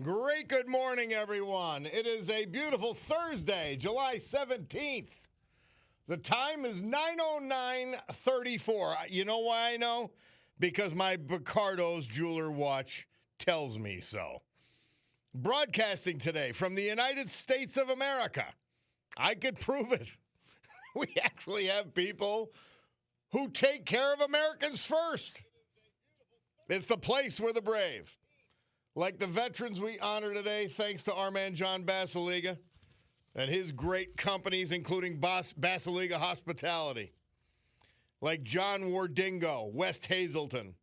Great good morning, everyone. It is a beautiful Thursday, July 17th. The time is 9:09:34. You know why I know? Because my Picardo's jeweler watch tells me so. Broadcasting today from the United States of America. I could prove it. We actually have people who take care of Americans first. It's the place where the brave. Like the veterans we honor today, thanks to our man John Basiliga and his great companies, including Basiliga Hospitality. Like John Wardingo, West Hazelton,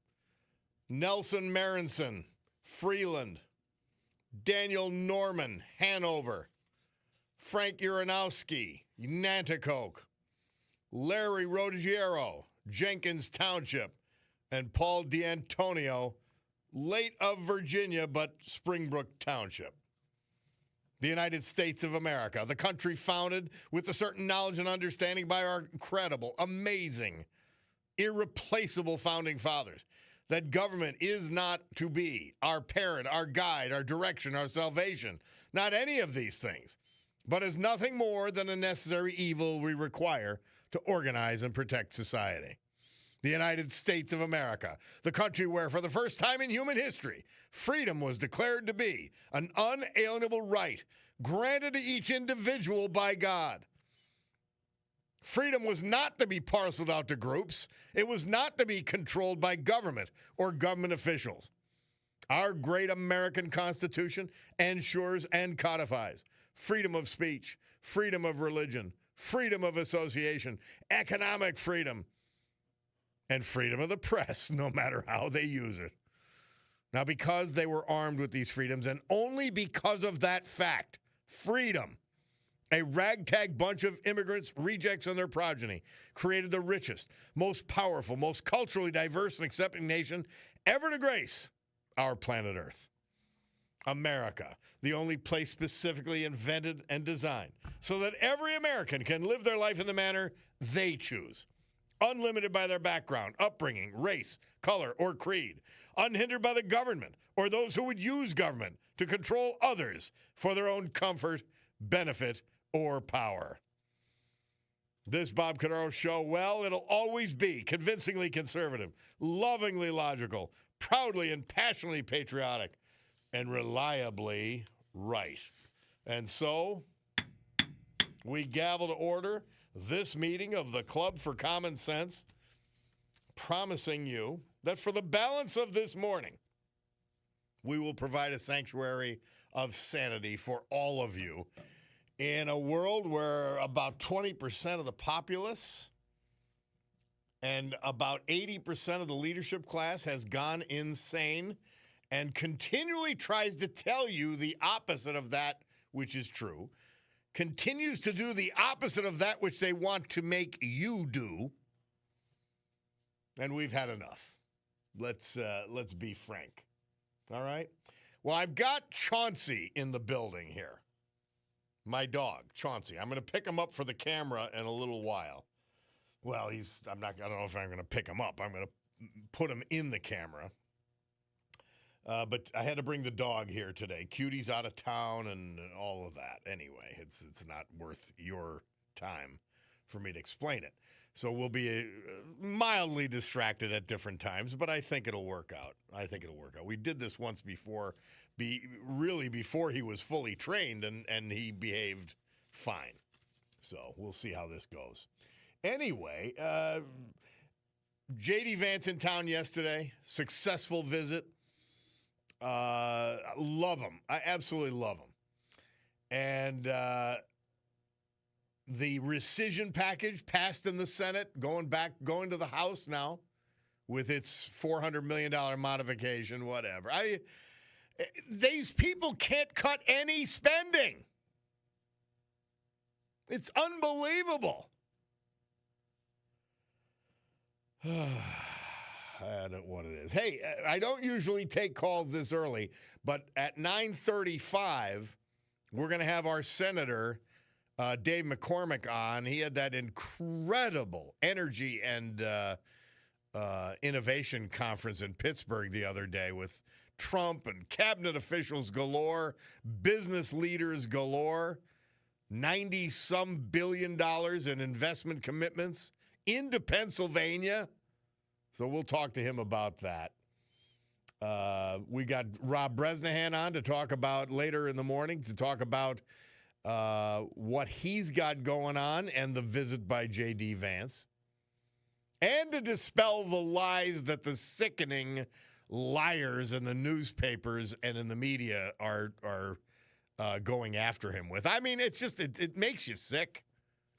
Nelson Marinson, Freeland, Daniel Norman, Hanover, Frank Uranowski, Nanticoke, Larry Rodigiero, Jenkins Township, and Paul D'Antonio, late of Virginia, but Springbrook Township. The United States of America, the country founded with a certain knowledge and understanding by our incredible, amazing, irreplaceable founding fathers. That government is not to be our parent, our guide, our direction, our salvation. Not any of these things, but is nothing more than a necessary evil we require to organize and protect society. The United States of America, the country where, for the first time in human history, freedom was declared to be an unalienable right granted to each individual by God. Freedom was not to be parceled out to groups. It was not to be controlled by government or government officials. Our great American Constitution ensures and codifies freedom of speech, freedom of religion, freedom of association, economic freedom, and freedom of the press, no matter how they use it. Now, because they were armed with these freedoms, and only because of that fact, freedom, a ragtag bunch of immigrants, rejects, and their progeny created the richest, most powerful, most culturally diverse and accepting nation ever to grace our planet Earth. America, the only place specifically invented and designed so that every American can live their life in the manner they choose. Unlimited by their background, upbringing, race, color, or creed. Unhindered by the government or those who would use government to control others for their own comfort, benefit, or power. This Bob Cordaro show, well, it'll always be convincingly conservative, lovingly logical, proudly and passionately patriotic, and reliably right. And so, we gavel to order this meeting of the Club for Common Sense, promising you that for the balance of this morning, we will provide a sanctuary of sanity for all of you in a world where about 20% of the populace and about 80% of the leadership class has gone insane and continually tries to tell you the opposite of that which is true, continues to do the opposite of that which they want to make you do, and we've had enough. Let's be frank. All right? Well, I've got Chauncey in the building here. My dog, Chauncey. I'm going to pick him up for the camera in a little while. Well, I don't know if I'm going to pick him up. I'm going to put him in the camera. But I had to bring the dog here today. Cutie's out of town and all of that. Anyway, it's not worth your time for me to explain it. So we'll be mildly distracted at different times, but I think it'll work out. We did this once before, before he was fully trained, and he behaved fine. So we'll see how this goes. Anyway, J.D. Vance in town yesterday. Successful visit. Love him. I absolutely love him. And the rescission package passed in the Senate, going to the House now with its $400 million modification, whatever. These people can't cut any spending. It's unbelievable. I don't know what it is. Hey, I don't usually take calls this early, but at 9:35, we're going to have our Senator, Dave McCormick, on. He had that incredible energy and innovation conference in Pittsburgh the other day with Trump and cabinet officials galore, business leaders galore, 90-some billion dollars in investment commitments into Pennsylvania. So we'll talk to him about that. We got Rob Bresnahan on to talk about later in the morning, to talk about what he's got going on and the visit by J.D. Vance, and to dispel the lies that the sickening liars in the newspapers and in the media are going after him with. I mean, it's just, it makes you sick.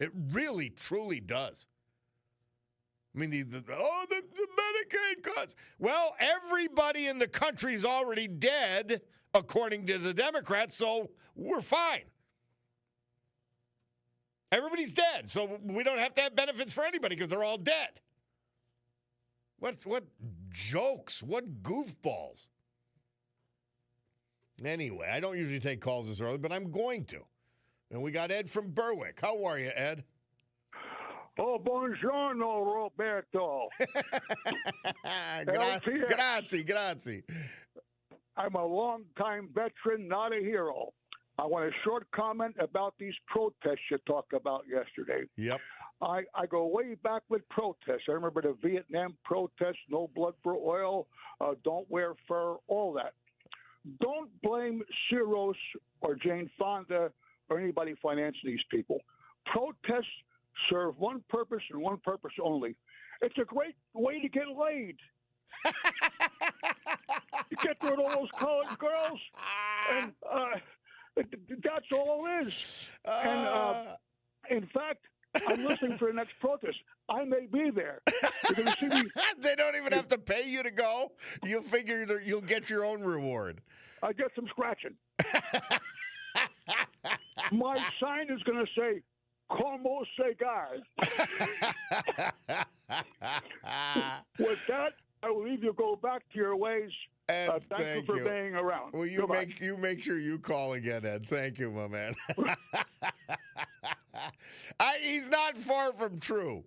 It really, truly does. I mean, the Medicaid cuts. Well, everybody in the country is already dead, according to the Democrats, so we're fine. Everybody's dead, so we don't have to have benefits for anybody because they're all dead. What jokes, what goofballs. Anyway, I don't usually take calls this early, but I'm going to. And we got Ed from Berwick. How are you, Ed? Oh, buongiorno, Roberto. Grazie. I'm a long-time veteran, not a hero. I want a short comment about these protests you talked about yesterday. Yep. I go way back with protests. I remember the Vietnam protests, no blood for oil, don't wear fur, all that. Don't blame Ciros or Jane Fonda or anybody financing these people. Protests serve one purpose and one purpose only. It's a great way to get laid. You get rid of all those college girls, and that's all it is. And in fact, I'm listening for the next protest. I may be there. You're gonna see me. They don't even have to pay you to go. You'll figure that you'll get your own reward. I get some scratching. My sign is going to say, "Como se guy." With that, I will leave you go back to your ways. Thank you for being around. Well, you make sure you call again, Ed. Thank you, my man. He's not far from true.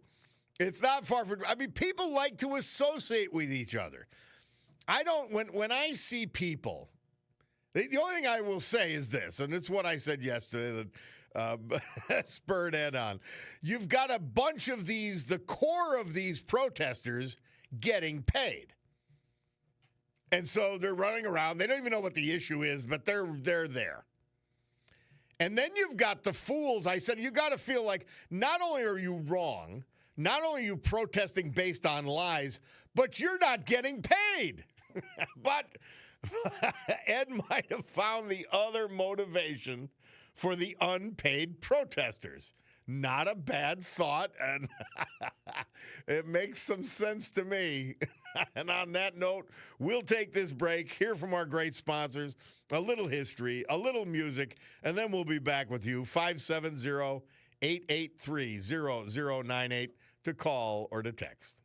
It's not far from. I mean, people like to associate with each other. I don't. When I see people, the only thing I will say is this, and it's what I said yesterday that spurred Ed on. You've got a bunch of these, the core of these protesters getting paid. And so they're running around. They don't even know what the issue is, but they're there. And then you've got the fools. I said, you got to feel like not only are you wrong, not only are you protesting based on lies, but you're not getting paid. But Ed might have found the other motivation for the unpaid protesters. Not a bad thought, and it makes some sense to me. And on that note, we'll take this break, hear from our great sponsors, a little history, a little music, and then we'll be back with you, 570-883-0098, to call or to text.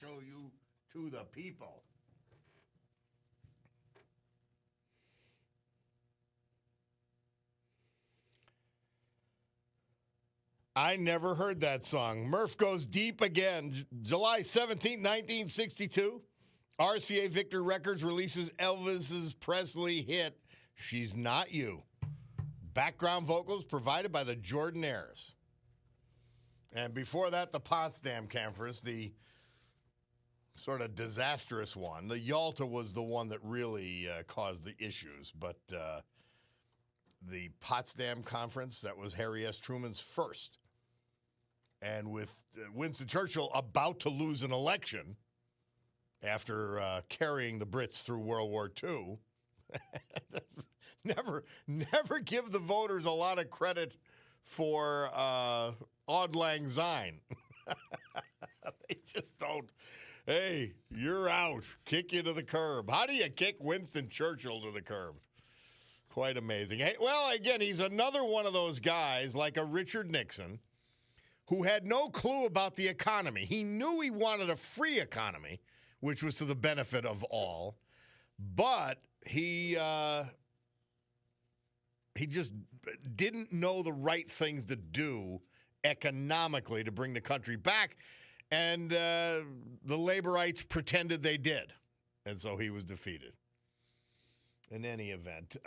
show you to the people. I never heard that song. Murph Goes Deep again. July 17, 1962. RCA Victor Records releases Elvis's Presley hit, She's Not You. Background vocals provided by the Jordanaires. And before that, the Potsdam Conference, the sort of disastrous one. The Yalta was the one that really caused the issues, but the Potsdam Conference, that was Harry S. Truman's first. And with Winston Churchill about to lose an election after carrying the Brits through World War II, never give the voters a lot of credit for Auld Lang Syne. They just don't. Hey, you're out. Kick you to the curb. How do you kick Winston Churchill to the curb? Quite amazing. Hey, well, again, he's another one of those guys like a Richard Nixon who had no clue about the economy. He knew he wanted a free economy, which was to the benefit of all, but he just didn't know the right things to do economically to bring the country back, and the laborites pretended they did, and so he was defeated. In any event,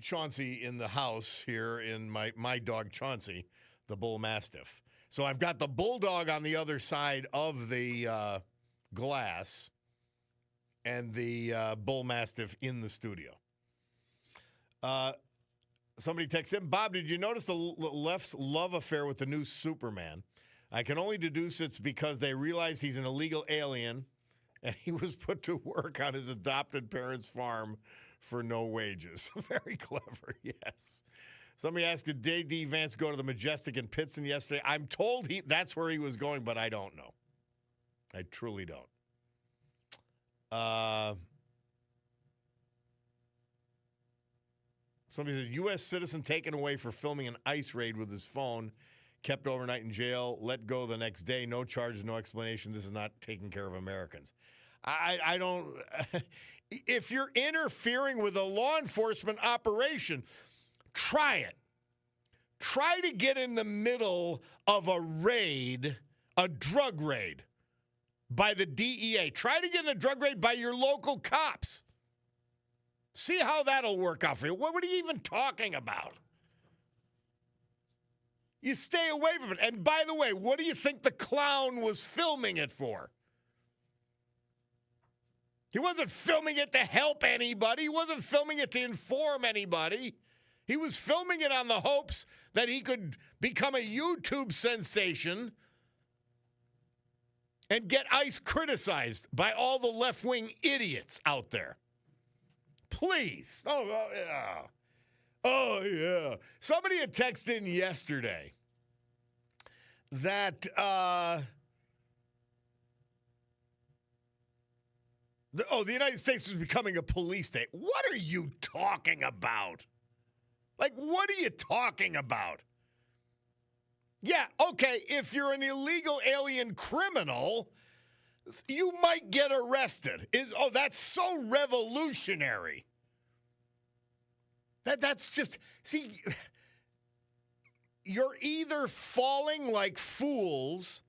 Chauncey in the house here in my dog Chauncey, the Bull Mastiff. So I've got the Bulldog on the other side of the glass and the Bull Mastiff in the studio. Somebody texts in, Bob, did you notice the left's love affair with the new Superman? I can only deduce it's because they realized he's an illegal alien and he was put to work on his adopted parents' farm for no wages. Very clever, yes. Somebody asked, did J.D. Vance go to the Majestic in Pittston yesterday? I'm told that's where he was going, but I don't know. I truly don't. Somebody says, U.S. citizen taken away for filming an ICE raid with his phone, kept overnight in jail, let go the next day, no charges, no explanation. This is not taking care of Americans. I don't. If you're interfering with a law enforcement operation, try it. Try to get in the middle of a raid, a drug raid by the DEA. Try to get in a drug raid by your local cops. See how that'll work out for you. What are you even talking about? You stay away from it. And by the way, what do you think the clown was filming it for? He wasn't filming it to help anybody. He wasn't filming it to inform anybody. He was filming it on the hopes that he could become a YouTube sensation and get ICE criticized by all the left-wing idiots out there. Please. Oh, yeah. Oh, yeah. Somebody had texted in yesterday that the United States is becoming a police state. What are you talking about? Like, what are you talking about? Yeah, okay, if you're an illegal alien criminal, you might get arrested. That's so revolutionary. That's just, see, you're either falling like fools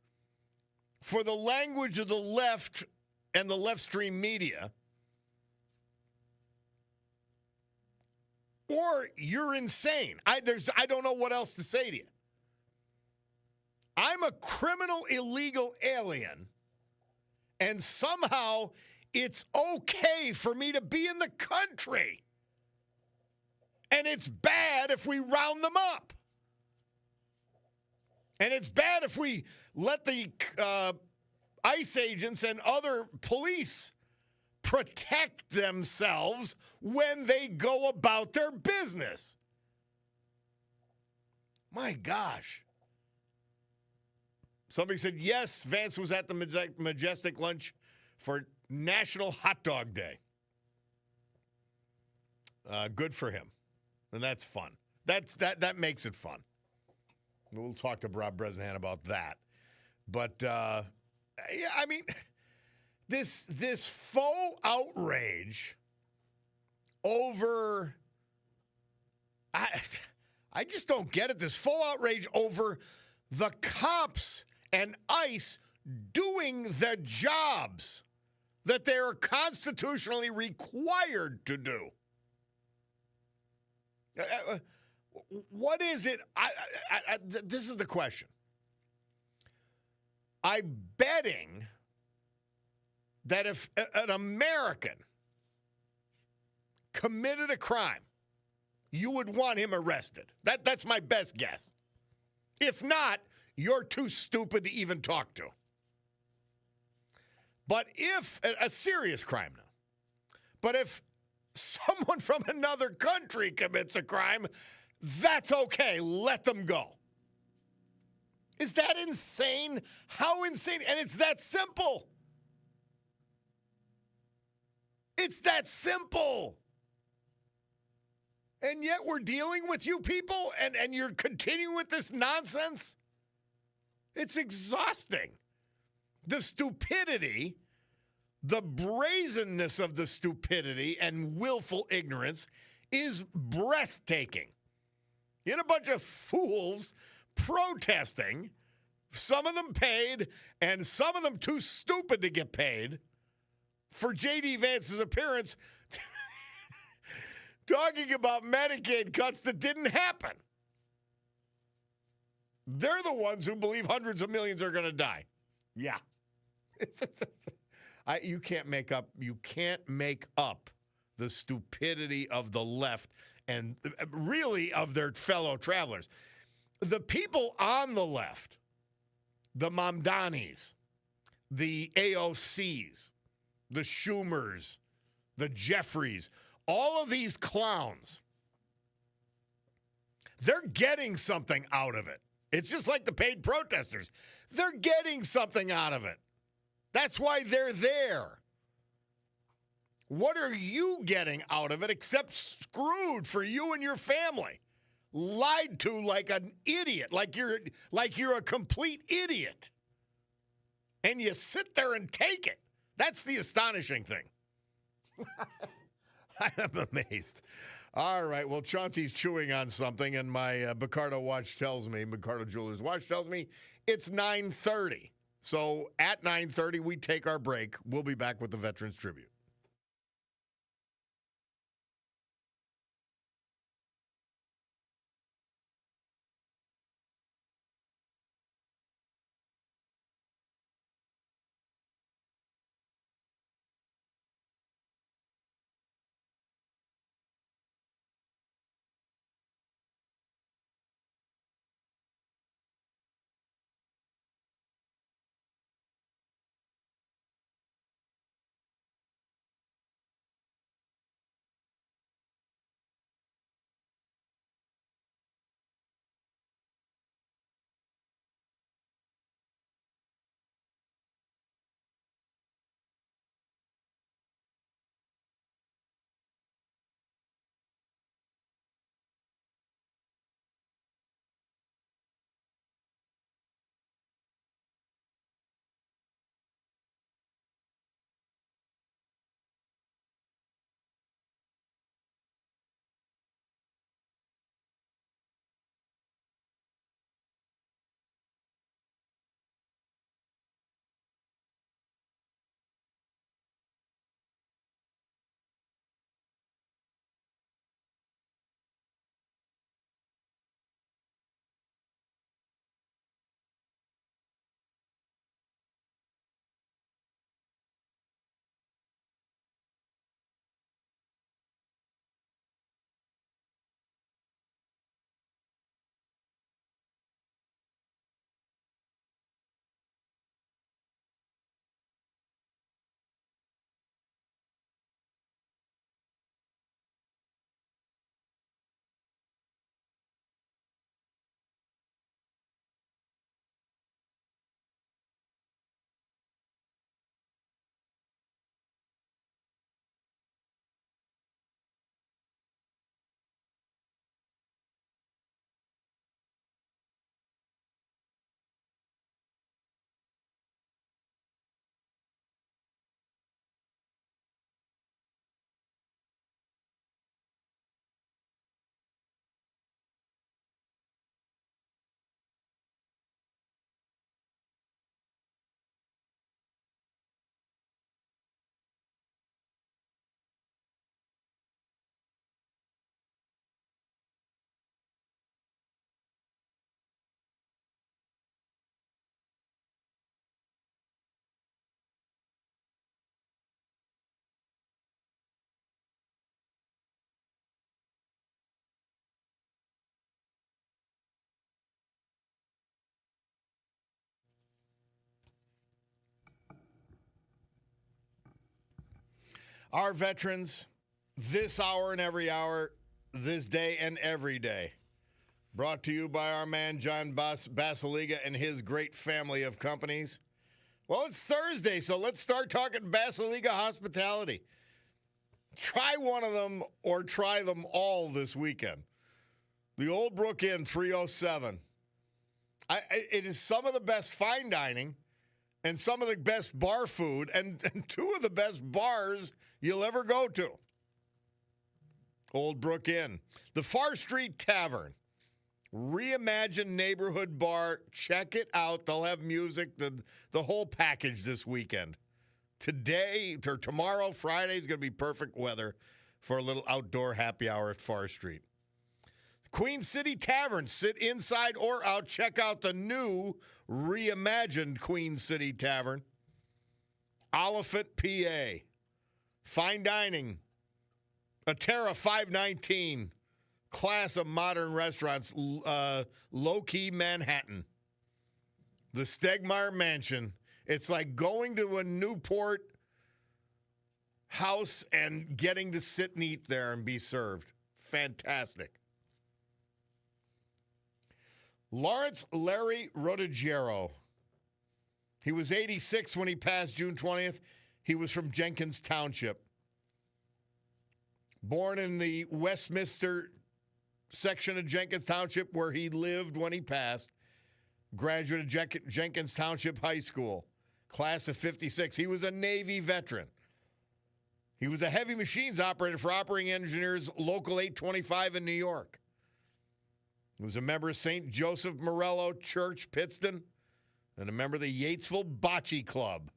for the language of the left and the left stream media, or you're insane. I don't know what else to say to you. I'm a criminal illegal alien, and somehow it's okay for me to be in the country. And it's bad if we round them up. And it's bad if we let the ICE agents and other police protect themselves when they go about their business. My gosh. Somebody said, yes, Vance was at the Majestic lunch for National Hot Dog Day. Good for him. And that's fun. That makes it fun. We'll talk to Rob Bresnahan about that. But, yeah, I mean, this faux outrage over I just don't get it. This faux outrage over the cops and ICE doing the jobs that they are constitutionally required to do. What is it? This is the question. I'm betting that if an American committed a crime, you would want him arrested. That's my best guess. If not, you're too stupid to even talk to. But if a serious crime now, but if someone from another country commits a crime, that's okay. Let them go. Is that insane? How insane? And it's that simple. It's that simple. And yet we're dealing with you people and you're continuing with this nonsense? It's exhausting. The stupidity, the brazenness of the stupidity and willful ignorance is breathtaking. You had a bunch of fools protesting, some of them paid and some of them too stupid to get paid, for J.D. Vance's appearance talking about Medicaid cuts that didn't happen. They're the ones who believe hundreds of millions are going to die. Yeah. You can't make up the stupidity of the left and really of their fellow travelers. The people on the left, the Mamdanis, the AOCs, the Schumers, the Jeffries, all of these clowns, they're getting something out of it. It's just like the paid protesters. They're getting something out of it. That's why they're there. What are you getting out of it except screwed for you and your family? Lied to like an idiot, like you're a complete idiot. And you sit there and take it. That's the astonishing thing. I am amazed. All right, well, Chauncey's chewing on something, and my Bacardo Jewelers watch tells me it's 9:30. So at 9:30, we take our break. We'll be back with the Veterans Tribute. Our veterans, this hour and every hour, this day and every day. Brought to you by our man John Basiliga and his great family of companies. Well, it's Thursday, so let's start talking Basiliga hospitality. Try one of them or try them all this weekend. The Old Brook Inn, 307. It is some of the best fine dining and some of the best bar food and two of the best bars you'll ever go to. Old Brook Inn. The Far Street Tavern. Reimagined neighborhood bar. Check it out. They'll have music, the whole package this weekend. Today or tomorrow, Friday, is going to be perfect weather for a little outdoor happy hour at Far Street. Queen City Tavern. Sit inside or out. Check out the new reimagined Queen City Tavern. Oliphant, PA. Fine dining. Atera 519. Class of modern restaurants. Low-key Manhattan. The Stegmeyer Mansion. It's like going to a Newport house and getting to sit and eat there and be served. Fantastic. Lawrence Larry Rodigiero. He was 86 when he passed June 20th. He was from Jenkins Township. Born in the Westminster section of Jenkins Township where he lived when he passed. Graduate of Jenkins Township High School. Class of 56. He was a Navy veteran. He was a heavy machines operator for Operating Engineers Local 825 in New York. He was a member of St. Joseph Morello Church, Pittston, and a member of the Yatesville Bocce Club.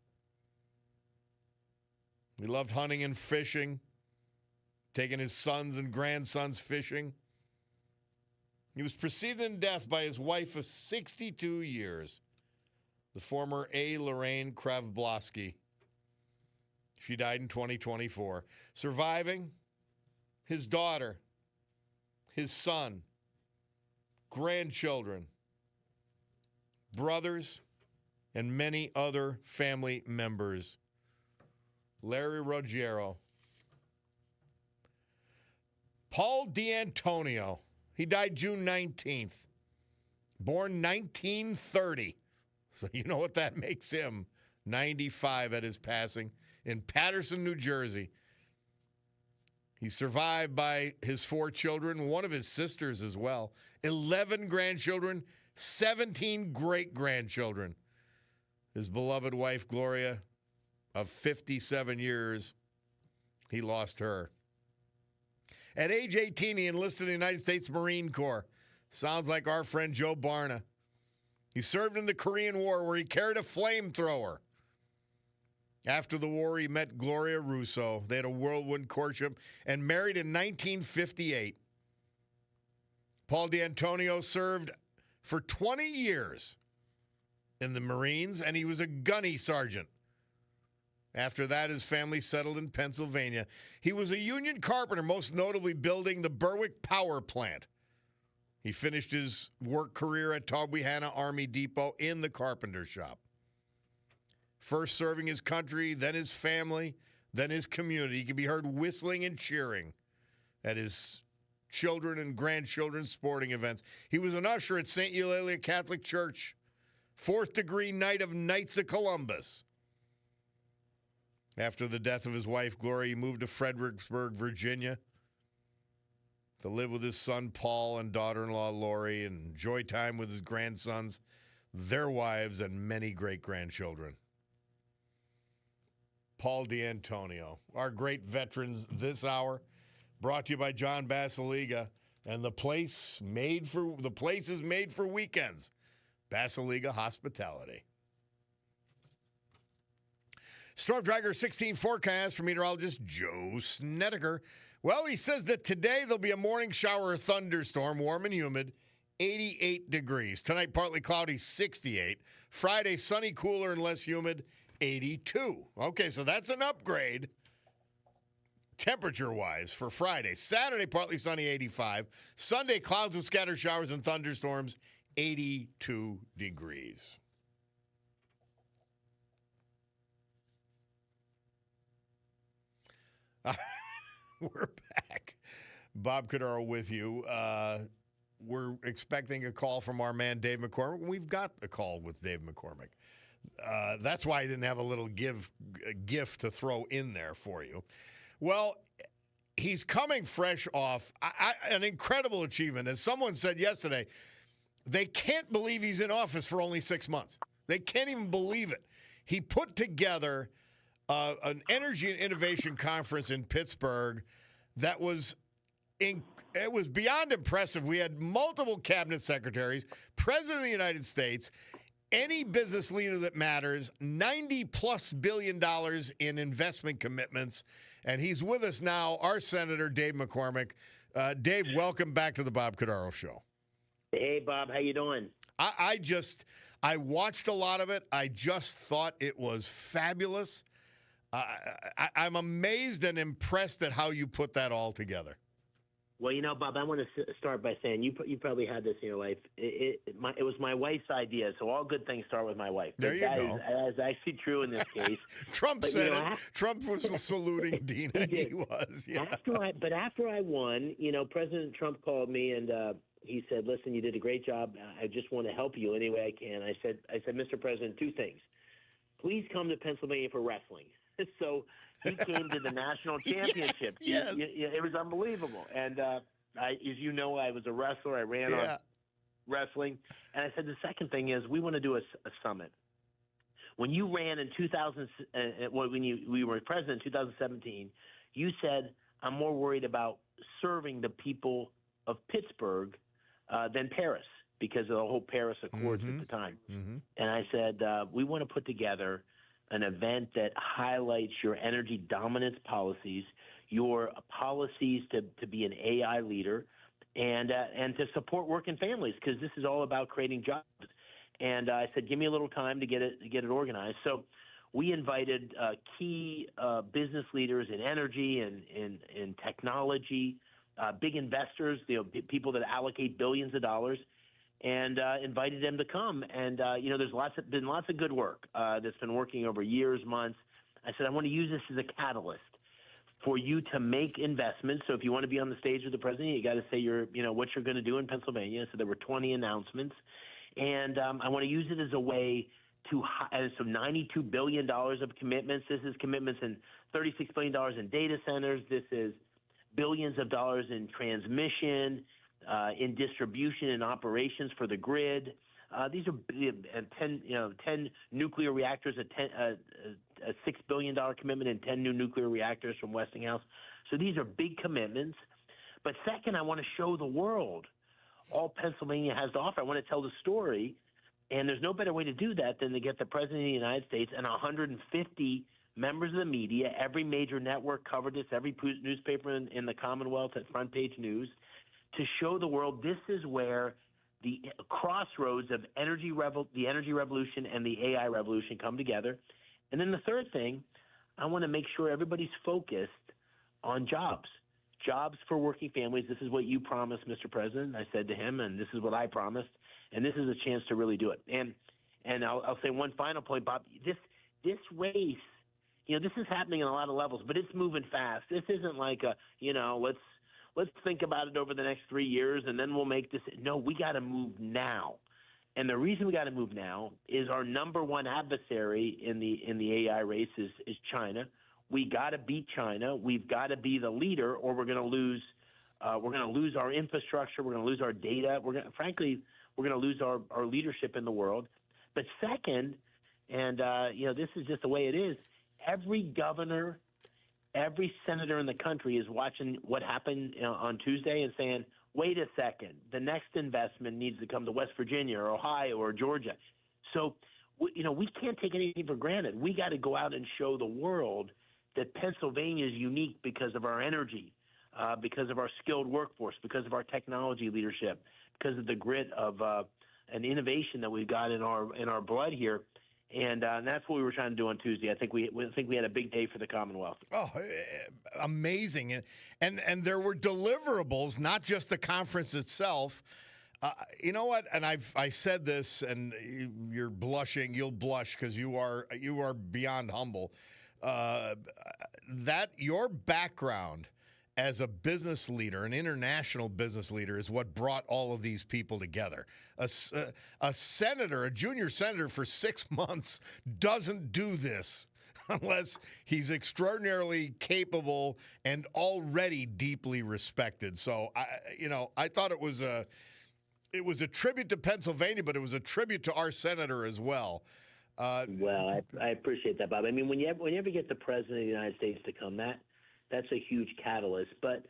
He loved hunting and fishing, taking his sons and grandsons fishing. He was preceded in death by his wife of 62 years, the former A. Lorraine Kravblosky. She died in 2024. Surviving, his daughter, his son, grandchildren, brothers, and many other family members. Larry Ruggiero. Paul D'Antonio. He died June 19th. Born 1930. So you know what that makes him. 95 at his passing in Paterson, New Jersey. He's survived by his 4 children, one of his sisters as well, 11 grandchildren, 17 great-grandchildren. His beloved wife, Gloria, of 57 years, he lost her. At age 18, he enlisted in the United States Marine Corps. Sounds like our friend Joe Barna. He served in the Korean War where he carried a flamethrower. After the war, he met Gloria Russo. They had a whirlwind courtship and married in 1958. Paul D'Antonio served for 20 years in the Marines, and he was a gunny sergeant. After that, his family settled in Pennsylvania. He was a union carpenter, most notably building the Berwick Power Plant. He finished his work career at Tobyhanna Army Depot in the carpenter shop. First serving his country, then his family, then his community. He could be heard whistling and cheering at his children and grandchildren's sporting events. He was an usher at St. Eulalia Catholic Church, 4th degree Knight of Knights of Columbus. After the death of his wife, Gloria, he moved to Fredericksburg, Virginia, to live with his son, Paul, and daughter-in-law, Lori, and enjoy time with his grandsons, their wives, and many great-grandchildren. Paul D'Antonio, our great veterans this hour, brought to you by John Basiliga, and the place is made for weekends. Basiliga Hospitality. Storm Tracker 16 forecast from meteorologist Joe Snedeker. Well, he says that today there'll be a morning shower or thunderstorm, warm and humid, 88 degrees. Tonight, partly cloudy, 68. Friday, sunny, cooler, and less humid, 82. Okay, so that's an upgrade temperature-wise for Friday. Saturday, partly sunny, 85. Sunday, clouds with scattered showers and thunderstorms, 82 degrees. We're back. Bob Cordaro with you. We're expecting a call from our man Dave McCormick. We've got a call with Dave McCormick. That's why I didn't have a little gift to throw in there for you. Well, he's coming fresh off an incredible achievement. As someone said yesterday, they can't believe he's in office for only 6 months. They can't even believe it. He put together an energy and innovation conference in Pittsburgh that was it was beyond impressive. We had multiple cabinet secretaries, President of the United States, any business leader that matters, $90+ billion in investment commitments. And he's with us now, our Senator Dave McCormick. Dave, welcome back to the Bob Cordaro Show. Hey, Bob, how you doing? I watched a lot of it. I just thought it was fabulous. I'm amazed and impressed at how you put that all together. Well, Bob, I want to start by saying you probably had this in your life. It was my wife's idea, so all good things start with my wife. There you go. That is actually true in this case. Trump said it. Trump was saluting Dina. He was. Yeah. After I won, President Trump called me and he said, "Listen, you did a great job. I just want to help you any way I can." I said, "Mr. President, two things. Please come to Pennsylvania for wrestling." So he came to the national championship. Yes. It was unbelievable. And as you know, I was a wrestler. I ran on wrestling. And I said the second thing is we want to do a summit. When you ran in 2000, we were president in 2017, you said, "I'm more worried about serving the people of Pittsburgh than Paris because of the whole Paris Accords at the time." Mm-hmm. And I said, we want to put together an event that highlights your energy dominance policies, your policies to be an AI leader, and to support working families, because this is all about creating jobs. And I said, give me a little time to get it organized. So we invited key business leaders in energy and in technology, big investors, people that allocate billions of dollars, and invited them to come. And, there's been lots of good work that's been working over years, months. I said, I want to use this as a catalyst for you to make investments. So if you want to be on the stage with the president, you got to say what you're going to do in Pennsylvania. So there were 20 announcements. And I want to use it as a way to so $92 billion of commitments. This is commitments in $36 billion in data centers. This is billions of dollars in transmission, in distribution and operations for the grid. These are 10 nuclear reactors, a $6 billion commitment in 10 new nuclear reactors from Westinghouse. So these are big commitments. But second, I want to show the world all Pennsylvania has to offer. I want to tell the story, and there's no better way to do that than to get the President of the United States and 150 members of the media. Every major network covered this, every newspaper in the Commonwealth at front page news, to show the world this is where the crossroads of the energy revolution and the AI revolution come together. And then the third thing, I want to make sure everybody's focused on jobs for working families. This is what you promised, Mr. President. I said to him, and this is what I promised, and this is a chance to really do it. And I'll say one final point, Bob. This race, this is happening on a lot of levels, but it's moving fast. This isn't like let's think about it over the next 3 years and then we'll make this. No, we got to move now. And the reason we got to move now is our number one adversary in the AI race is China. We got to beat China. We've got to be the leader, or we're going to lose. We're going to lose our infrastructure. We're going to lose our data. We're going to lose our leadership in the world. But second, and this is just the way it is. Every governor, every senator in the country is watching what happened on Tuesday and saying, wait a second, the next investment needs to come to West Virginia or Ohio or Georgia. So, we can't take anything for granted. We got to go out and show the world that Pennsylvania is unique because of our energy, because of our skilled workforce, because of our technology leadership, because of the grit of an innovation that we've got in our blood here. And that's what we were trying to do on Tuesday. I think we had a big day for the Commonwealth. Oh, amazing! And there were deliverables, not just the conference itself. You know what? And I said this, and you're blushing. You'll blush because you are beyond humble. that your background as a business leader, an international business leader, is what brought all of these people together. A senator, a junior senator for 6 months doesn't do this unless he's extraordinarily capable and already deeply respected. So, I thought it was a tribute to Pennsylvania, but it was a tribute to our senator as well. Well, I appreciate that, Bob. I mean, whenever you get the president of the United States to come, that's a huge catalyst. But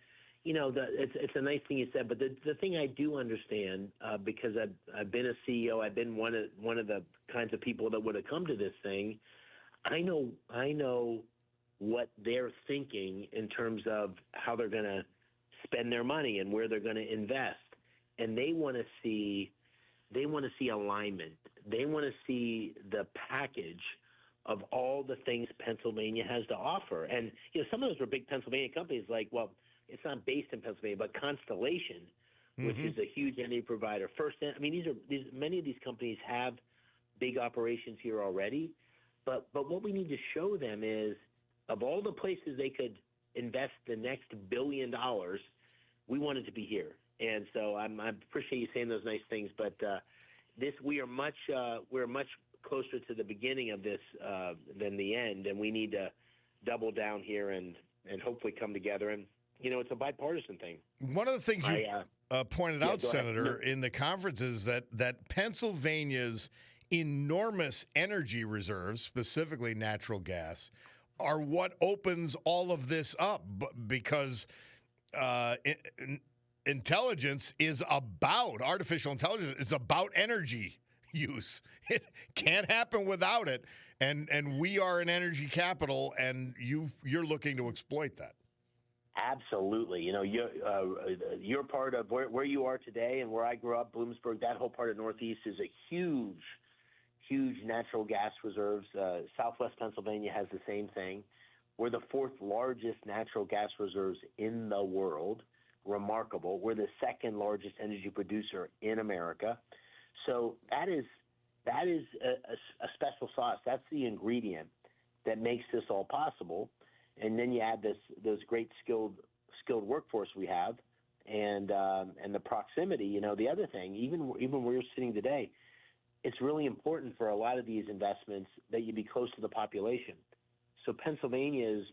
it's a nice thing you said. But the thing I do understand, because I've been a CEO, I've been one of the kinds of people that would have come to this thing. I know what they're thinking in terms of how they're going to spend their money and where they're going to invest, and they want to see alignment. They want to see the package of all the things Pennsylvania has to offer. And some of those were big Pennsylvania companies, like, well, it's not based in Pennsylvania, but Constellation, which is a huge energy provider. Many of these companies have big operations here already. But what we need to show them is, of all the places they could invest the next $1 billion, we want it to be here. And so I appreciate you saying those nice things. But we're much closer to the beginning of this than the end, and we need to double down here and hopefully come together. And it's a bipartisan thing. One of the things you pointed out, Senator, in the conference is that Pennsylvania's enormous energy reserves, specifically natural gas, are what opens all of this up, because artificial intelligence is about energy use. It can't happen without it, and we are an energy capital, and you're looking to exploit that. Absolutely. You're part of where you are today and where I grew up, Bloomsburg. That whole part of Northeast is a huge natural gas reserves. Southwest Pennsylvania has the same thing. We're the fourth largest natural gas reserves in the world. Remarkable. We're the second largest energy producer in America. So that is a special sauce. That's the ingredient that makes this all possible. And then you add those great skilled workforce we have, and the proximity. The other thing, even where you're sitting today, it's really important for a lot of these investments that you be close to the population. So Pennsylvania is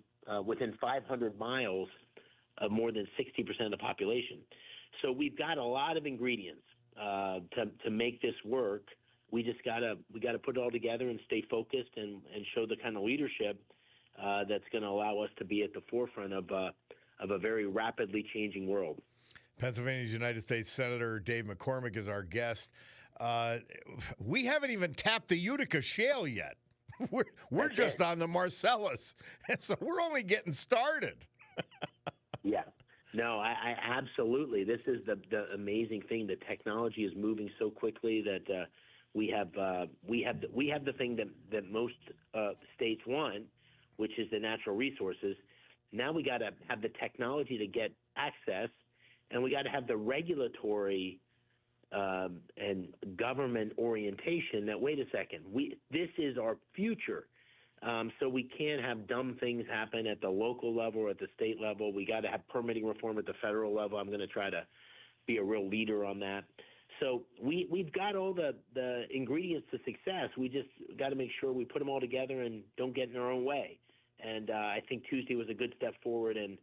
within 500 miles of more than 60% of the population. So we've got a lot of ingredients to make this work. We gotta put it all together and stay focused and show the kind of leadership that's going to allow us to be at the forefront of a very rapidly changing world. Pennsylvania's United States Senator Dave McCormick is our guest. We haven't even tapped the Utica Shale yet. We're just on the Marcellus, and so we're only getting started. Yeah. No, I absolutely. This is the amazing thing. The technology is moving so quickly that we have the thing that most states want, which is the natural resources. Now we got to have the technology to get access, and we got to have the regulatory and government orientation that, wait a second, this is our future. So we can't have dumb things happen at the local level or at the state level. We got to have permitting reform at the federal level. I'm going to try to be a real leader on that. So we've got all the ingredients to success. We just got to make sure we put them all together and don't get in our own way. And I think Tuesday was a good step forward in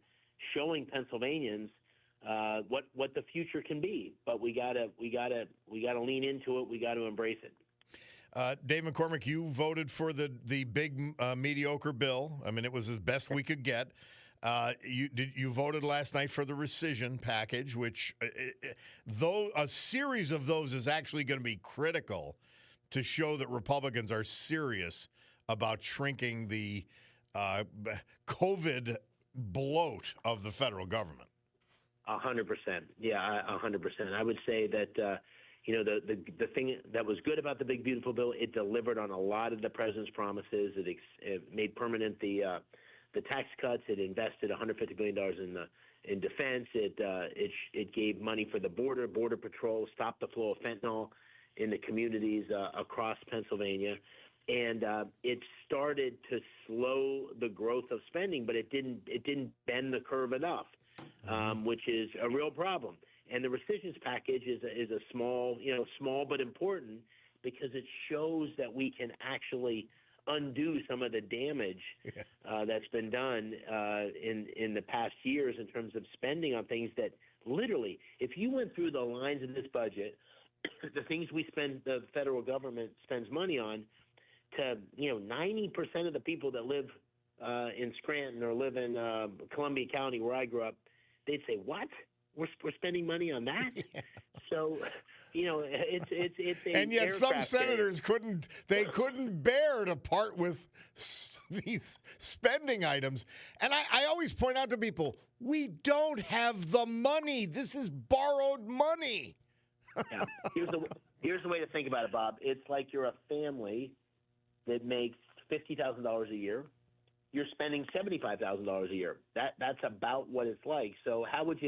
showing Pennsylvanians what the future can be. But we gotta lean into it. We got to embrace it. Dave McCormick, you voted for the big mediocre bill. I mean, it was as best we could get. You voted last night for the rescission package, which, though a series of those is actually going to be critical to show that Republicans are serious about shrinking the COVID bloat of the federal government. 100%. Yeah, 100%. I would say that, the thing that was good about the big, beautiful bill, it delivered on a lot of the president's promises. It made permanent the tax cuts. It invested $150 billion in defense. It gave money for the border patrol, stopped the flow of fentanyl in the communities across Pennsylvania. and it started to slow the growth of spending, but it didn't bend the curve enough, which is a real problem. And the rescissions package is a small but important, because it shows that we can actually undo some of the damage that's been done in the past years in terms of spending on things that literally, if you went through the lines in this budget, the things the federal government spends money on, to 90% of the people that live in Scranton or live in Columbia County, where I grew up, they'd say, "What? We're spending money on that?" Yeah. So, it's a and yet some aircraft senators couldn't bear to part with these spending items. And I always point out to people, we don't have the money. This is borrowed money. Yeah. Here's the way to think about it, Bob. It's like you're a family that makes $50,000 a year. You're spending $75,000 a year. That's about what it's like. So how would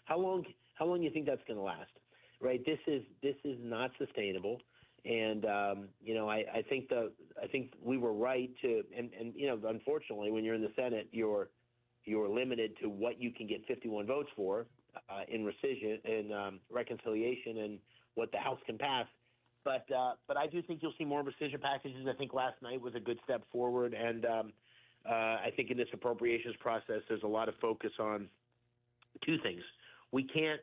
how long do you think that's going to last? Right? This is not sustainable. And I think we were right to, and unfortunately, when you're in the Senate, you're limited to what you can get 51 votes for in rescission and reconciliation, and what the House can pass. But I do think you'll see more rescission packages. I think last night was a good step forward, and I think in this appropriations process, there's a lot of focus on two things. We can't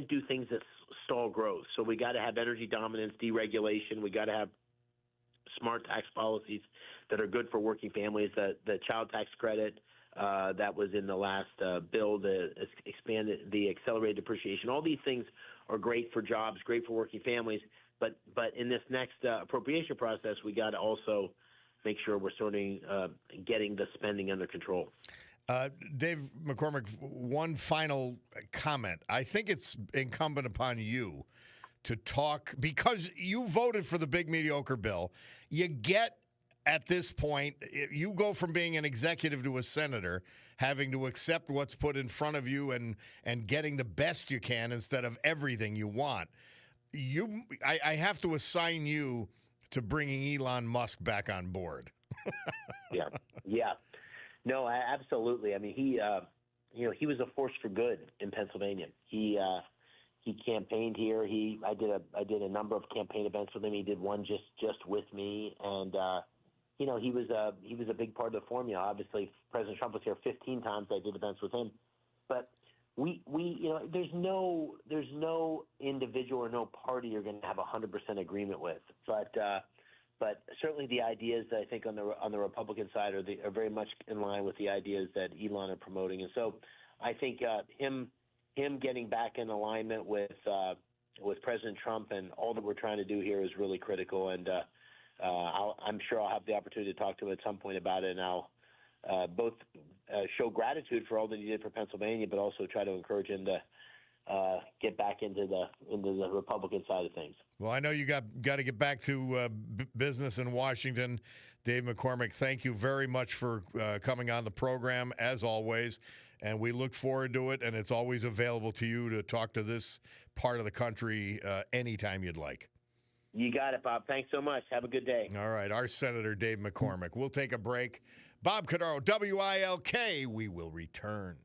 do things that stall growth. So we got to have energy dominance, deregulation. We got to have smart tax policies that are good for working families. The child tax credit that was in the last bill, the expanded the accelerated depreciation. All these things are great for jobs, great for working families. But in this next appropriation process, we got to also make sure we're getting the spending under control. Dave McCormick, one final comment. I think it's incumbent upon you to talk, because you voted for the big mediocre bill. You get, at this point, you go from being an executive to a senator, having to accept what's put in front of you and getting the best you can instead of everything you want. I have to assign you to bringing Elon Musk back on board. Yeah. No, absolutely. I mean, he was a force for good in Pennsylvania. He campaigned here. I did a number of campaign events with him. He did one just with me, and he was a big part of the formula. Obviously, President Trump was here 15 times. I did events with him, but we there's no individual or no party you're going to have 100% agreement with, but certainly the ideas that I think on the Republican side are very much in line with the ideas that Elon are promoting. And so I think him getting back in alignment with President Trump and all that we're trying to do here is really critical. And I'm sure I'll have the opportunity to talk to him at some point about it. And I'll both show gratitude for all that he did for Pennsylvania, but also try to encourage him to get back into the Republican side of things. Well, I know you got to get back to business in Washington. Dave McCormick, thank you very much for coming on the program, as always, and we look forward to it, and it's always available to you to talk to this part of the country anytime you'd like. You got it, Bob. Thanks so much. Have a good day. All right, our Senator Dave McCormick. We'll take a break. Bob Cordaro, WILK. We will return.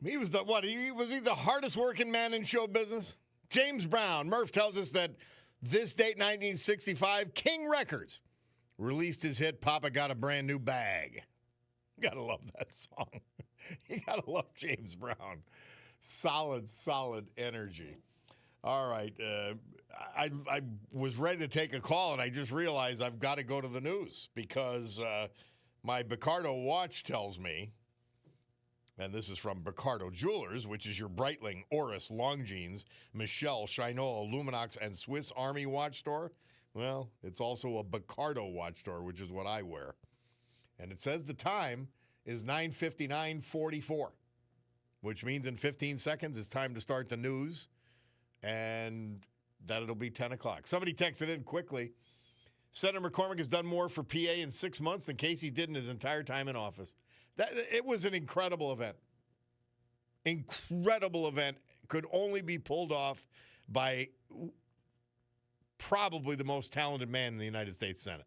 He was was he the hardest working man in show business? James Brown. Murph tells us that this date, 1965, King Records released his hit, Papa Got a Brand New Bag. You gotta love that song. You gotta love James Brown. Solid energy. All right. I was ready to take a call, and I just realized I've got to go to the news because my Bicardo watch tells me, and this is from Bicardo Jewelers, which is your Breitling, Oris, Longines, Michelle, Shinola, Luminox, and Swiss Army watch store. Well, it's also a Bicardo watch store, which is what I wear. And it says the time is 9:59:44, which means in 15 seconds it's time to start the news, and that it'll be 10 o'clock. Somebody texted in quickly. Senator McCormick has done more for PA in 6 months than Casey did in his entire time in office. It was an incredible event. Incredible event. Could only be pulled off by probably the most talented man in the United States Senate.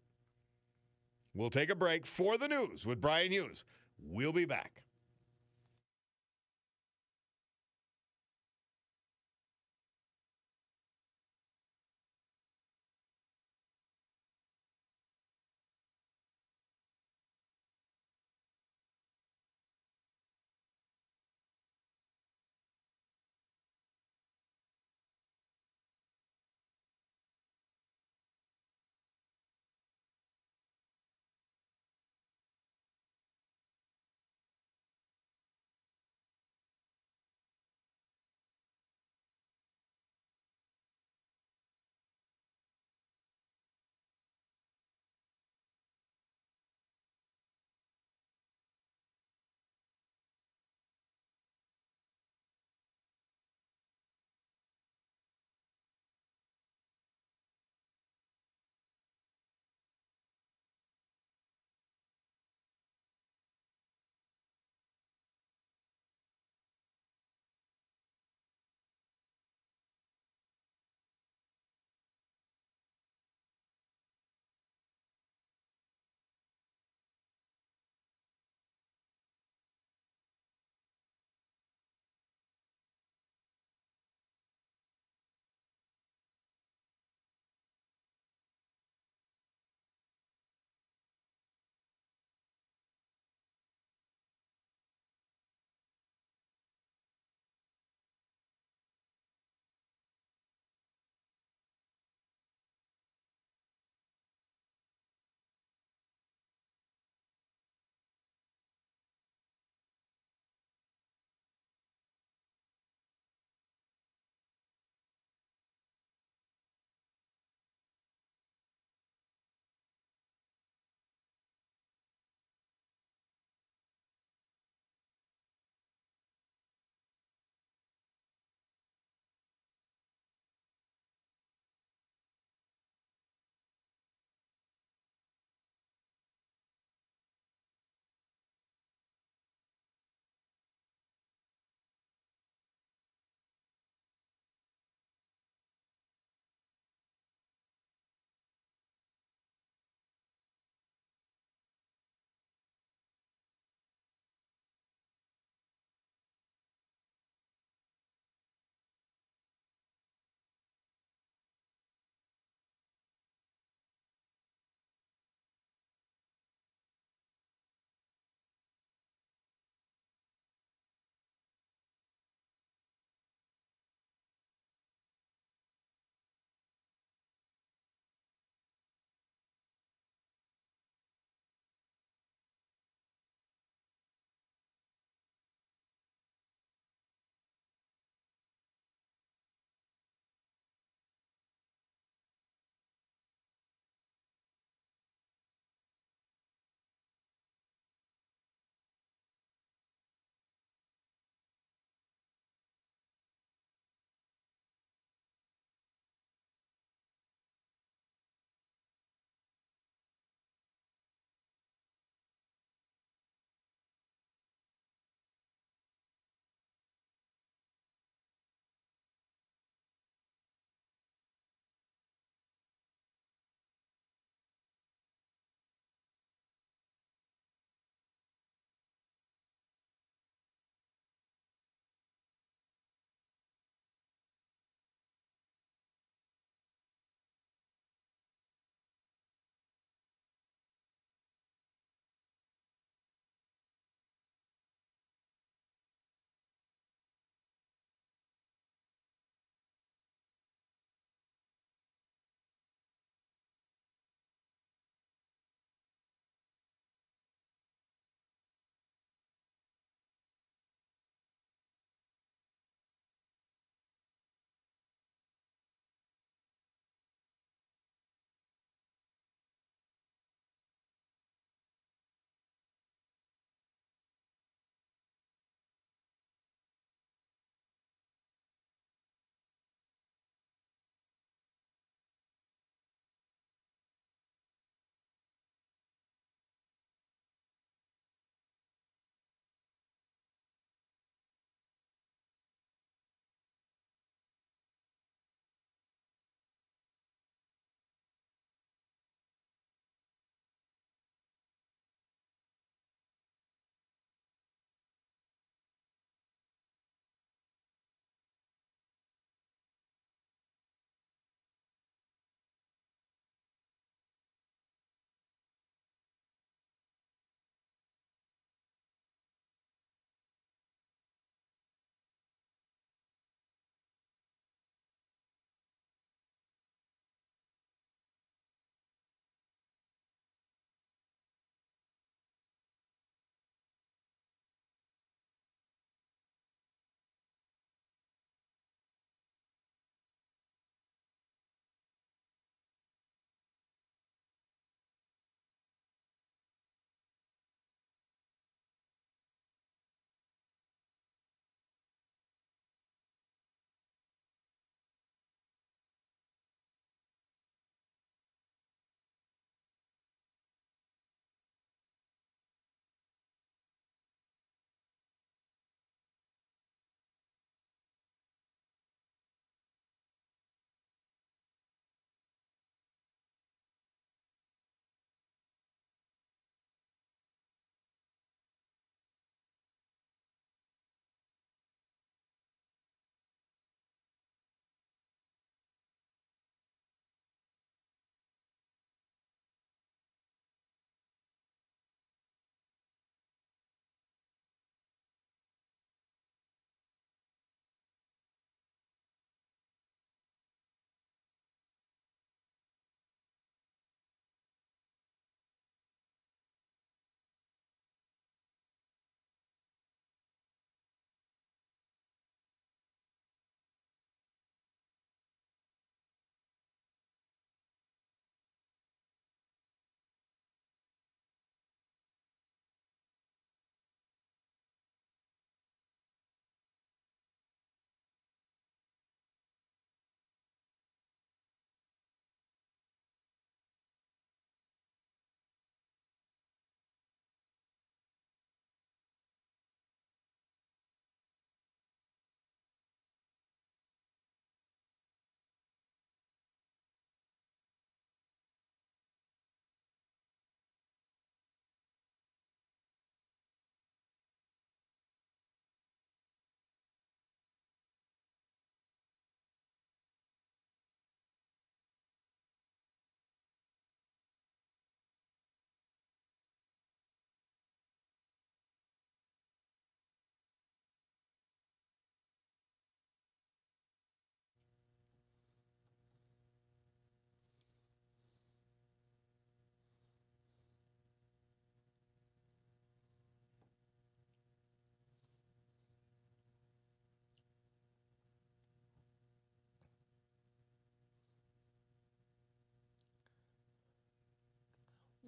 We'll take a break for the news with Brian Hughes. We'll be back.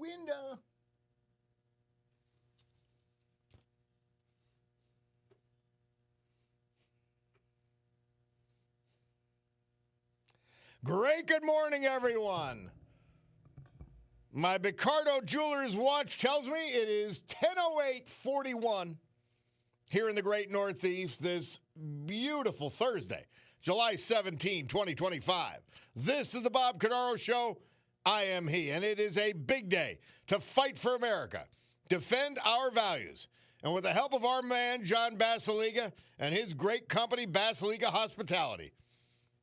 window. Great good morning, everyone. My Bicardo Jewelers watch tells me it is 10:08:41 here in the great Northeast this beautiful Thursday, July 17, 2025. This is the Bob Cordaro Show. I am he, and it is a big day to fight for America, defend our values, and with the help of our man, John Basiliga, and his great company, Basiliga Hospitality,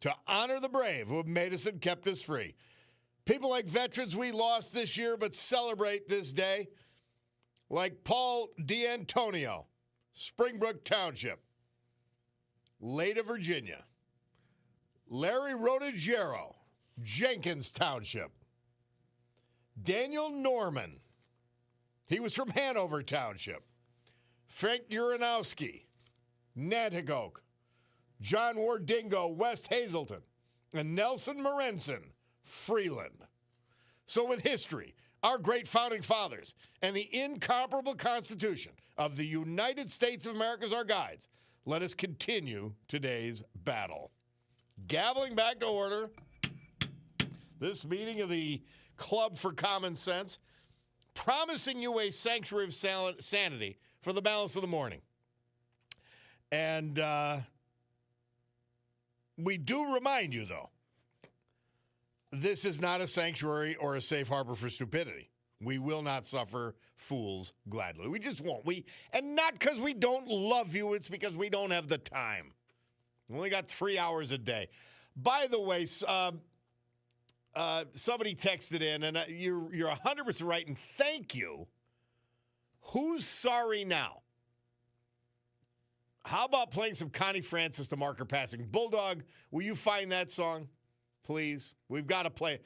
to honor the brave who have made us and kept us free. People like veterans we lost this year but celebrate this day, like Paul D'Antonio, Springbrook Township, Leda, Virginia. Larry Rodigiero, Jenkins Township. Daniel Norman, he was from Hanover Township. Frank Uranowski, Nanticoke. John Wardingo, West Hazelton. And Nelson Morenson, Freeland. So with history, our great founding fathers, and the incomparable Constitution of the United States of America as our guides, let us continue today's battle. Gaveling back to order, this meeting of the Club for Common Sense, promising you a sanctuary of sanity for the balance of the morning. And we do remind you, though, this is not a sanctuary or a safe harbor for stupidity. We will not suffer fools gladly. We just won't. And not because we don't love you. It's because we don't have the time. We only got 3 hours a day. By the way, somebody texted in, and you're 100% right, and thank you. Who's sorry now? How about playing some Connie Francis to mark her passing? Bulldog, will you find that song, please? We've got to play it.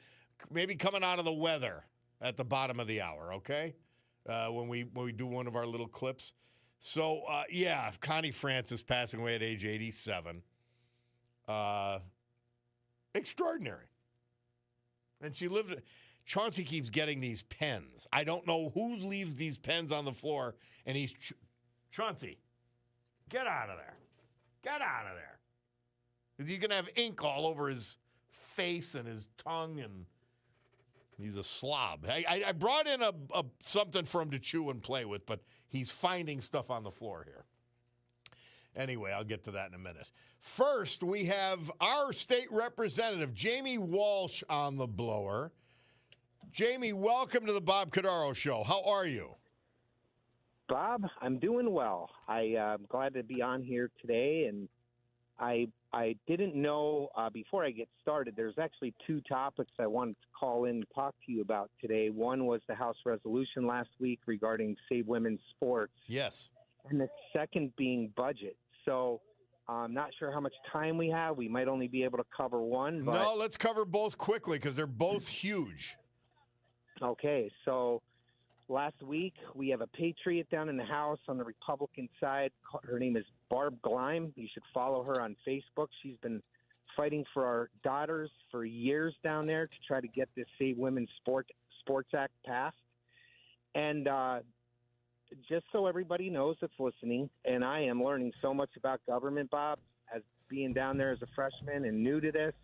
Maybe coming out of the weather at the bottom of the hour, okay? When we do one of our little clips. So, yeah, Connie Francis passing away at age 87. Extraordinary. And she lived. Chauncey keeps getting these pens. I don't know who leaves these pens on the floor, and he's Chauncey, get out of there. Get out of there. He's going to have ink all over his face and his tongue, and he's a slob. I brought in a something for him to chew and play with, but he's finding stuff on the floor here. Anyway, I'll get to that in a minute. First, we have our state representative, Jamie Walsh, on the blower. Jamie, welcome to the Bob Cordaro Show. How are you? Bob, I'm doing well. I'm glad to be on here today, and I didn't know before I get started, there's actually two topics I wanted to call in and talk to you about today. One was the House resolution last week regarding Save Women's Sports. Yes. And the second being budget. So I'm not sure how much time we have. We might only be able to cover one. But... No, let's cover both quickly because they're both huge. Okay, so last week we have a patriot down in the House on the Republican side. Her name is Barb Gleim. You should follow her on Facebook. She's been fighting for our daughters for years down there to try to get this Save Women's Sports Act passed. And just so everybody knows that's listening, and I am learning so much about government, Bob, as being down there as a freshman and new to this,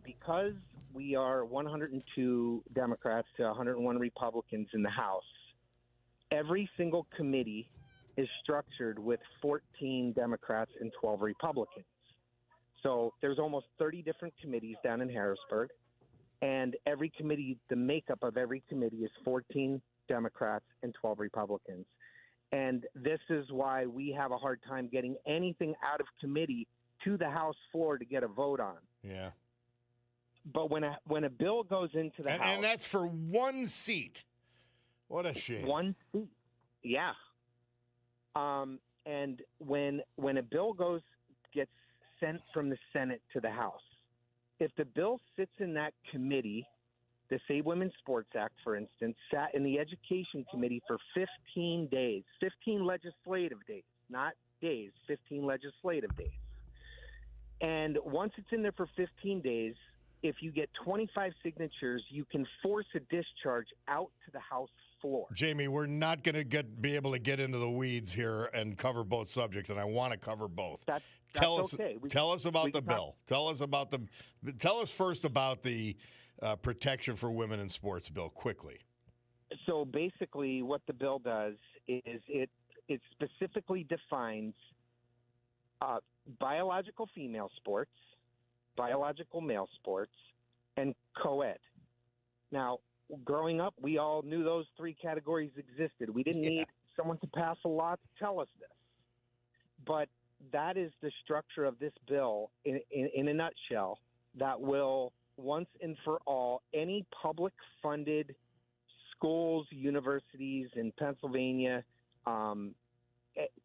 because we are 102 Democrats to 101 Republicans in the House. Every single committee is structured with 14 Democrats and 12 Republicans. So there's almost 30 different committees down in Harrisburg, and every committee, the makeup of every committee is 14 Democrats and 12 Republicans. And this is why we have a hard time getting anything out of committee to the House floor to get a vote on. Yeah. But when a bill goes into the House... And that's for one seat. What a shame. One seat. Yeah. And when a bill gets sent from the Senate to the House, if the bill sits in that committee, the Save Women's Sports Act, for instance, sat in the Education Committee for 15 days, 15 legislative days, not days, 15 legislative days. And once it's in there for 15 days, if you get 25 signatures, you can force a discharge out to the House floor. Jamie, we're not going to be able to get into the weeds here and cover both subjects, and I want to cover both. That's tell okay. Tell us about the bill. Tell us first about the Protection for Women in Sports bill, quickly. So basically what the bill does is it specifically defines biological female sports, biological male sports, and co-ed. Now, growing up, we all knew those three categories existed. We didn't need someone to pass a law to tell us this. But that is the structure of this bill in a nutshell that will, once and for all, any public-funded schools, universities in Pennsylvania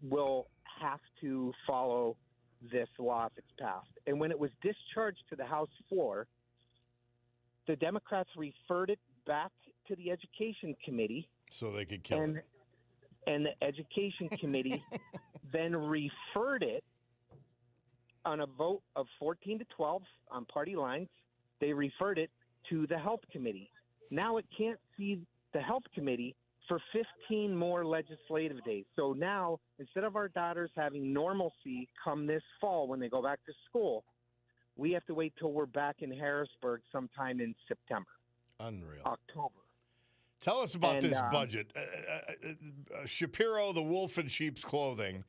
will have to follow this law if it's passed. And when it was discharged to the House floor, the Democrats referred it back to the Education Committee. So they could kill it. And the Education Committee then referred it on a vote of 14 to 12 on party lines. They referred it to the Health Committee. Now it can't see the Health Committee for 15 more legislative days. So now, instead of our daughters having normalcy come this fall when they go back to school, we have to wait till we're back in Harrisburg sometime in September. Unreal. October. Tell us about this budget. Shapiro, the wolf in sheep's clothing,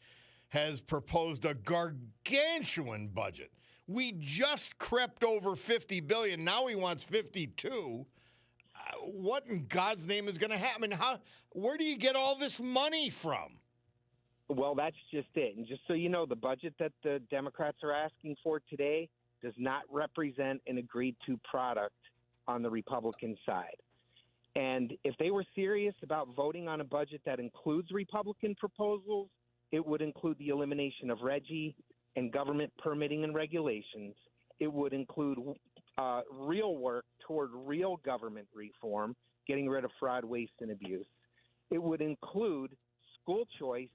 has proposed a gargantuan budget. We just crept over $50 billion. Now he wants 52. What in God's name is going to happen? Where do you get all this money from? Well, that's just it. And just so you know, the budget that the Democrats are asking for today does not represent an agreed-to product on the Republican side. And if they were serious about voting on a budget that includes Republican proposals, it would include the elimination of RGGI and government permitting and regulations. It would include real work toward real government reform, getting rid of fraud, waste, and abuse. It would include school choice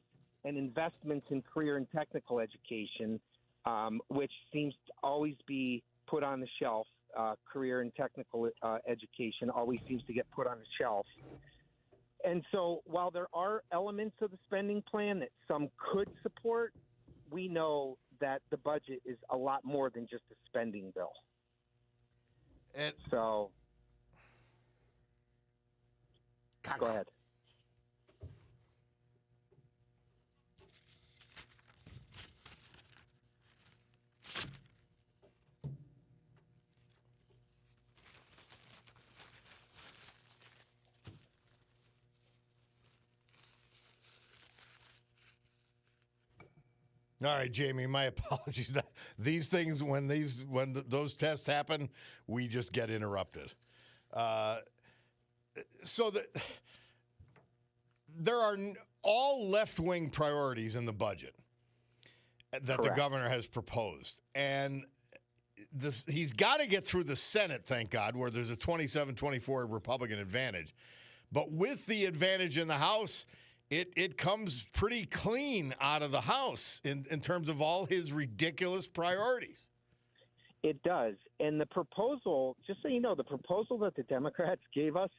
and investments in career and technical education, which seems to always be put on the shelf. Career and technical education always seems to get put on the shelf. And so while there are elements of the spending plan that some could support, we know that the budget is a lot more than just a spending bill. And so, go ahead. All right, Jamie, my apologies. These things, when those tests happen, we just get interrupted. So there are all left-wing priorities in the budget that the governor has proposed. And he's got to get through the Senate, thank God, where there's a 27-24 Republican advantage. But with the advantage in the House, it comes pretty clean out of the House in terms of all his ridiculous priorities. It does. And the proposal, just so you know, the proposal that the Democrats gave us,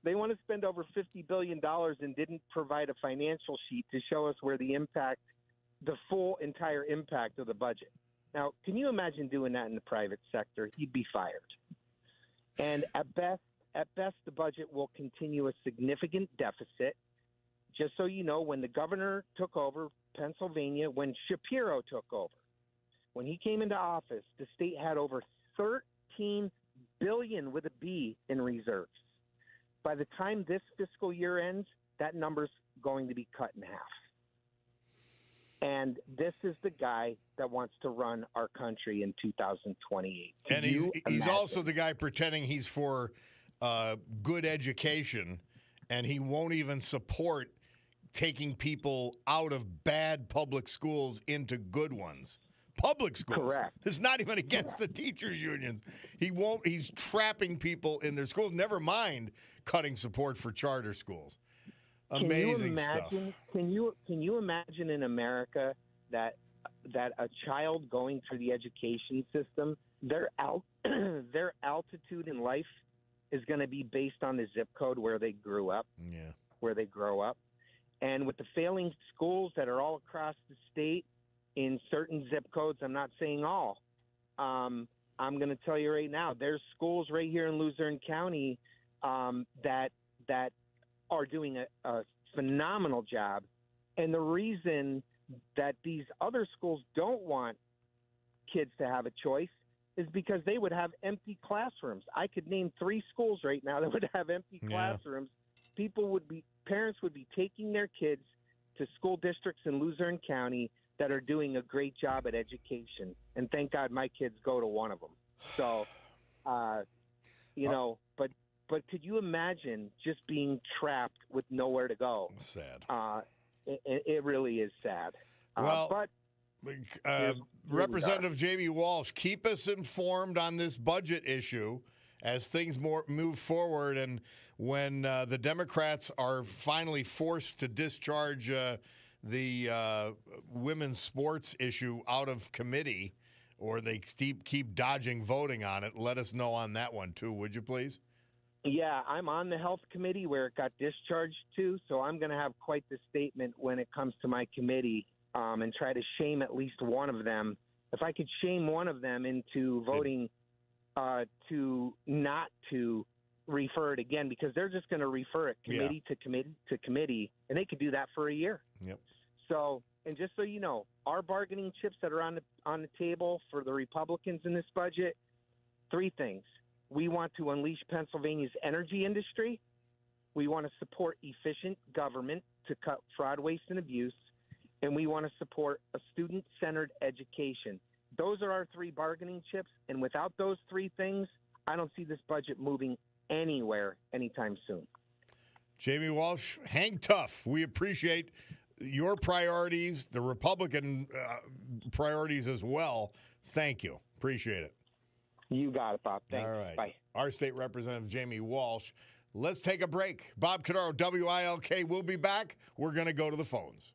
they want to spend over $50 billion and didn't provide a financial sheet to show us where the full entire impact of the budget. Now, can you imagine doing that in the private sector? You'd be fired. And at best, the budget will continue a significant deficit. Just so you know, when the governor took over Pennsylvania, when Shapiro took over, when he came into office, the state had over $13 billion with a B in reserves. By the time this fiscal year ends, that number's going to be cut in half. And this is the guy that wants to run our country in 2028. And he's also the guy pretending he's for good education, and he won't even support taking people out of bad public schools into good ones. Public schools. Correct. It's not even against the teachers' unions. He's trapping people in their schools, never mind cutting support for charter schools. Amazing stuff. Can you imagine in America that a child going through the education system, they're their altitude in life is going to be based on the zip code where they grew up, where they grow up. And with the failing schools that are all across the state in certain zip codes, I'm not saying all, I'm going to tell you right now, there's schools right here in Luzerne County that are doing a phenomenal job. And the reason that these other schools don't want kids to have a choice is because they would have empty classrooms. I could name 3 schools right now that would have empty classrooms. Parents would be taking their kids to school districts in Luzerne County that are doing a great job at education. And thank God my kids go to one of them. So, but could you imagine just being trapped with nowhere to go? Sad. It really is sad. But Representative Jamie Walsh, keep us informed on this budget issue as things move forward, and when the Democrats are finally forced to discharge the women's sports issue out of committee, or they keep dodging voting on it, let us know on that one too, would you please? Yeah, I'm on the health committee where it got discharged to, so I'm going to have quite the statement when it comes to my committee and try to shame at least one of them. If I could shame one of them into voting to not to refer it again, because they're just going to refer it committee to committee to committee, and they could do that for a year. Yep. So, and just so you know, our bargaining chips that are on the table for the Republicans in this budget, 3 things. We want to unleash Pennsylvania's energy industry. We want to support efficient government to cut fraud, waste, and abuse. And we want to support a student-centered education. Those are our 3 bargaining chips. And without those 3 things, I don't see this budget moving anywhere anytime soon. Jamie Walsh, hang tough. We appreciate your priorities, the Republican priorities as well. Thank you. Appreciate it. You got it, Bob. Thanks. All right. Bye. Our state representative, Jamie Walsh. Let's take a break. Bob Cordaro, WILK. We'll be back. We're going to go to the phones.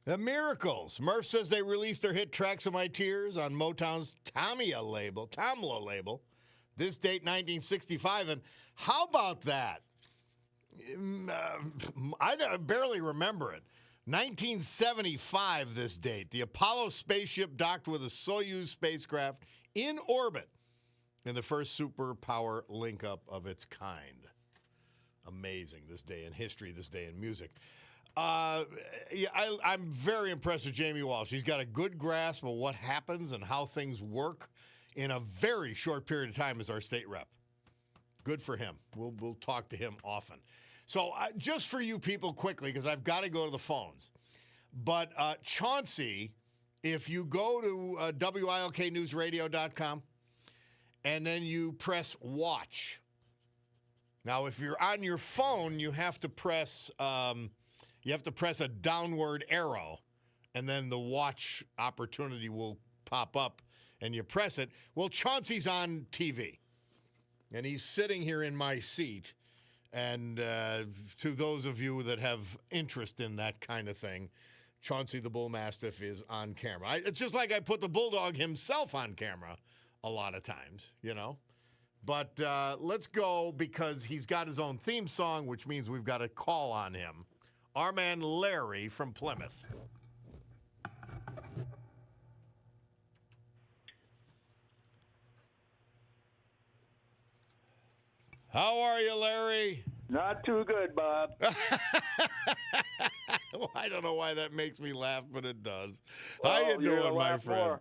The Miracles. Murph says they released their hit Tracks of My Tears on Motown's Tamla label. This date, 1965. And how about that? I barely remember it. 1975, this date. The Apollo spaceship docked with a Soyuz spacecraft in orbit in the first superpower link-up of its kind. Amazing, this day in history, this day in music. I'm very impressed with Jamie Walsh. He's got a good grasp of what happens and how things work in a very short period of time as our state rep. Good for him. We'll talk to him often. So just for you people quickly, because I've got to go to the phones. But Chauncey, if you go to WILKnewsradio.com and then you press watch. Now, if you're on your phone, you have to press a downward arrow, and then the watch opportunity will pop up, and you press it. Well, Chauncey's on TV, and he's sitting here in my seat. And to those of you that have interest in that kind of thing, Chauncey the Bull Mastiff is on camera. It's just like I put the Bulldog himself on camera a lot of times, you know. But let's go because he's got his own theme song, which means we've got a call on him. Our man Larry from Plymouth. How are you, Larry? Not too good, Bob. Well, I don't know why that makes me laugh, but it does. How you doing, my friend?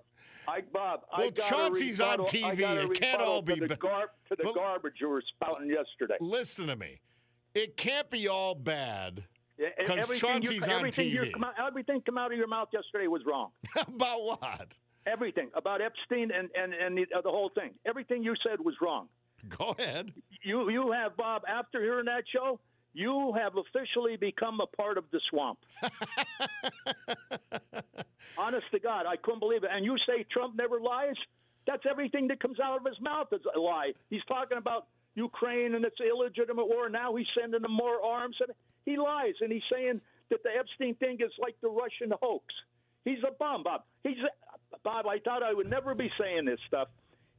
Bob, well, Chauncey's on TV. It can't all be to the garbage you were spouting yesterday. Listen to me. It can't be all bad because Chauncey's on TV. Everything come out of your mouth yesterday was wrong. About what? Everything. About Epstein and the whole thing. Everything you said was wrong. Go ahead. You have, Bob, after hearing that show, you have officially become a part of the swamp. Honest to God, I couldn't believe it. And you say Trump never lies? That's everything that comes out of his mouth is a lie. He's talking about Ukraine and its illegitimate war. Now he's sending them more arms. And he lies, and he's saying that the Epstein thing is like the Russian hoax. He's a bum, Bob. Bob, I thought I would never be saying this stuff.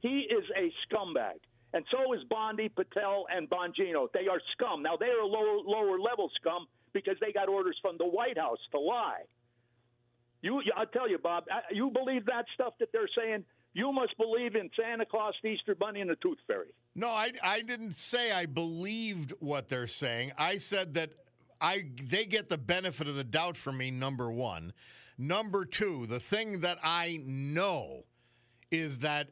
He is a scumbag. And so is Bondi, Patel, and Bongino. They are scum. Now, they are lower level scum because they got orders from the White House to lie. I'll tell you, Bob, you believe that stuff that they're saying? You must believe in Santa Claus, the Easter Bunny, and the Tooth Fairy. No, I didn't say I believed what they're saying. I said that they get the benefit of the doubt from me, number one. Number two, the thing that I know is that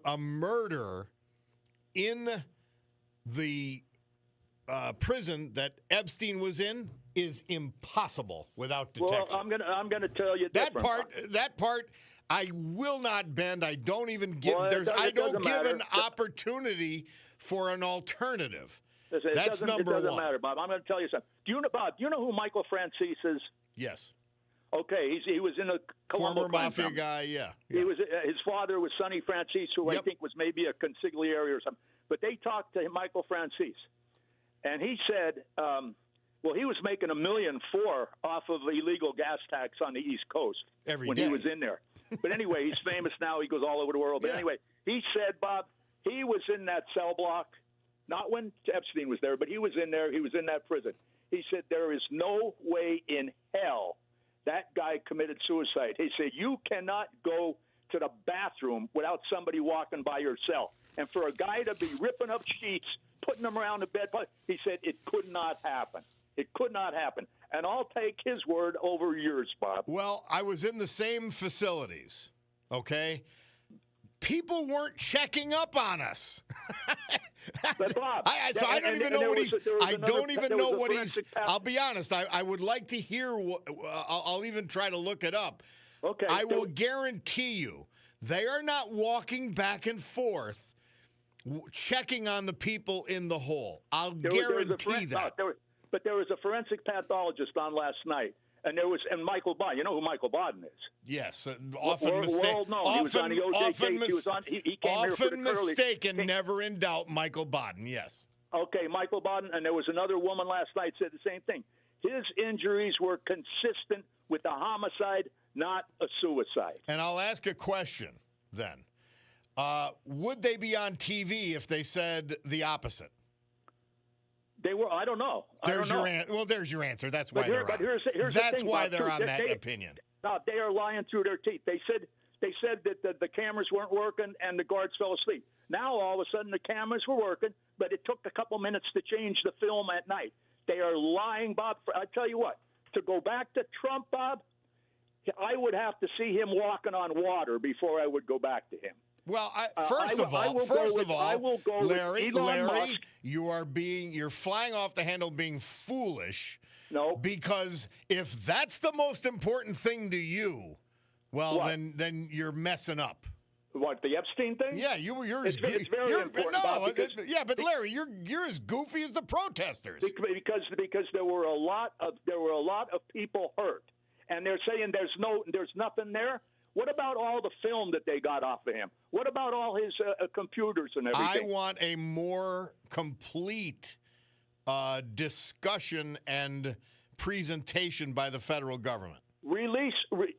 a murder in the prison that Epstein was in is impossible without detection. Well, I'm gonna tell you that part I will not bend. I don't even give. I don't give an opportunity for an alternative. That's number one. It doesn't matter, Bob. I'm going to tell you something. Do you know who Michael Francis is? Yes. Okay, he was in a Colombo former mafia guy. Yeah. He was. His father was Sonny Francis, who I think was maybe a consigliere or something. But they talked to Michael Francis, and he said, well, he was making $1.4 million off of illegal gas tax on the East Coast when he was in there. But anyway, he's famous now. He goes all over the world. But anyway, he said, Bob, he was in that cell block, not when Epstein was there, but he was in there. He was in that prison. He said, there is no way in hell that guy committed suicide. He said, you cannot go to the bathroom without somebody walking by your cell. And for a guy to be ripping up sheets, putting them around the bed, he said it could not happen. It could not happen. And I'll take his word over yours, Bob. Well, I was in the same facilities, okay? People weren't checking up on us. But Bob, I don't even know what he's. I'll be honest. I would like to hear. I'll even try to look it up. Okay. I will guarantee you, they are not walking back and forth, checking on the people in the hole. I'll guarantee that. But there was a forensic pathologist on last night. And Michael Bodden. You know who Michael Bodden is? Yes, often mistaken. He was on the OJ case. He came here for the mistaken, never in doubt. Michael Bodden. Yes. Okay, Michael Baden, and there was another woman last night said the same thing. His injuries were consistent with a homicide, not a suicide. And I'll ask a question then. Would they be on TV if they said the opposite? They were. I don't know. There's your answer. That's why they're on. Here's That's the thing, why Bob, they're too. on that opinion. No, they are lying through their teeth. They said that the cameras weren't working and the guards fell asleep. Now all of a sudden the cameras were working, but it took a couple minutes to change the film at night. They are lying, Bob. I tell you what. To go back to Trump, Bob, I would have to see him walking on water before I would go back to him. Well, first of all, Larry, you're flying off the handle being foolish. No. Because if that's the most important thing to you, well, then you're messing up. What, the Epstein thing? Yeah, you're it's very important. Bob, but Larry, you're as goofy as the protesters. Because there were a lot of people hurt, and they're saying there's nothing there. What about all the film that they got off of him? What about all his computers and everything? I want a more complete discussion and presentation by the federal government.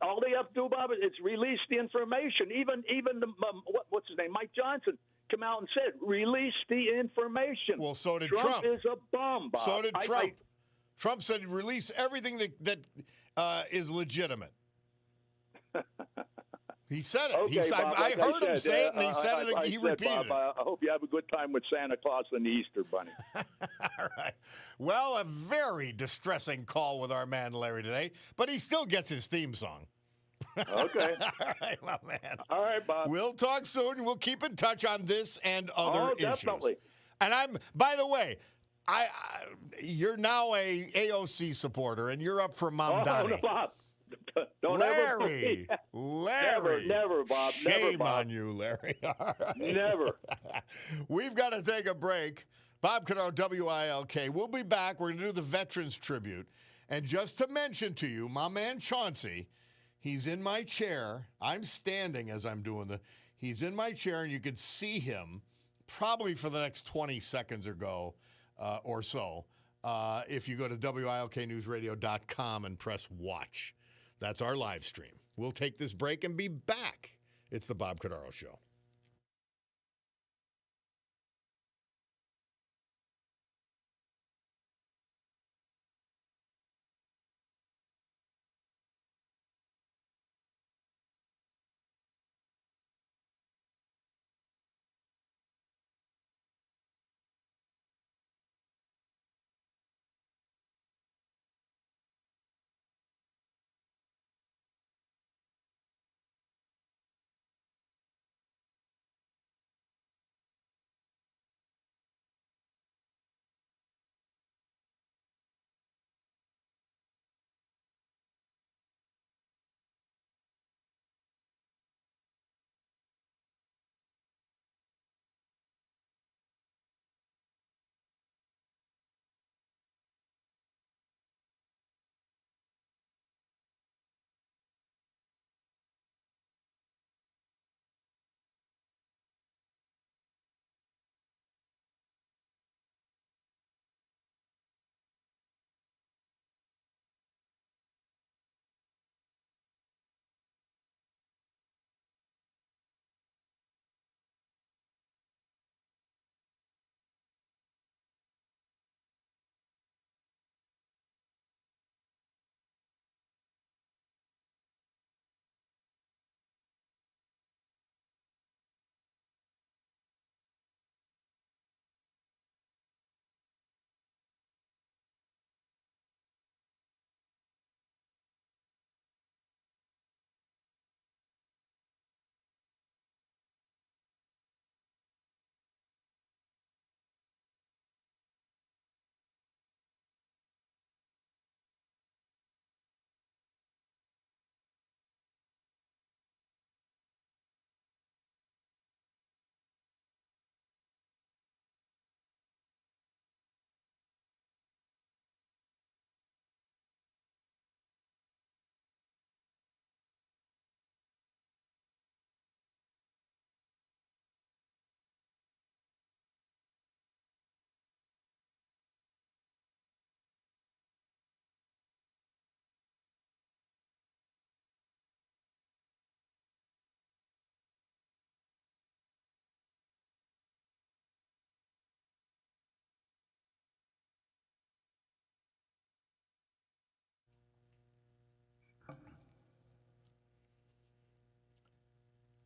All they have to do, Bob, is release the information. Even the what's his name, Mike Johnson, come out and said, release the information. Well, so did Trump. Trump is a bum, Bob. So did Trump. Trump said release everything that is legitimate. He said it. Okay, Bob, I heard him say it, and he said it. He repeated it. I hope you have a good time with Santa Claus and the Easter Bunny. All right. Well, a very distressing call with our man Larry today, but he still gets his theme song. Okay. All right, my man. All right, Bob. We'll talk soon. We'll keep in touch on this and other issues. Definitely. And by the way, you're now a AOC supporter, and you're up for Mamdani. No, Bob. Don't Larry, never, Bob. Shame never, Bob. on you, Larry. All right. Never. We've got to take a break. Bob Cordaro, WILK. We'll be back. We're going to do the Veterans Tribute. And just to mention to you, my man Chauncey, he's in my chair. I'm standing as I'm doing he's in my chair, and you can see him probably for the next 20 seconds or so if you go to WILKnewsradio.com and press watch. That's our live stream. We'll take this break and be back. It's the Bob Cordaro Show.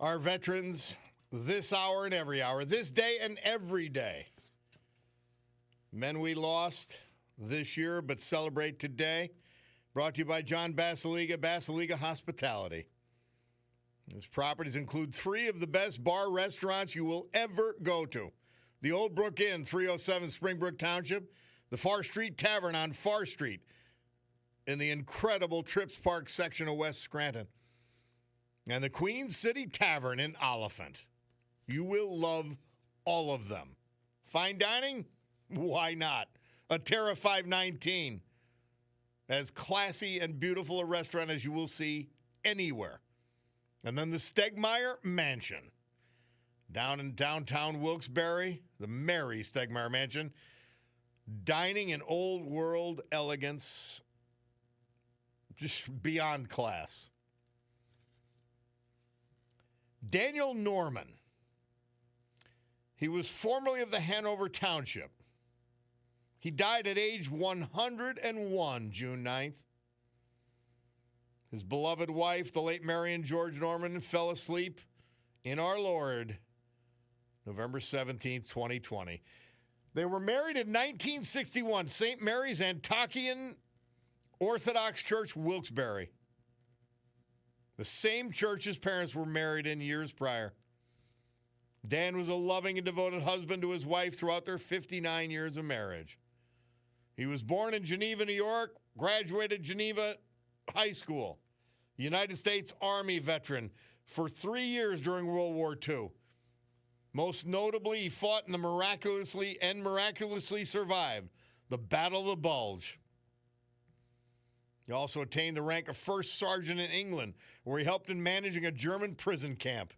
our veterans this hour and every hour, this day and every day. Men we lost this year but celebrate today. Brought to you by John Basiliga Hospitality. His properties include 3 of the best bar restaurants you will ever go to. The Old Brook Inn, 307 Springbrook Township. The Far Street Tavern on Far Street in the incredible Trips Park section of West Scranton. And the Queen City Tavern in Oliphant. You will love all of them. Fine dining? Why not? A Terra 519. As classy and beautiful a restaurant as you will see anywhere. And then the Stegmeyer Mansion. Down in downtown Wilkes-Barre, the Mary Stegmeyer Mansion. Dining in old world elegance. Just beyond class. Daniel Norman. He was formerly of the Hanover Township. He died at age 101, June 9th. His beloved wife, the late Marion George Norman, fell asleep in our Lord, November 17th, 2020. They were married in 1961, St. Mary's Antiochian Orthodox Church, Wilkes-Barre. The same church his parents were married in years prior. Dan was a loving and devoted husband to his wife throughout their 59 years of marriage. He was born in Geneva, New York, graduated Geneva High School, United States Army veteran for 3 years during World War II. Most notably, he fought in the miraculously survived the Battle of the Bulge. He also attained the rank of first sergeant in England, where he helped in managing a German prison camp.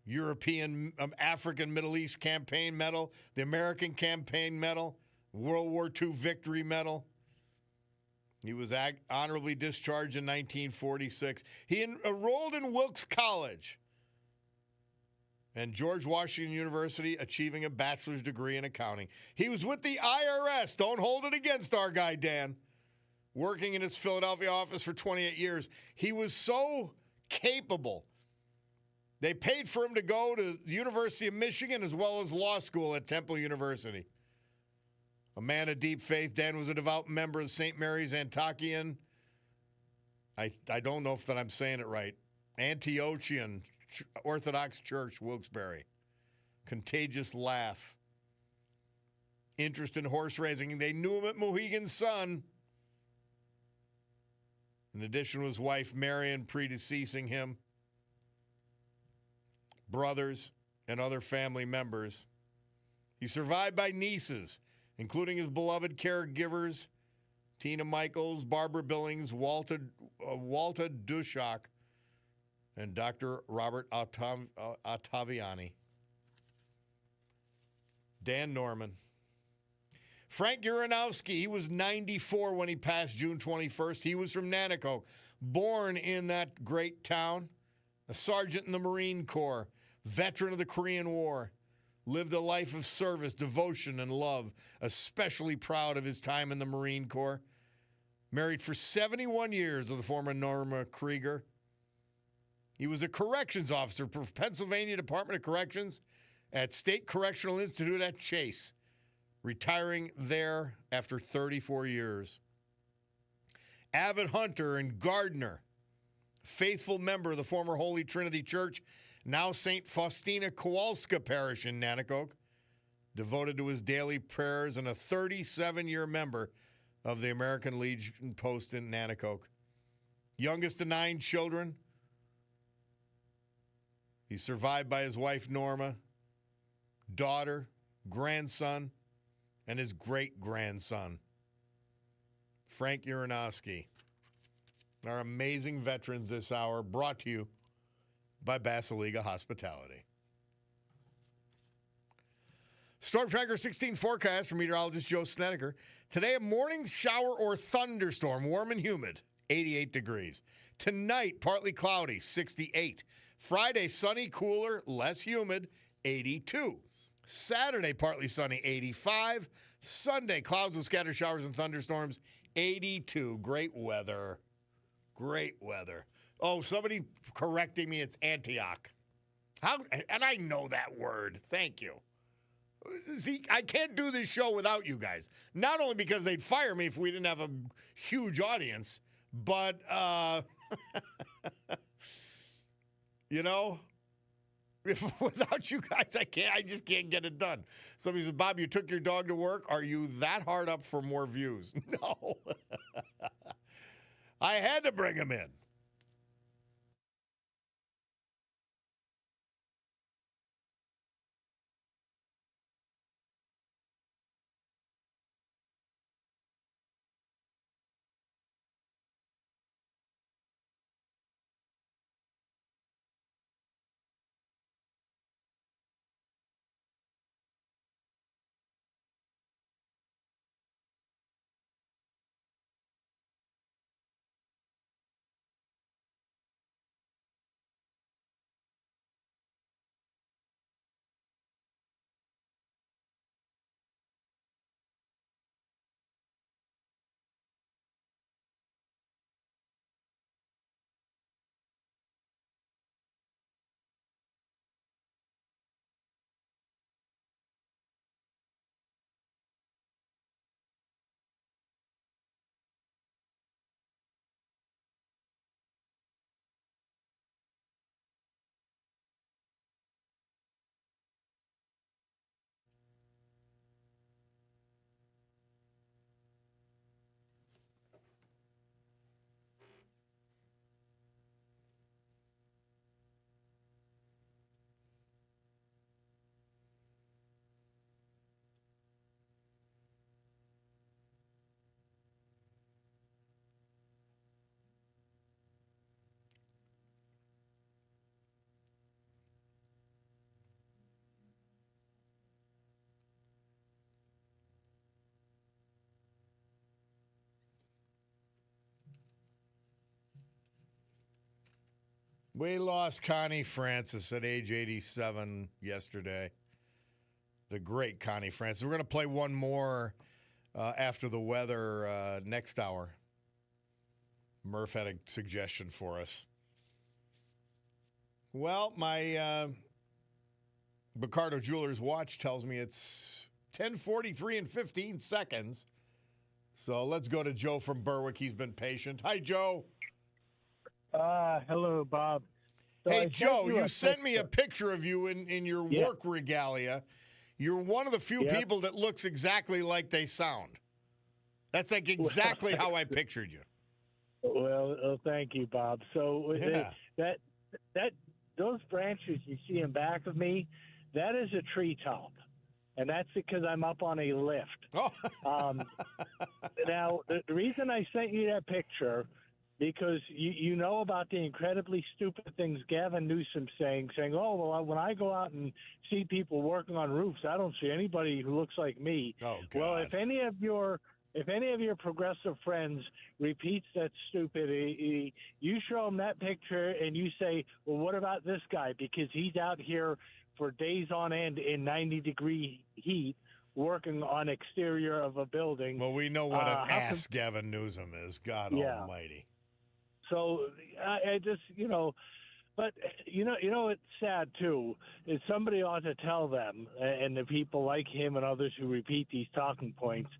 European, African, Middle East Campaign Medal, the American Campaign Medal, World War II Victory Medal. He was honorably discharged in 1946. He enrolled in Wilkes College and George Washington University, achieving a bachelor's degree in accounting. He was with the IRS. Don't hold it against our guy, Dan. Working in his Philadelphia office for 28 years. He was so capable. They paid for him to go to the University of Michigan as well as law school at Temple University. A man of deep faith, Dan was a devout member of St. Mary's Antiochian. I don't know if that I'm saying it right. Antiochian Orthodox Church, Wilkes-Barre. Contagious laugh. Interest in horse racing. They knew him at Mohegan Sun. In addition to his wife, Marion, predeceasing him. Brothers and other family members. He's survived by nieces, including his beloved caregivers, Tina Michaels, Barbara Billings, Walter Dushak, and Dr. Robert Ottaviani. Dan Norman. Frank Uranowski, he was 94 when he passed June 21st. He was from Nanticoke, born in that great town, a sergeant in the Marine Corps, veteran of the Korean War. Lived a life of service, devotion, and love. Especially proud of his time in the Marine Corps. Married for 71 years to the former Norma Krieger. He was a corrections officer for Pennsylvania Department of Corrections at State Correctional Institute at Chase, retiring there after 34 years. Avid hunter and gardener, faithful member of the former Holy Trinity Church, now St. Faustina Kowalska Parish in Nanticoke, devoted to his daily prayers, and a 37-year member of the American Legion Post in Nanticoke. Youngest of 9 children. He's survived by his wife, Norma, daughter, grandson, and his great-grandson. Frank Uranowski. Our amazing veterans this hour, brought to you by Basiliga Hospitality. Storm Tracker 16 forecast from meteorologist Joe Snedeker. Today, a morning shower or thunderstorm, warm and humid, 88 degrees. Tonight, partly cloudy, 68. Friday, sunny, cooler, less humid, 82. Saturday, partly sunny, 85. Sunday, clouds with scattered showers and thunderstorms, 82. Great weather. Great weather. Oh, somebody correcting me. It's Antioch. How? And I know that word. Thank you. See, I can't do this show without you guys. Not only because they'd fire me if we didn't have a huge audience, but, you know, if without you guys, I just can't get it done. Somebody says, Bob, you took your dog to work. Are you that hard up for more views? No. I had to bring him in. We lost Connie Francis at age 87 yesterday. The great Connie Francis. We're going to play one more after the weather next hour. Murph had a suggestion for us. Well, my Ricardo Jewelers watch tells me it's 10:43 and 15 seconds. So let's go to Joe from Berwick. He's been patient. Hi, Joe. Hello, Bob. So hey, Joe, you sent me a picture of you in your work regalia. You're one of the few people that looks exactly like they sound. That's like exactly how I pictured you. Well, thank you, Bob. So those branches you see in back of me, that is a treetop, and that's because I'm up on a lift. Oh. Now, the reason I sent you that picture, because you know about the incredibly stupid things Gavin Newsom saying, oh, well, when I go out and see people working on roofs, I don't see anybody who looks like me. Oh, God. Well, if any of your progressive friends repeats that stupidity, you show them that picture and you say, well, what about this guy? Because he's out here for days on end in 90-degree heat working on exterior of a building. Well, we know what an ass Gavin Newsom is. God almighty. So I just, but it's sad too. Is somebody ought to tell them, and the people like him and others who repeat these talking points,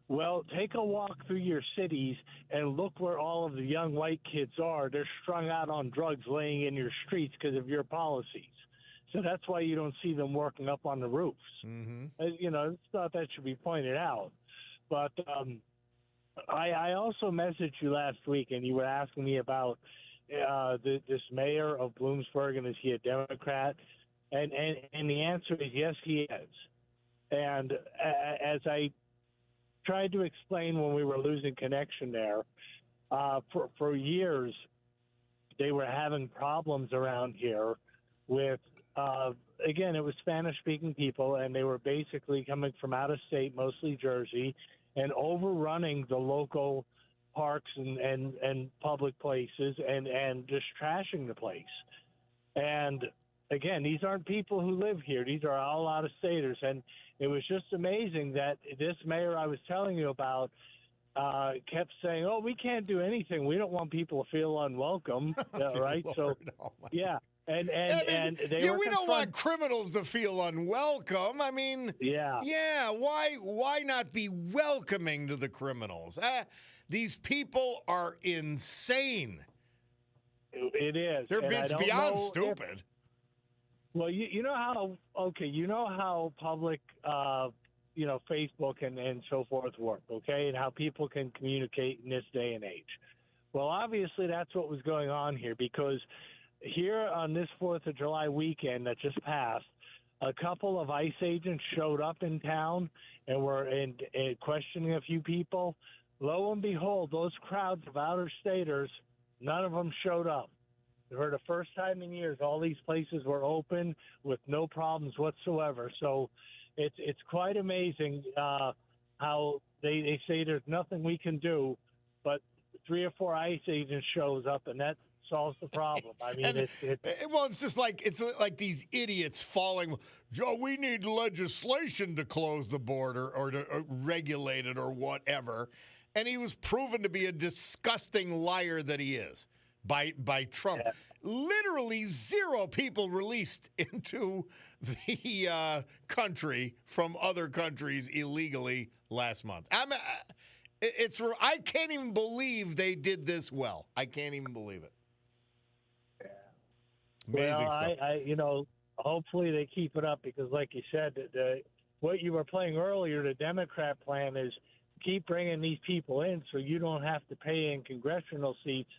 well, take a walk through your cities and look where all of the young white kids are. They're strung out on drugs laying in your streets because of your policies. So that's why you don't see them working up on the roofs. Mm-hmm. I thought that should be pointed out. But I also messaged you last week, and you were asking me about this mayor of Bloomsburg, and is he a Democrat? And the answer is yes, he is. And as I tried to explain when we were losing connection there, for years they were having problems around here with, again, it was Spanish-speaking people, and they were basically coming from out of state, mostly Jersey, and overrunning the local parks and public places and just trashing the place. And again, these aren't people who live here. These are all out-of-staters. And it was just amazing that this mayor I was telling you about kept saying, oh, we can't do anything. We don't want people to feel unwelcome. Right? Lord, so, yeah. And they yeah, were we don't want criminals to feel unwelcome. I mean, yeah. Why not be welcoming to the criminals? These people are insane. It is. They're beyond stupid. Well, you know how public, Facebook and so forth work, okay, and how people can communicate in this day and age. Well, obviously that's what was going on here, because here on this 4th of July weekend that just passed, a couple of ICE agents showed up in town and were questioning a few people. Lo and behold, those crowds of out-of-staters, none of them showed up. For the first time in years, all these places were open with no problems whatsoever. So it's quite amazing how they say there's nothing we can do, but 3 or 4 ICE agents shows up, and that solves the problem. I mean, it's just like these idiots falling. Joe, we need legislation to close the border or to regulate it or whatever. And he was proven to be a disgusting liar that he is by Trump. Yeah. Literally 0 people released into the country from other countries illegally last month. I can't even believe they did this well. I can't even believe it. Amazing stuff. Hopefully they keep it up, because like you said, what you were playing earlier, the Democrat plan is keep bringing these people in so you don't have to pay in congressional seats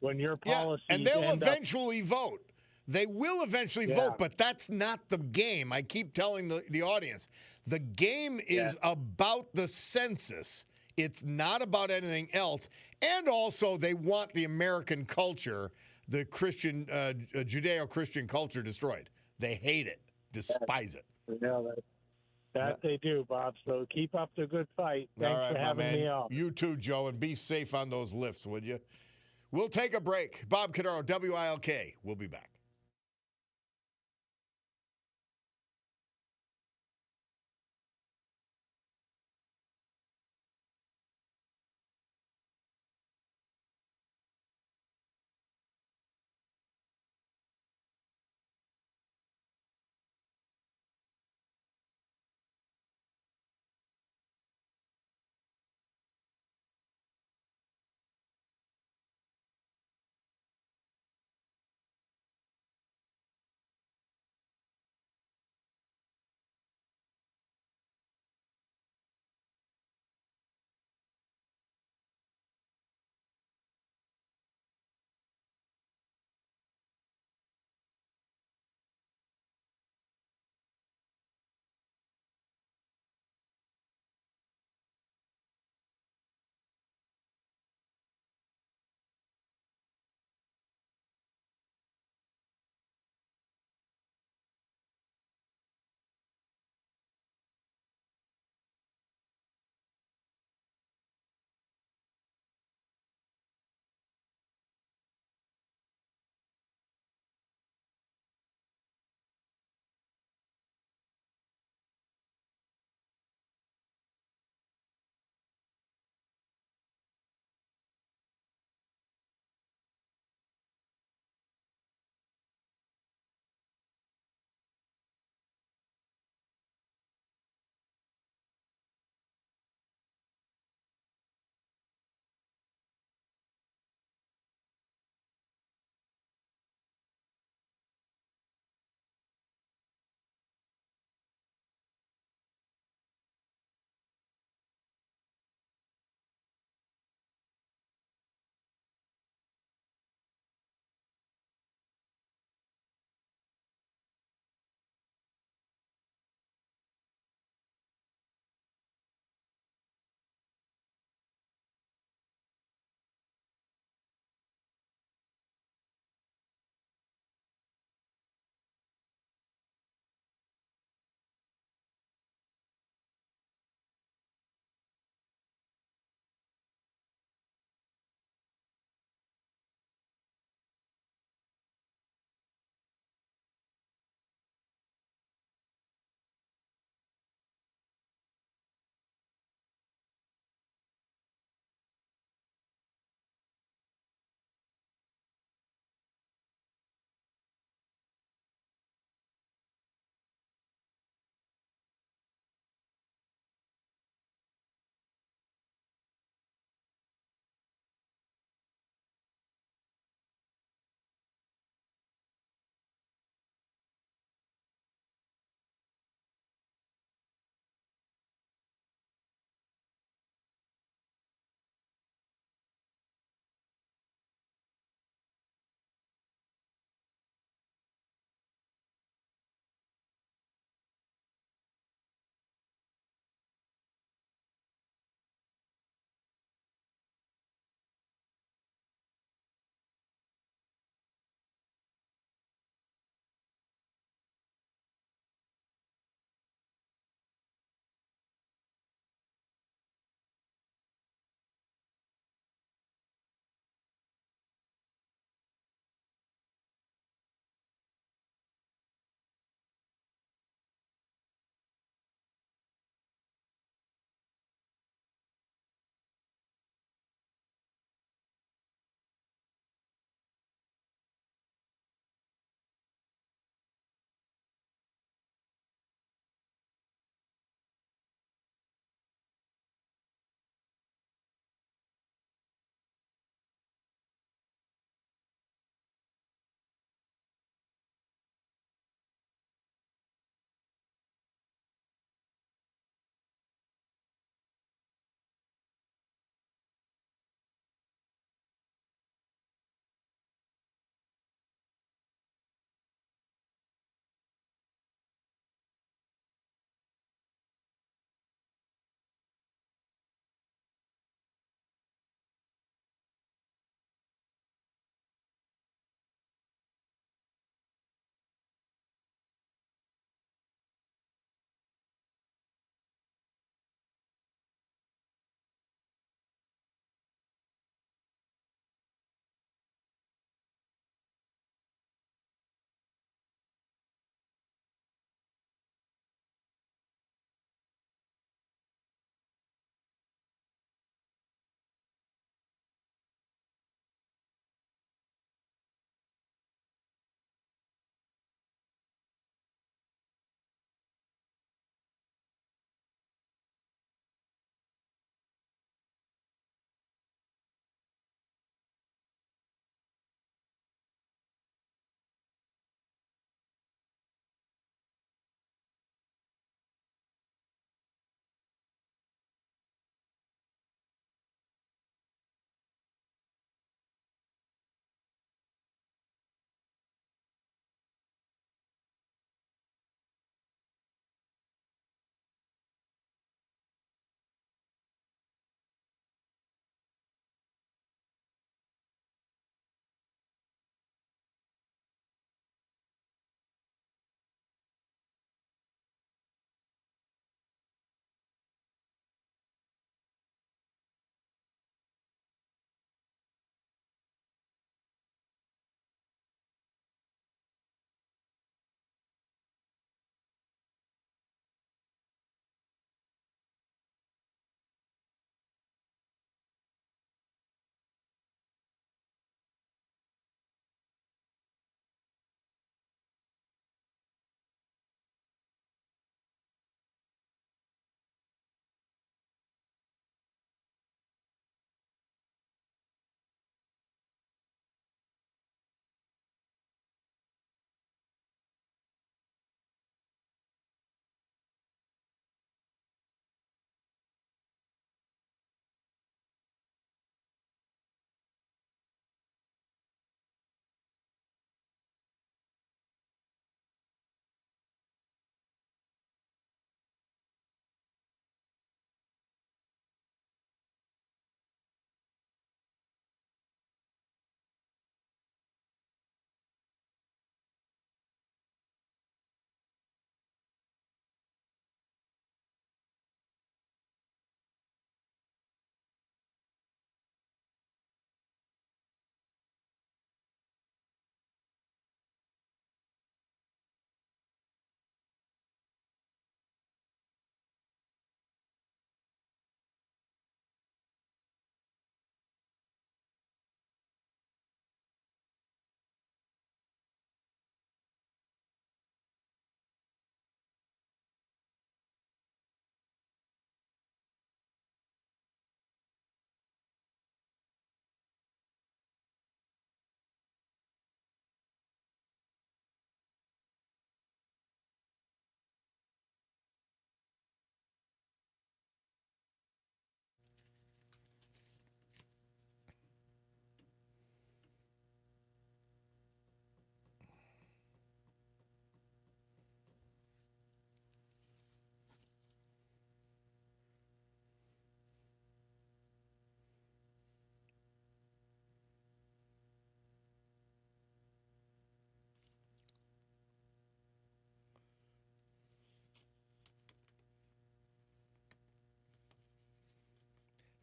when your policies and they'll eventually vote. They will eventually vote, but that's not the game. I keep telling the audience, the game is about the census. It's not about anything else. And also, they want the American culture, the Christian, Judeo-Christian culture destroyed. They hate it, despise it. That they do, Bob. So keep up the good fight. Thanks for having me on. You too, Joe, and be safe on those lifts, would you? We'll take a break. Bob Cordaro, WILK. We'll be back.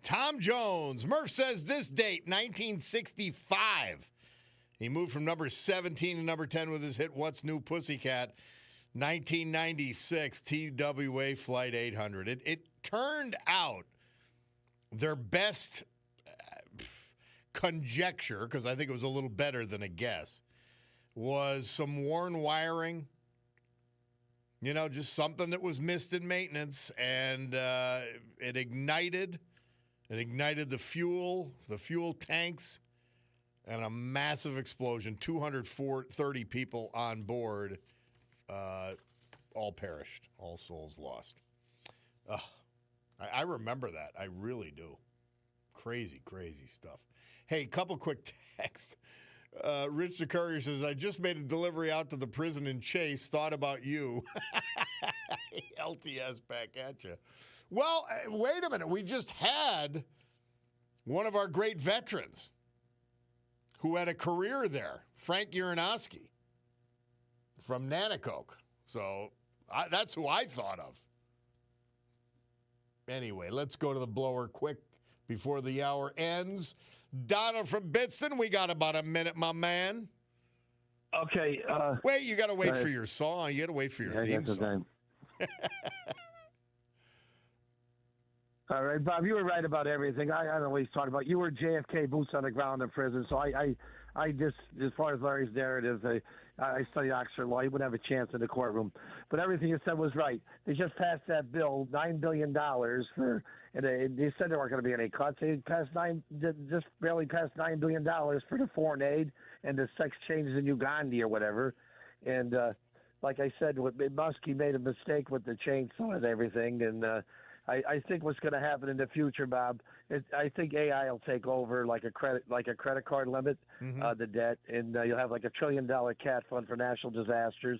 Tom Jones. Murph says this date, 1965. He moved from number 17 to number 10 with his hit What's New Pussycat. 1996 TWA Flight 800. It turned out their best conjecture, because I think it was a little better than a guess, was some worn wiring. You know, just something that was missed in maintenance, and it ignited. It ignited the fuel tanks, and a massive explosion. 230 people on board, all perished, all souls lost. I remember that. I really do. Crazy, crazy stuff. Hey, couple quick texts. Rich the Courier says, I just made a delivery out to the prison in Chase. Thought about you. LTS back at you. Well, wait a minute. We just had one of our great veterans who had a career there, Frank Uranowski from Nanacoke. So that's who I thought of. Anyway, let's go to the blower quick before the hour ends. Donald from Bitston, we got about a minute, my man. Okay. Wait, you got to wait for your song. You got to wait for your theme song. All right, Bob, you were right about everything. I don't know what he's talking about. You were JFK, boots on the ground in prison. So I just, as far as Larry's narrative, I studied Oxford law. He wouldn't have a chance in the courtroom. But everything you said was right. They just passed that bill, $9 billion for, and they said there weren't going to be any cuts. They just barely passed $9 billion for the foreign aid and the sex changes in Uganda or whatever. And like I said, Muskie made a mistake with the chainsaw and everything. And I think what's going to happen in the future, Bob, I think AI will take over like a credit card limit, the debt, and you'll have like $1 trillion cat fund for national disasters.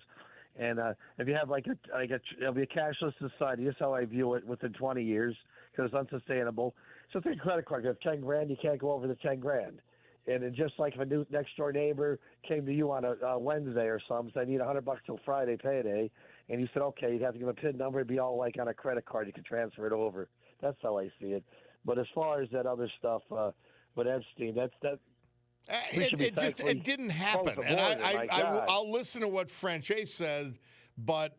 And if you have it'll be a cashless society. That's how I view it within 20 years because it's unsustainable. So think credit card. You have 10 grand, you can't go over the 10 grand. And then just like if a new next door neighbor came to you on a Wednesday or something, said I need $100 till Friday payday, and you said okay, you'd have to give a PIN number. It'd be all like on a credit card. You can transfer it over. That's how I see it. But as far as that other stuff with Epstein, it didn't happen. And I'll listen to what Franchese says, but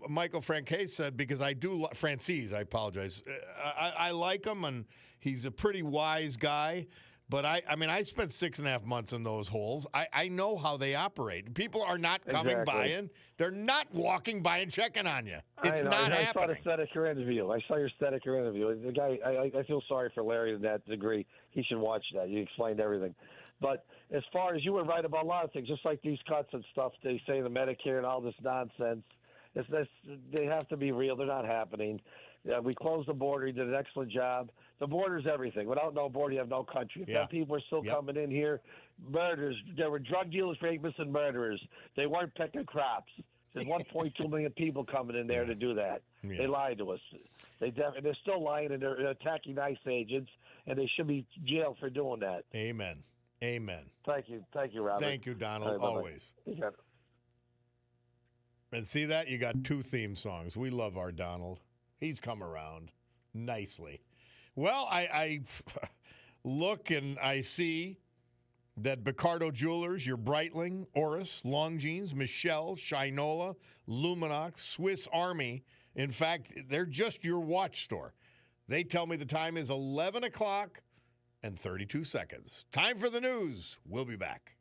Michael Franchese said, because I do Francis, I apologize. I like him, and he's a pretty wise guy. But I mean, I spent 6.5 months in those holes. I know how they operate. People are not coming by in. They're not walking by and checking on you. It's not happening. I saw the Snedeker interview. I saw your Snedeker interview. The guy, I feel sorry for Larry to that degree. He should watch that. You explained everything. But as far as you were right about a lot of things, just like these cuts and stuff, they say the Medicare and all this nonsense, they have to be real. They're not happening. We closed the border. He did an excellent job. The border's everything. Without no border, you have no country. If that people are still coming in here, murderers. There were drug dealers, rapists, and murderers. They weren't picking crops. There's 1.2 million people coming in there to do that. Yeah. They lied to us. They're still lying, and they're attacking ICE agents, and they should be jailed for doing that. Amen. Thank you, Robert. Thank you, Donald. Always. And see that? You got 2 theme songs. We love our Donald. He's come around nicely. Well, I look and I see that Bicardo Jewelers, your Breitling, Oris, Longines, Michelle, Shinola, Luminox, Swiss Army, in fact, they're just your watch store. They tell me the time is 11 o'clock and 32 seconds. Time for the news. We'll be back.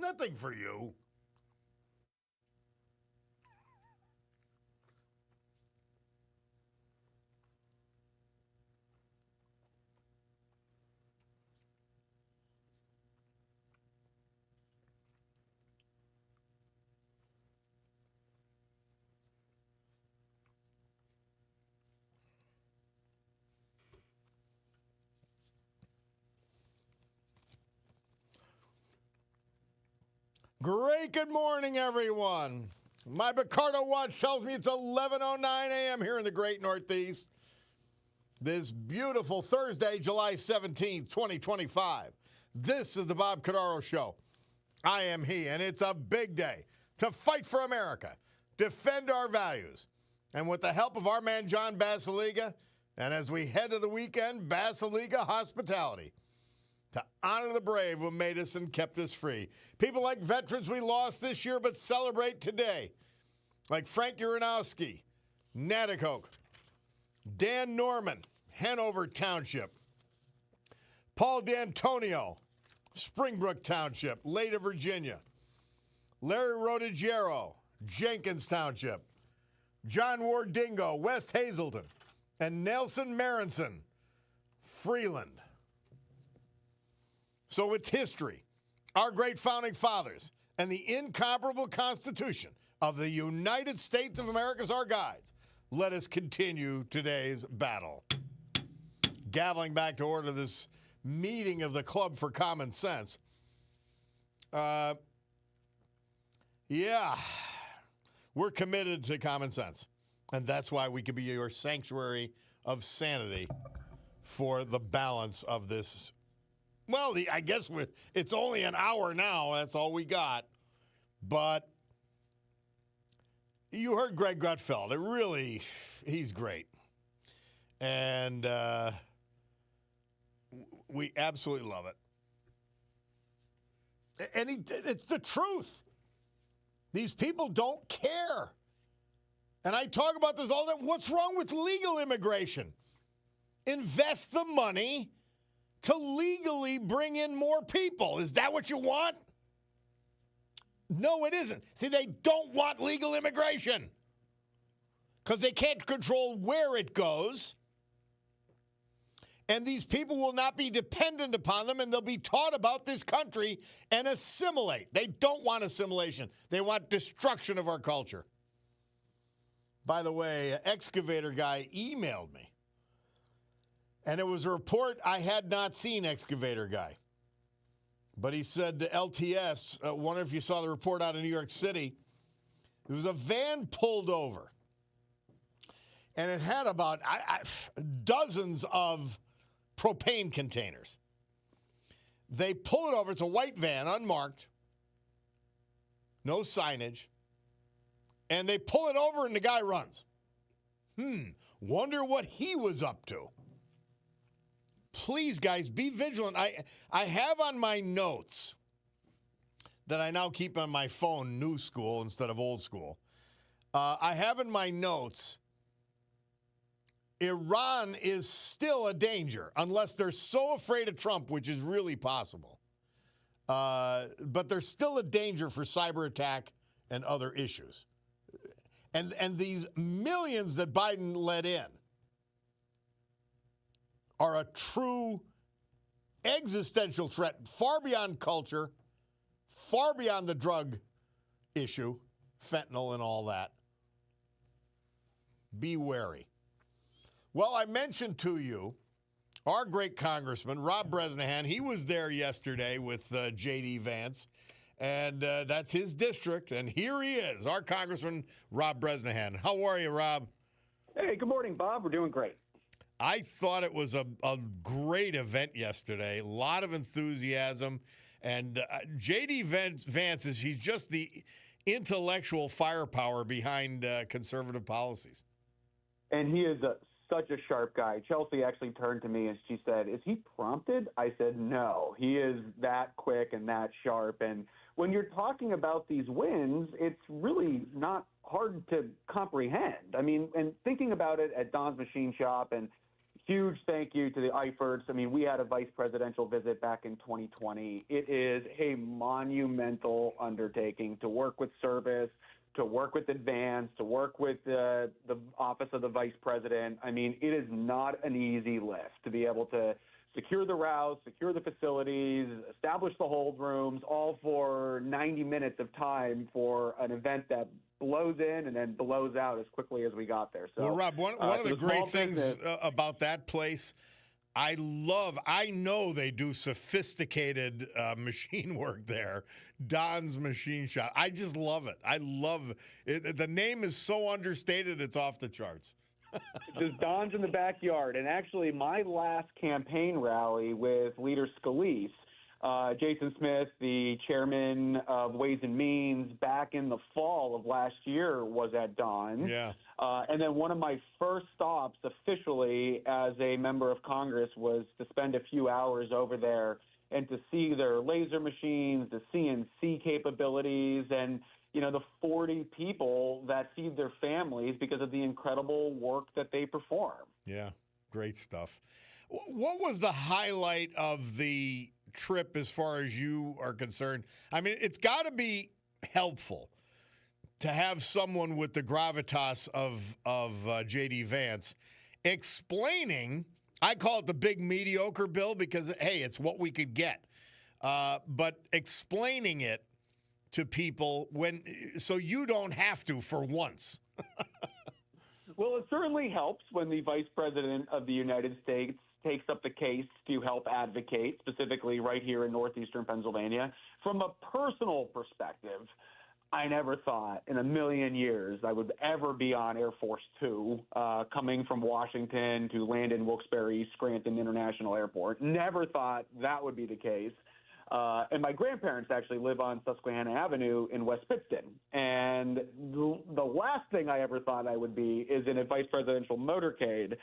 Nothing for you. Great good morning, everyone. My Picardo watch tells me it's 11:09 a.m. here in the great Northeast. This beautiful Thursday, July 17th, 2025. This is the Bob Cordaro Show. I am he, and it's a big day to fight for America, defend our values, and with the help of our man John Basiliga, and as we head to the weekend, Basiliga Hospitality, to honor the brave who made us and kept us free. People like veterans we lost this year but celebrate today, like Frank Uranowski, Natticoke, Dan Norman, Hanover Township, Paul D'Antonio, Springbrook Township, Leyte, Virginia, Larry Rodigiero, Jenkins Township, John Wardingo, West Hazelton, and Nelson Marinson, Freeland. So it's history, our great founding fathers, and the incomparable Constitution of the United States of America as our guides. Let us continue today's battle. Gaveling back to order this meeting of the Club for Common Sense. Yeah, we're committed to common sense. And that's why we could be your sanctuary of sanity for the balance of this. Well, I guess it's only an hour now. That's all we got. But you heard Greg Gutfeld. He's great. And we absolutely love it. And it's the truth. These people don't care. And I talk about this all the time. What's wrong with legal immigration? Invest the money to legally bring in more people. Is that what you want? No, it isn't. See, they don't want legal immigration because they can't control where it goes. And these people will not be dependent upon them, and they'll be taught about this country and assimilate. They don't want assimilation. They want destruction of our culture. By the way, an excavator guy emailed me. And it was a report I had not seen, excavator guy. But he said to LTS, wonder if you saw the report out of New York City. There was a van pulled over. And it had about dozens of propane containers. They pull it over. It's a white van, unmarked. No signage. And they pull it over and the guy runs. Wonder what he was up to. Please, guys, be vigilant. I have on my notes that I now keep on my phone, new school instead of old school. I have in my notes, Iran is still a danger unless they're so afraid of Trump, which is really possible. But there's still a danger for cyber attack and other issues. And these millions that Biden let in are a true existential threat, far beyond culture, far beyond the drug issue, fentanyl and all that. Be wary. Well, I mentioned to you our great congressman, Rob Bresnahan. He was there yesterday with J.D. Vance, and that's his district. And here he is, our congressman, Rob Bresnahan. How are you, Rob? Hey, good morning, Bob. We're doing great. I thought it was a great event yesterday. A lot of enthusiasm. And J.D. Vance he's just the intellectual firepower behind conservative policies. And he is such a sharp guy. Chelsea actually turned to me and she said, "Is he prompted?" I said, "No, he is that quick and that sharp." And when you're talking about these wins, it's really not hard to comprehend. I mean, and thinking about it at Don's Machine Shop and huge thank you to the Eiferts. I mean, we had a vice presidential visit back in 2020. It is a monumental undertaking to work with Service, to work with Advance, to work with the Office of the Vice President. I mean, it is not an easy lift to be able to secure the routes, secure the facilities, establish the hold rooms, all for 90 minutes of time for an event that blows in and then blows out as quickly as we got there. So, well, Rob, one of the great things about that place, I know they do sophisticated machine work there. Don's Machine Shop. I just love it. I love it. The name is so understated, it's off the charts. Just Don's in the backyard. And actually, my last campaign rally with Leader Scalise, Jason Smith, the chairman of Ways and Means, back in the fall of last year was at Don's. Yeah. And then one of my first stops officially as a member of Congress was to spend a few hours over there and to see their laser machines, the CNC capabilities, and the 40 people that feed their families because of the incredible work that they perform. Yeah, great stuff. What was the highlight of the trip as far as you are concerned? I mean, it's got to be helpful to have someone with the gravitas of J.D. Vance explaining. I call it the big mediocre bill because, hey, it's what we could get. But explaining it to people so you don't have to for once. Well, it certainly helps when the Vice President of the United States takes up the case to help advocate, specifically right here in northeastern Pennsylvania. From a personal perspective, I never thought in a million years I would ever be on Air Force Two, coming from Washington to land in Wilkes-Barre, Scranton International Airport. Never thought that would be the case. And my grandparents actually live on Susquehanna Avenue in West Pittston. And the last thing I ever thought I would be is in a vice presidential motorcade,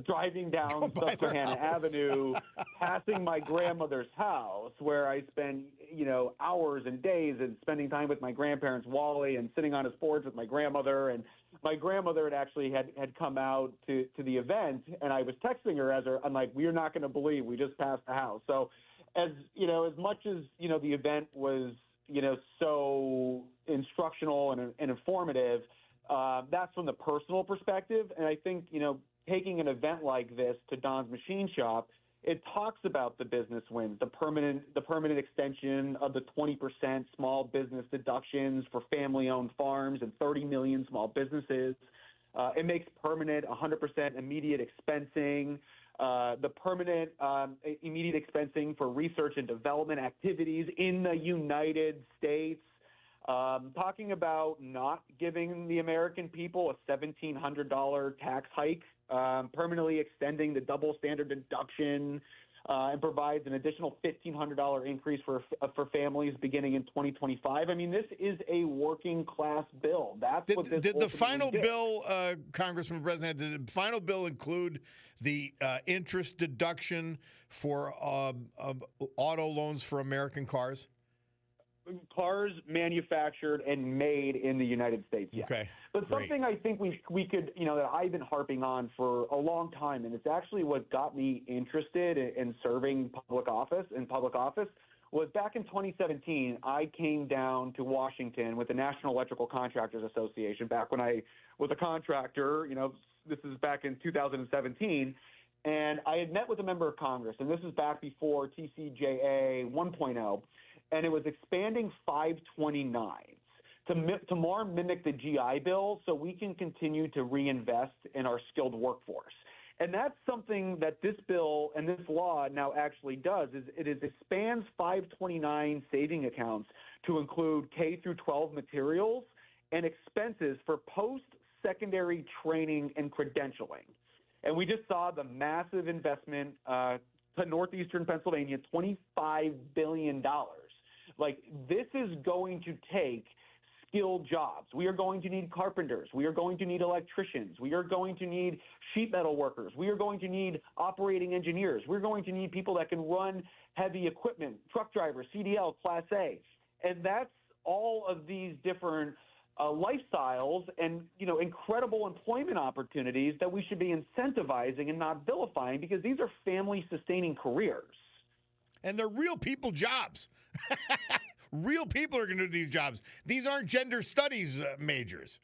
driving down Susquehanna Avenue, passing my grandmother's house, where I spend, hours and days and spending time with my grandparents, Wally, and sitting on his porch with my grandmother. And my grandmother had come out to the event, and I was texting her I'm like, we're not going to believe we just passed the house. So, as much as the event was so instructional and informative, that's from the personal perspective. And I think taking an event like this to Don's Machine Shop, it talks about the business wins, the permanent extension of the 20% small business deductions for family-owned farms and 30 million small businesses. It makes permanent 100% immediate expensing. The permanent immediate expensing for research and development activities in the United States, talking about not giving the American people a $1,700 tax hike, permanently extending the double standard deduction, and provides an additional $1,500 increase for families beginning in 2025. I mean, this is a working class bill. That's what this did the final did. bill, Congressman President, did the final bill include the interest deduction for auto loans for American cars? Cars manufactured and made in the United States, yes. Okay, but great. Something I think we could, that I've been harping on for a long time, and it's actually what got me interested in serving public office, was back in 2017, I came down to Washington with the National Electrical Contractors Association, back when I was a contractor, this is back in 2017, and I had met with a member of Congress, and this is back before TCJA 1.0, and it was expanding 529s to more mimic the GI Bill so we can continue to reinvest in our skilled workforce. And that's something that this bill and this law now actually does, is it expands 529 saving accounts to include K through 12 materials and expenses for post-secondary training and credentialing. And we just saw the massive investment to northeastern Pennsylvania, $25 billion. Like, this is going to take skilled jobs. We are going to need carpenters. We are going to need electricians. We are going to need sheet metal workers. We are going to need operating engineers. We're going to need people that can run heavy equipment, truck drivers, CDL, Class A. And that's all of these different lifestyles and, incredible employment opportunities that we should be incentivizing and not vilifying, because these are family-sustaining careers. And they're real people jobs. Real people are going to do these jobs. These aren't gender studies majors.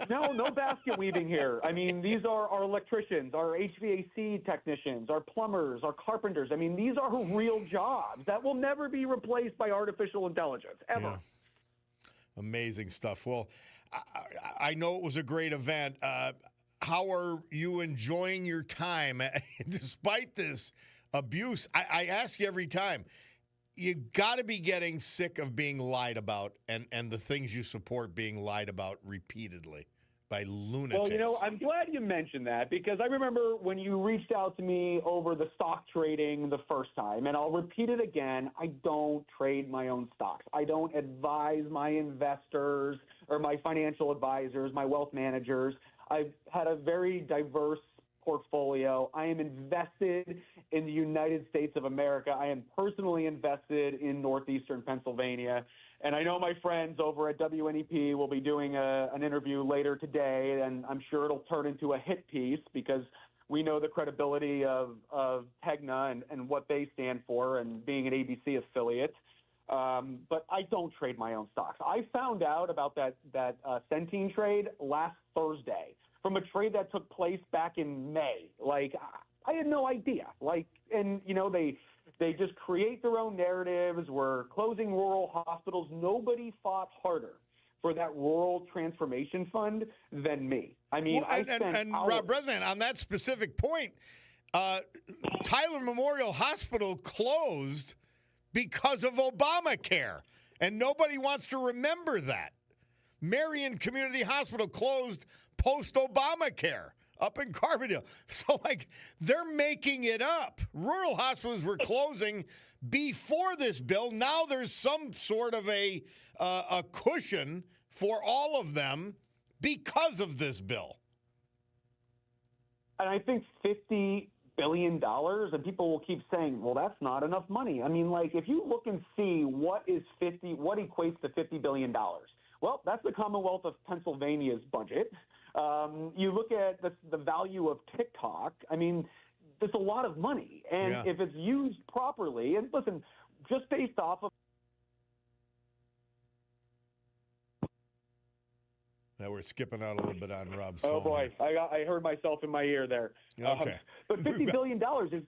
No basket weaving here. I mean, these are our electricians, our HVAC technicians, our plumbers, our carpenters. I mean, these are real jobs that will never be replaced by artificial intelligence, ever. Yeah. Amazing stuff. Well, I know it was a great event. How are you enjoying your time despite this abuse? I ask you every time. You got to be getting sick of being lied about and the things you support being lied about repeatedly by lunatics. Well, I'm glad you mentioned that, because I remember when you reached out to me over the stock trading the first time, and I'll repeat it again, I don't trade my own stocks. I don't advise my investors or my financial advisors, my wealth managers. I've had a very diverse portfolio. I am invested in the United States of America. I am personally invested in northeastern Pennsylvania. And I know my friends over at WNEP will be doing an interview later today, and I'm sure it'll turn into a hit piece, because we know the credibility of Tegna and what they stand for, and being an ABC affiliate. But I don't trade my own stocks. I found out about that Centene trade last Thursday, from a trade that took place back in May. Like, I had no idea. They just create their own narratives. We're closing rural hospitals. Nobody fought harder for that rural transformation fund than me. I mean, Rob Bresnan, on that specific point, Tyler Memorial Hospital closed because of Obamacare, and nobody wants to remember that. Marion Community Hospital closed post-Obamacare up in Carbondale. So, they're making it up. Rural hospitals were closing before this bill. Now there's some sort of a cushion for all of them because of this bill. And I think $50 billion, and people will keep saying, well, that's not enough money. I mean, if you look and see what equates to $50 billion, well, that's the Commonwealth of Pennsylvania's budget. You look at the value of TikTok. I mean, there's a lot of money. And if it's used properly, and listen, just based off of. Now we're skipping out a little bit on Rob's phone. Oh, boy. I heard myself in my ear there. Okay. But $50 billion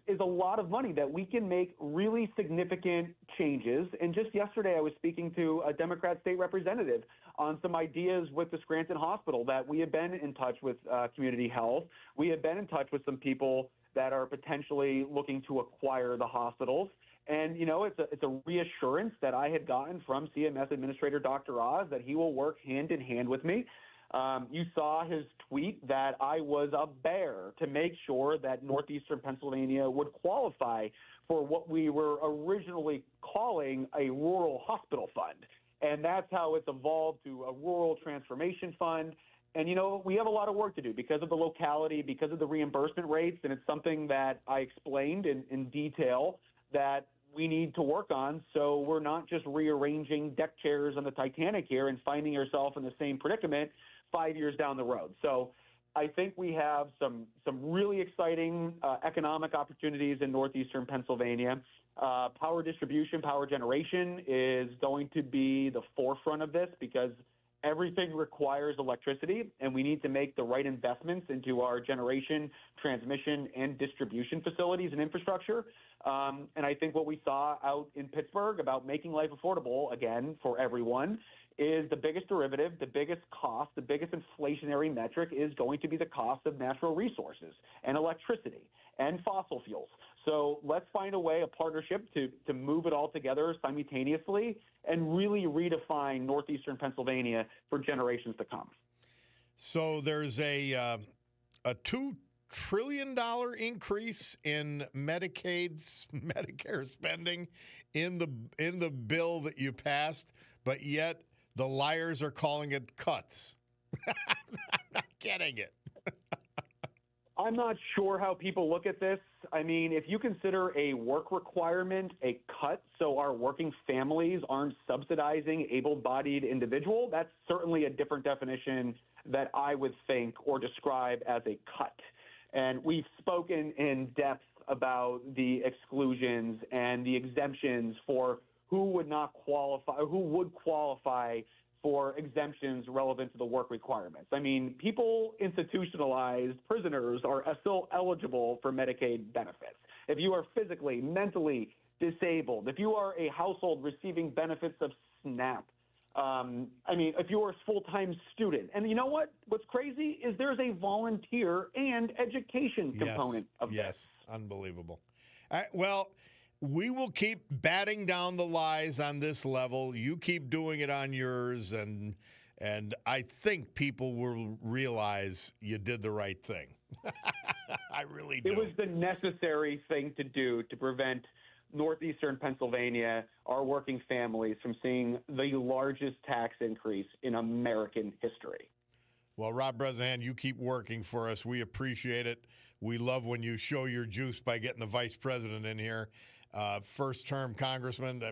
is a lot of money that we can make really significant changes. And just yesterday I was speaking to a Democrat state representative on some ideas with the Scranton Hospital, that we have been in touch with community health. We have been in touch with some people that are potentially looking to acquire the hospitals. And, it's a reassurance that I had gotten from CMS Administrator Dr. Oz that he will work hand in hand with me. You saw his tweet that I was a bear to make sure that northeastern Pennsylvania would qualify for what we were originally calling a rural hospital fund. And that's how it's evolved to a rural transformation fund. And, we have a lot of work to do because of the locality, because of the reimbursement rates. And it's something that I explained in detail that we need to work on, so we're not just rearranging deck chairs on the Titanic here and finding ourselves in the same predicament 5 years down the road. So I think we have some really exciting economic opportunities in northeastern Pennsylvania. Power distribution, power generation is going to be the forefront of this, because everything requires electricity, and we need to make the right investments into our generation, transmission, and distribution facilities and infrastructure. And I think what we saw out in Pittsburgh about making life affordable, again, for everyone, is the biggest derivative, the biggest cost, the biggest inflationary metric is going to be the cost of natural resources and electricity and fossil fuels. So let's find a way, a partnership to move it all together simultaneously and really redefine northeastern Pennsylvania for generations to come. So there's a $2 trillion increase in Medicare spending in the bill that you passed, but yet the liars are calling it cuts. I'm not getting it. I'm not sure how people look at this. I mean, if you consider a work requirement a cut so our working families aren't subsidizing able-bodied individual, that's certainly a different definition that I would think or describe as a cut. And we've spoken in depth about the exclusions and the exemptions for who would not qualify, who would qualify for exemptions relevant to the work requirements. I mean, people institutionalized, prisoners, are still eligible for Medicaid benefits. If you are physically, mentally disabled, if you are a household receiving benefits of SNAP, I mean, if you're a full-time student. And you know what? What's crazy is there's a volunteer and education component of this. Yes, unbelievable. Well, we will keep batting down the lies on this level. You keep doing it on yours, and I think people will realize you did the right thing. I really do. It was the necessary thing to do to prevent northeastern Pennsylvania, our working families, from seeing the largest tax increase in American history. Well, Rob Bresnahan, you keep working for us. We appreciate it. We love when you show your juice by getting the vice president in here. First-term congressman,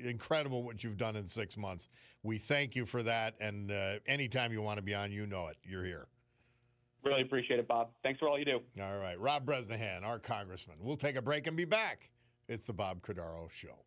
incredible what you've done in 6 months. We thank you for that, and anytime you want to be on, you know it. You're here. Really appreciate it, Bob. Thanks for all you do. All right. Rob Bresnahan, our congressman. We'll take a break and be back. It's the Bob Cordaro Show.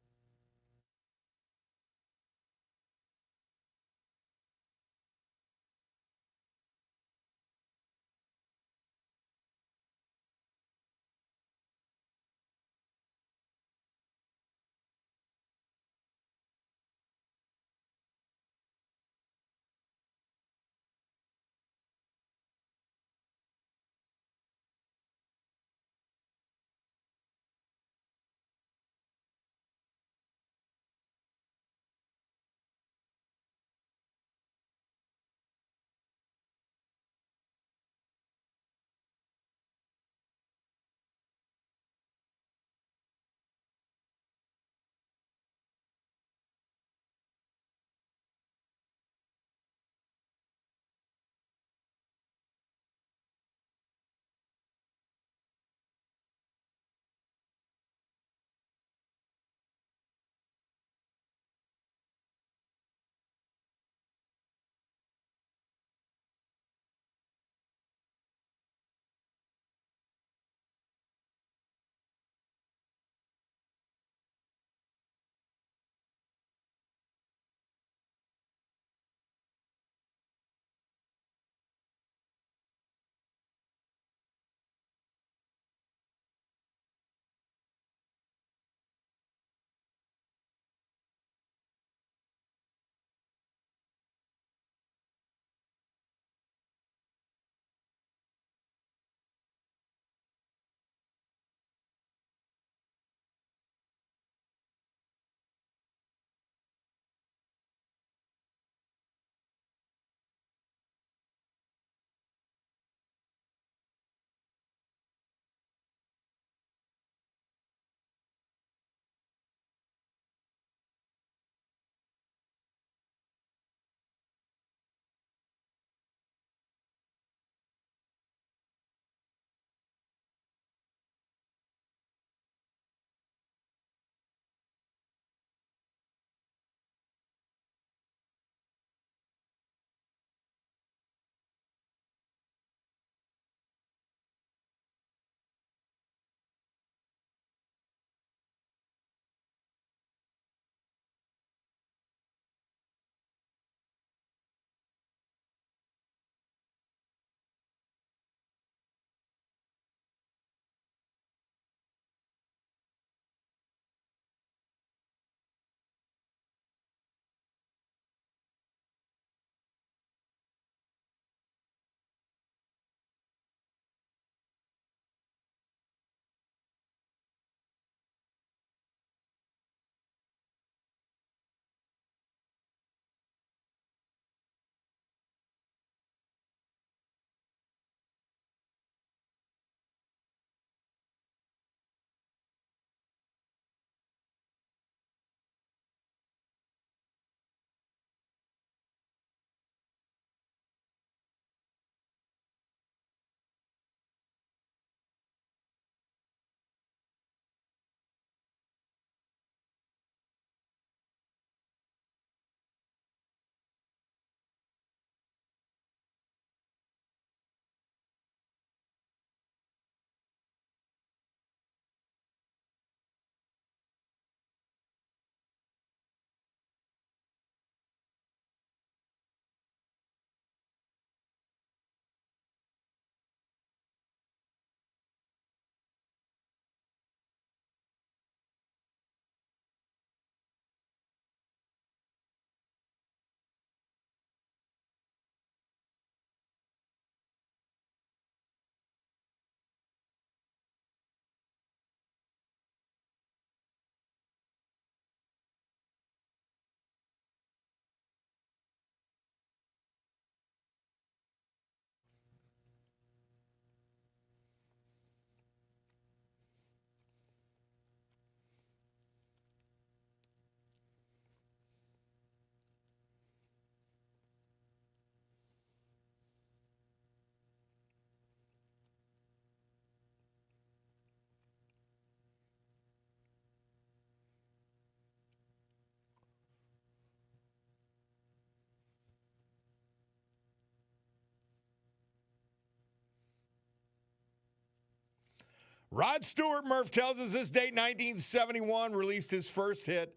Rod Stewart, Murph tells us this date, 1971, released his first hit,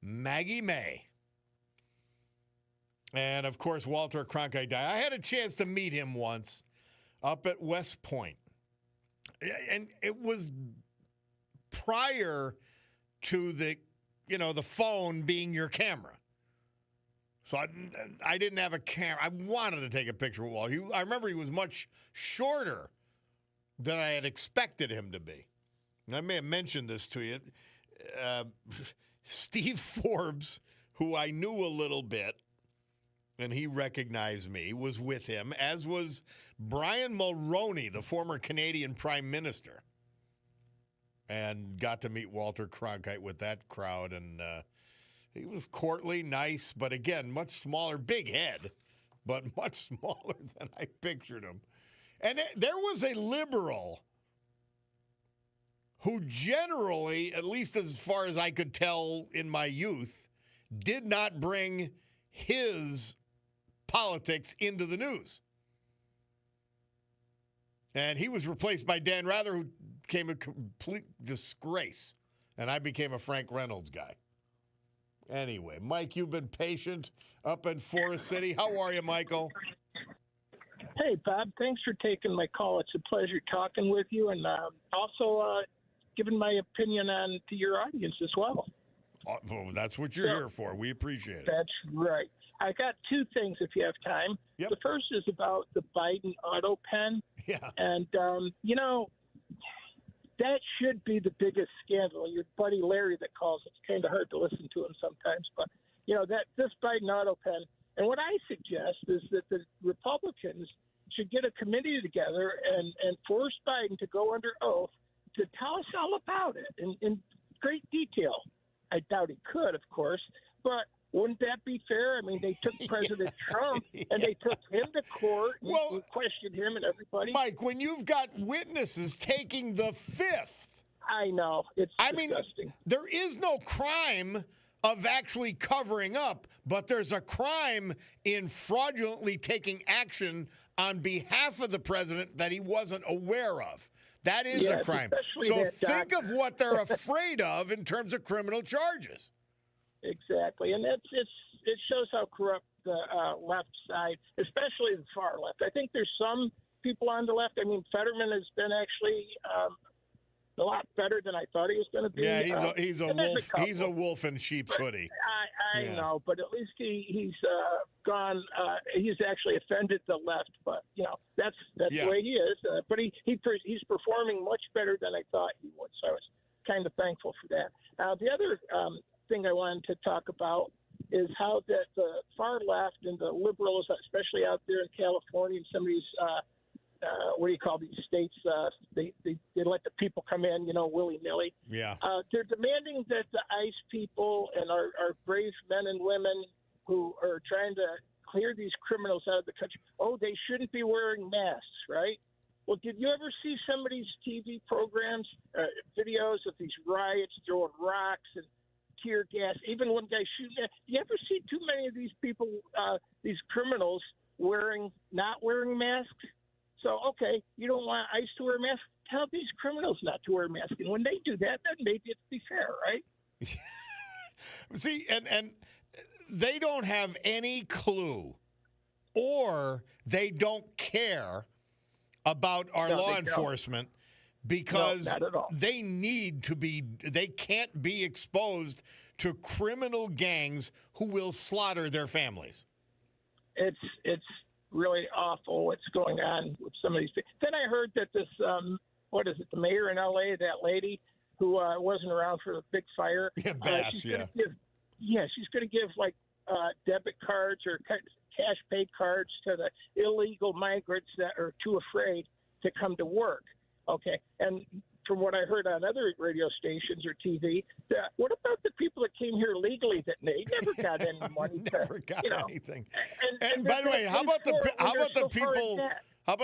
Maggie May. And, of course, Walter Cronkite died. I had a chance to meet him once up at West Point. And it was prior to the phone being your camera. So I didn't have a camera. I wanted to take a picture with Walt. I remember he was much shorter than I had expected him to be. And I may have mentioned this to you. Steve Forbes, who I knew a little bit, and he recognized me, was with him, as was Brian Mulroney, the former Canadian Prime Minister, and got to meet Walter Cronkite with that crowd. And he was courtly, nice, but again, much smaller, big head, but much smaller than I pictured him. And there was a liberal who generally, at least as far as I could tell in my youth, did not bring his politics into the news. And he was replaced by Dan Rather, who became a complete disgrace. And I became a Frank Reynolds guy. Anyway, Mike, you've been patient up in Forest City. How are you, Michael? Hey, Bob. Thanks for taking my call. It's a pleasure talking with you, and also giving my opinion on to your audience as well. Oh, well, that's what you're here for. We appreciate it. That's right. I got two things if you have time. Yep. The first is about the Biden auto pen. Yeah. And, that should be the biggest scandal. Your buddy Larry that calls, it's kind of hard to listen to him sometimes. But, this Biden auto pen. And what I suggest is that the Republicans should get a committee together and force Biden to go under oath to tell us all about it in great detail. I doubt he could, of course, but wouldn't that be fair? I mean, they took President Trump and they took him to court and questioned him and everybody. Mike, when you've got witnesses taking the fifth. I know. It's disgusting. There is no crime of actually covering up, but there's a crime in fraudulently taking action on behalf of the president that he wasn't aware of. That is a crime. So think of what they're afraid of in terms of criminal charges. Exactly, and it shows how corrupt the left side, especially the far left. I think there's some people on the left. I mean, Fetterman has been actually a lot better than I thought he was going to be. Yeah, he's a wolf. He's a wolf in sheep's hoodie. I know, but at least he's gone. He's actually offended the left, but that's the way he is. But he's performing much better than I thought he would. So I was kind of thankful for that. The other thing I wanted to talk about is how that the far left and the liberals, especially out there in California and some of these what do you call these states? They let the people come in, willy-nilly. Yeah. They're demanding that the ICE people and our brave men and women who are trying to clear these criminals out of the country, they shouldn't be wearing masks, right? Well, did you ever see some of these TV programs, videos of these riots, throwing rocks and tear gas, even one guy shooting? Do you ever see too many of these people, these criminals, not wearing masks? So, okay, you don't want ICE to wear masks? Tell these criminals not to wear masks. And when they do that, then maybe it'd be fair, right? See, and they don't have any clue, or they don't care about our law enforcement because they can't be exposed to criminal gangs who will slaughter their families. It's really awful what's going on with some of these things. Then I heard that this, the mayor in L.A., that lady who wasn't around for the big fire. Yeah, Bass, she's going to give like debit cards or cash paid cards to the illegal migrants that are too afraid to come to work. Okay, and from what I heard on other radio stations or TV, what about the people that came here legally that they never got any money? Anything. And by the way, how about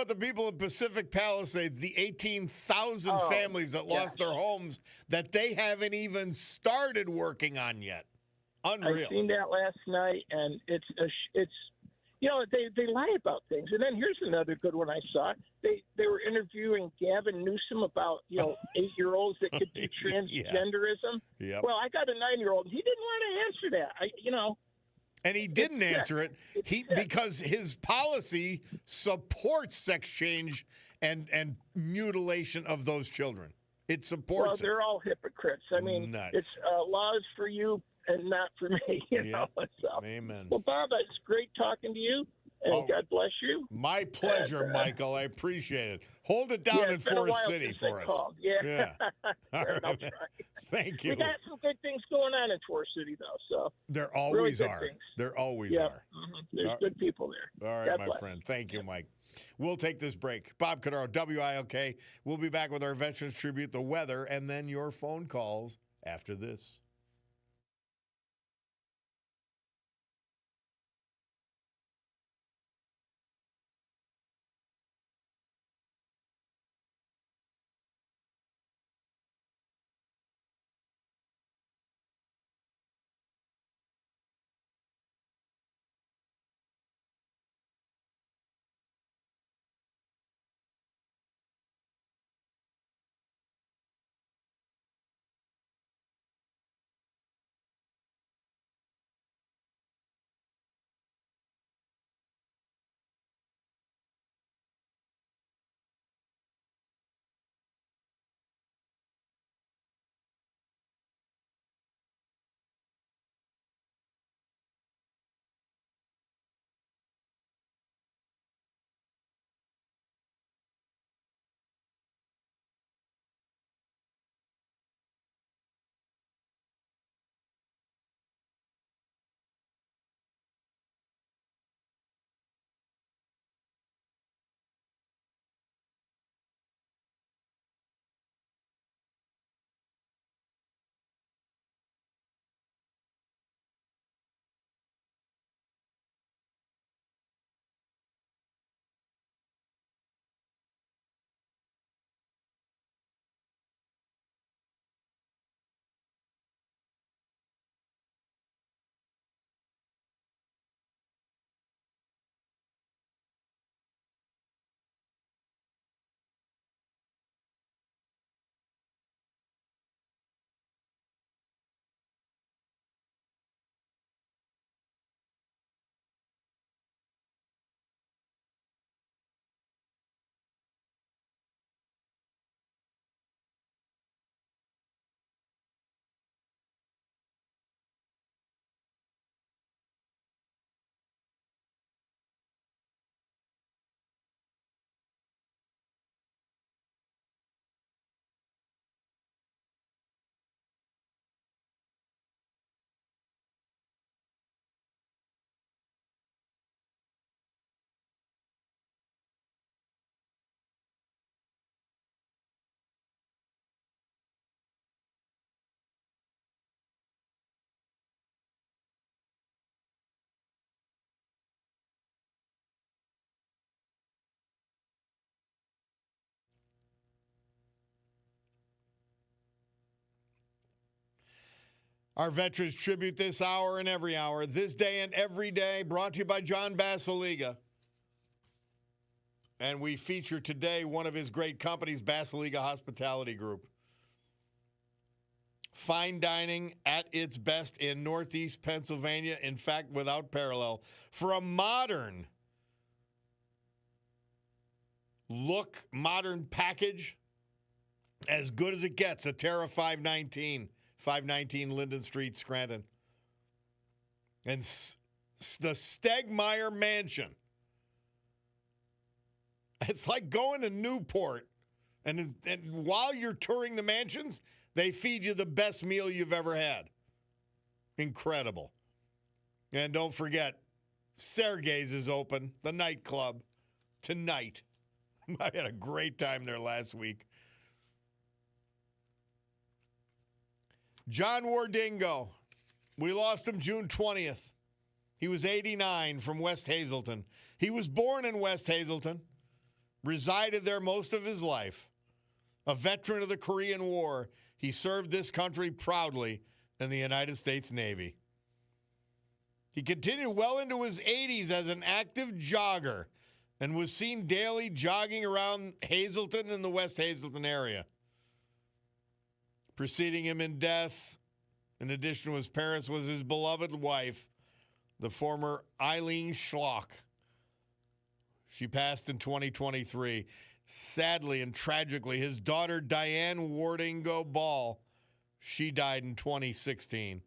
the people in Pacific Palisades, the 18,000 families that lost their homes that they haven't even started working on yet? Unreal. I seen that last night, and it's they lie about things. And then here's another good one I saw. They were interviewing Gavin Newsom about 8-year-olds that could do transgenderism. Yeah. Well, I got a 9-year-old. He didn't want to answer that. And he didn't answer it. Because his policy supports sex change and mutilation of those children. It supports. Well, they're all hypocrites. I mean, Nuts. It's laws for you and not for me. You know. So. Amen. Well, Bob, it's great talking to you, and God bless you. My pleasure, Michael. I appreciate it. Hold it down in Forest City for us. Yeah. All right. Thank you. We got some good things going on in Forest City, though. So there always really are. Things. There always are. Mm-hmm. There's good people there. All right, my friend. Thank you, Mike. We'll take this break. Bob Cordaro, WILK. We'll be back with our Veterans Tribute, the weather, and then your phone calls after this. Our Veterans Tribute this hour and every hour, this day and every day, brought to you by John Basiliga. And we feature today one of his great companies, Basiliga Hospitality Group. Fine dining at its best in Northeast Pennsylvania, in fact, without parallel. For a modern look, modern package, as good as it gets, a Terra 519 Linden Street, Scranton. And the Stegmeyer Mansion. It's like going to Newport. And while you're touring the mansions, they feed you the best meal you've ever had. Incredible. And don't forget, Sergei's is open, the nightclub, tonight. I had a great time there last week. John Wardingo. We lost him June 20th. He was 89 from West Hazelton. He was born in West Hazelton, resided there most of his life. A veteran of the Korean War, he served this country proudly in the United States Navy. He continued well into his 80s as an active jogger and was seen daily jogging around Hazleton and the West Hazleton area. Preceding him in death, in addition to his parents, was his beloved wife, the former Eileen Schlock. She passed in 2023. Sadly and tragically, his daughter, Diane Wardingo Ball, she died in 2016.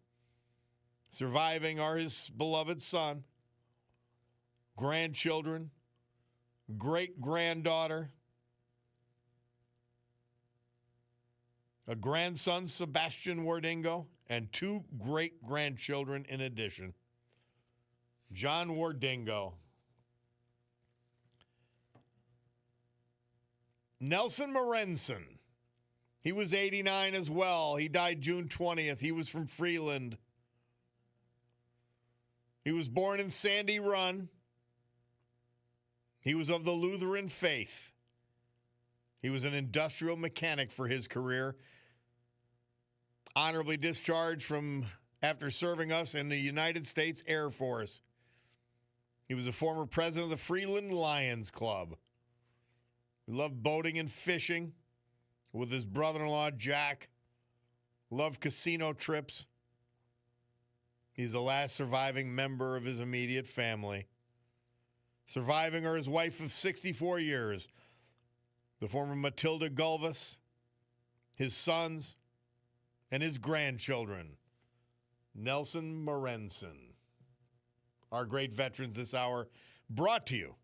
Surviving are his beloved son, grandchildren, great-granddaughter, a grandson, Sebastian Wardingo, and 2 great-grandchildren in addition. John Wardingo. Nelson Morenson. He was 89 as well. He died June 20th. He was from Freeland. He was born in Sandy Run. He was of the Lutheran faith. He was an industrial mechanic for his career. Honorably discharged from after serving us in the United States Air Force. He was a former president of the Freeland Lions Club. He loved boating and fishing with his brother-in-law, Jack. Loved casino trips. He's the last surviving member of his immediate family. Surviving are his wife of 64 years, the former Matilda Gulvis, his sons, and his grandchildren. Nelson Morenson. Our great veterans this hour, brought to you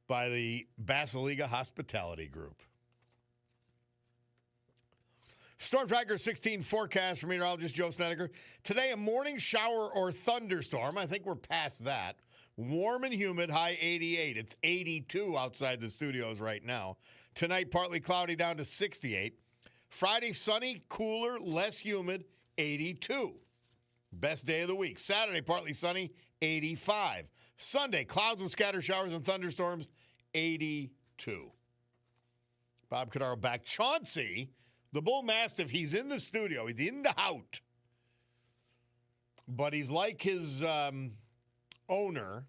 by the Basiliga Hospitality Group. Storm Tracker 16 forecast from meteorologist Joe Snedeker. Today, a morning shower or thunderstorm. I think we're past that. Warm and humid, high 88. It's 82 outside the studios right now. Tonight, partly cloudy down to 68. Friday, sunny, cooler, less humid, 82. Best day of the week. Saturday, partly sunny, 85. Sunday, clouds with scattered showers and thunderstorms, 82. Bob Cordaro back. Chauncey, the Bull Mastiff, he's in the studio. He's in the house. But he's like his owner.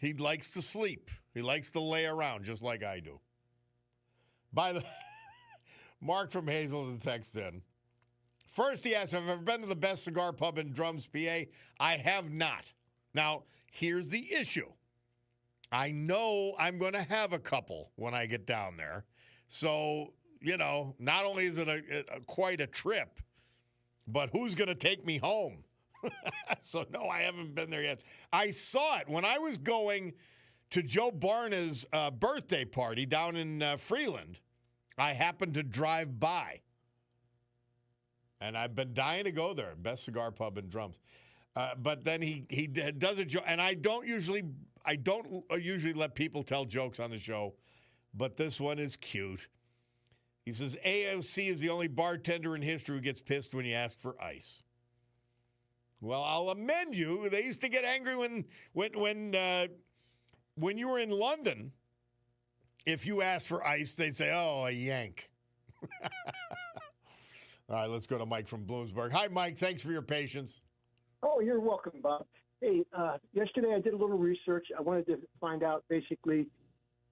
He likes to sleep. He likes to lay around just like I do. By the Mark from Hazelton text in. First, he asks, have I ever been to the best cigar pub in Drums, PA? I have not. Now, here's the issue. I know I'm going to have a couple when I get down there. So, you know, not only is it quite a trip, but who's going to take me home? So, no, I haven't been there yet. I saw it when I was going to Joe Barna's birthday party down in Freeland. I happened to drive by. And I've been dying to go there. Best cigar pub in Drums. But then he does a joke, and I don't usually let people tell jokes on the show, but this one is cute. He says AOC is the only bartender in history who gets pissed when you ask for ice. Well, I'll amend you. They used to get angry when you were in London. If you asked for ice, they'd say, "Oh, a yank." All right, let's go to Mike from Bloomsburg. Hi, Mike. Thanks for your patience. Oh, you're welcome, Bob. Hey, yesterday I did a little research. I wanted to find out basically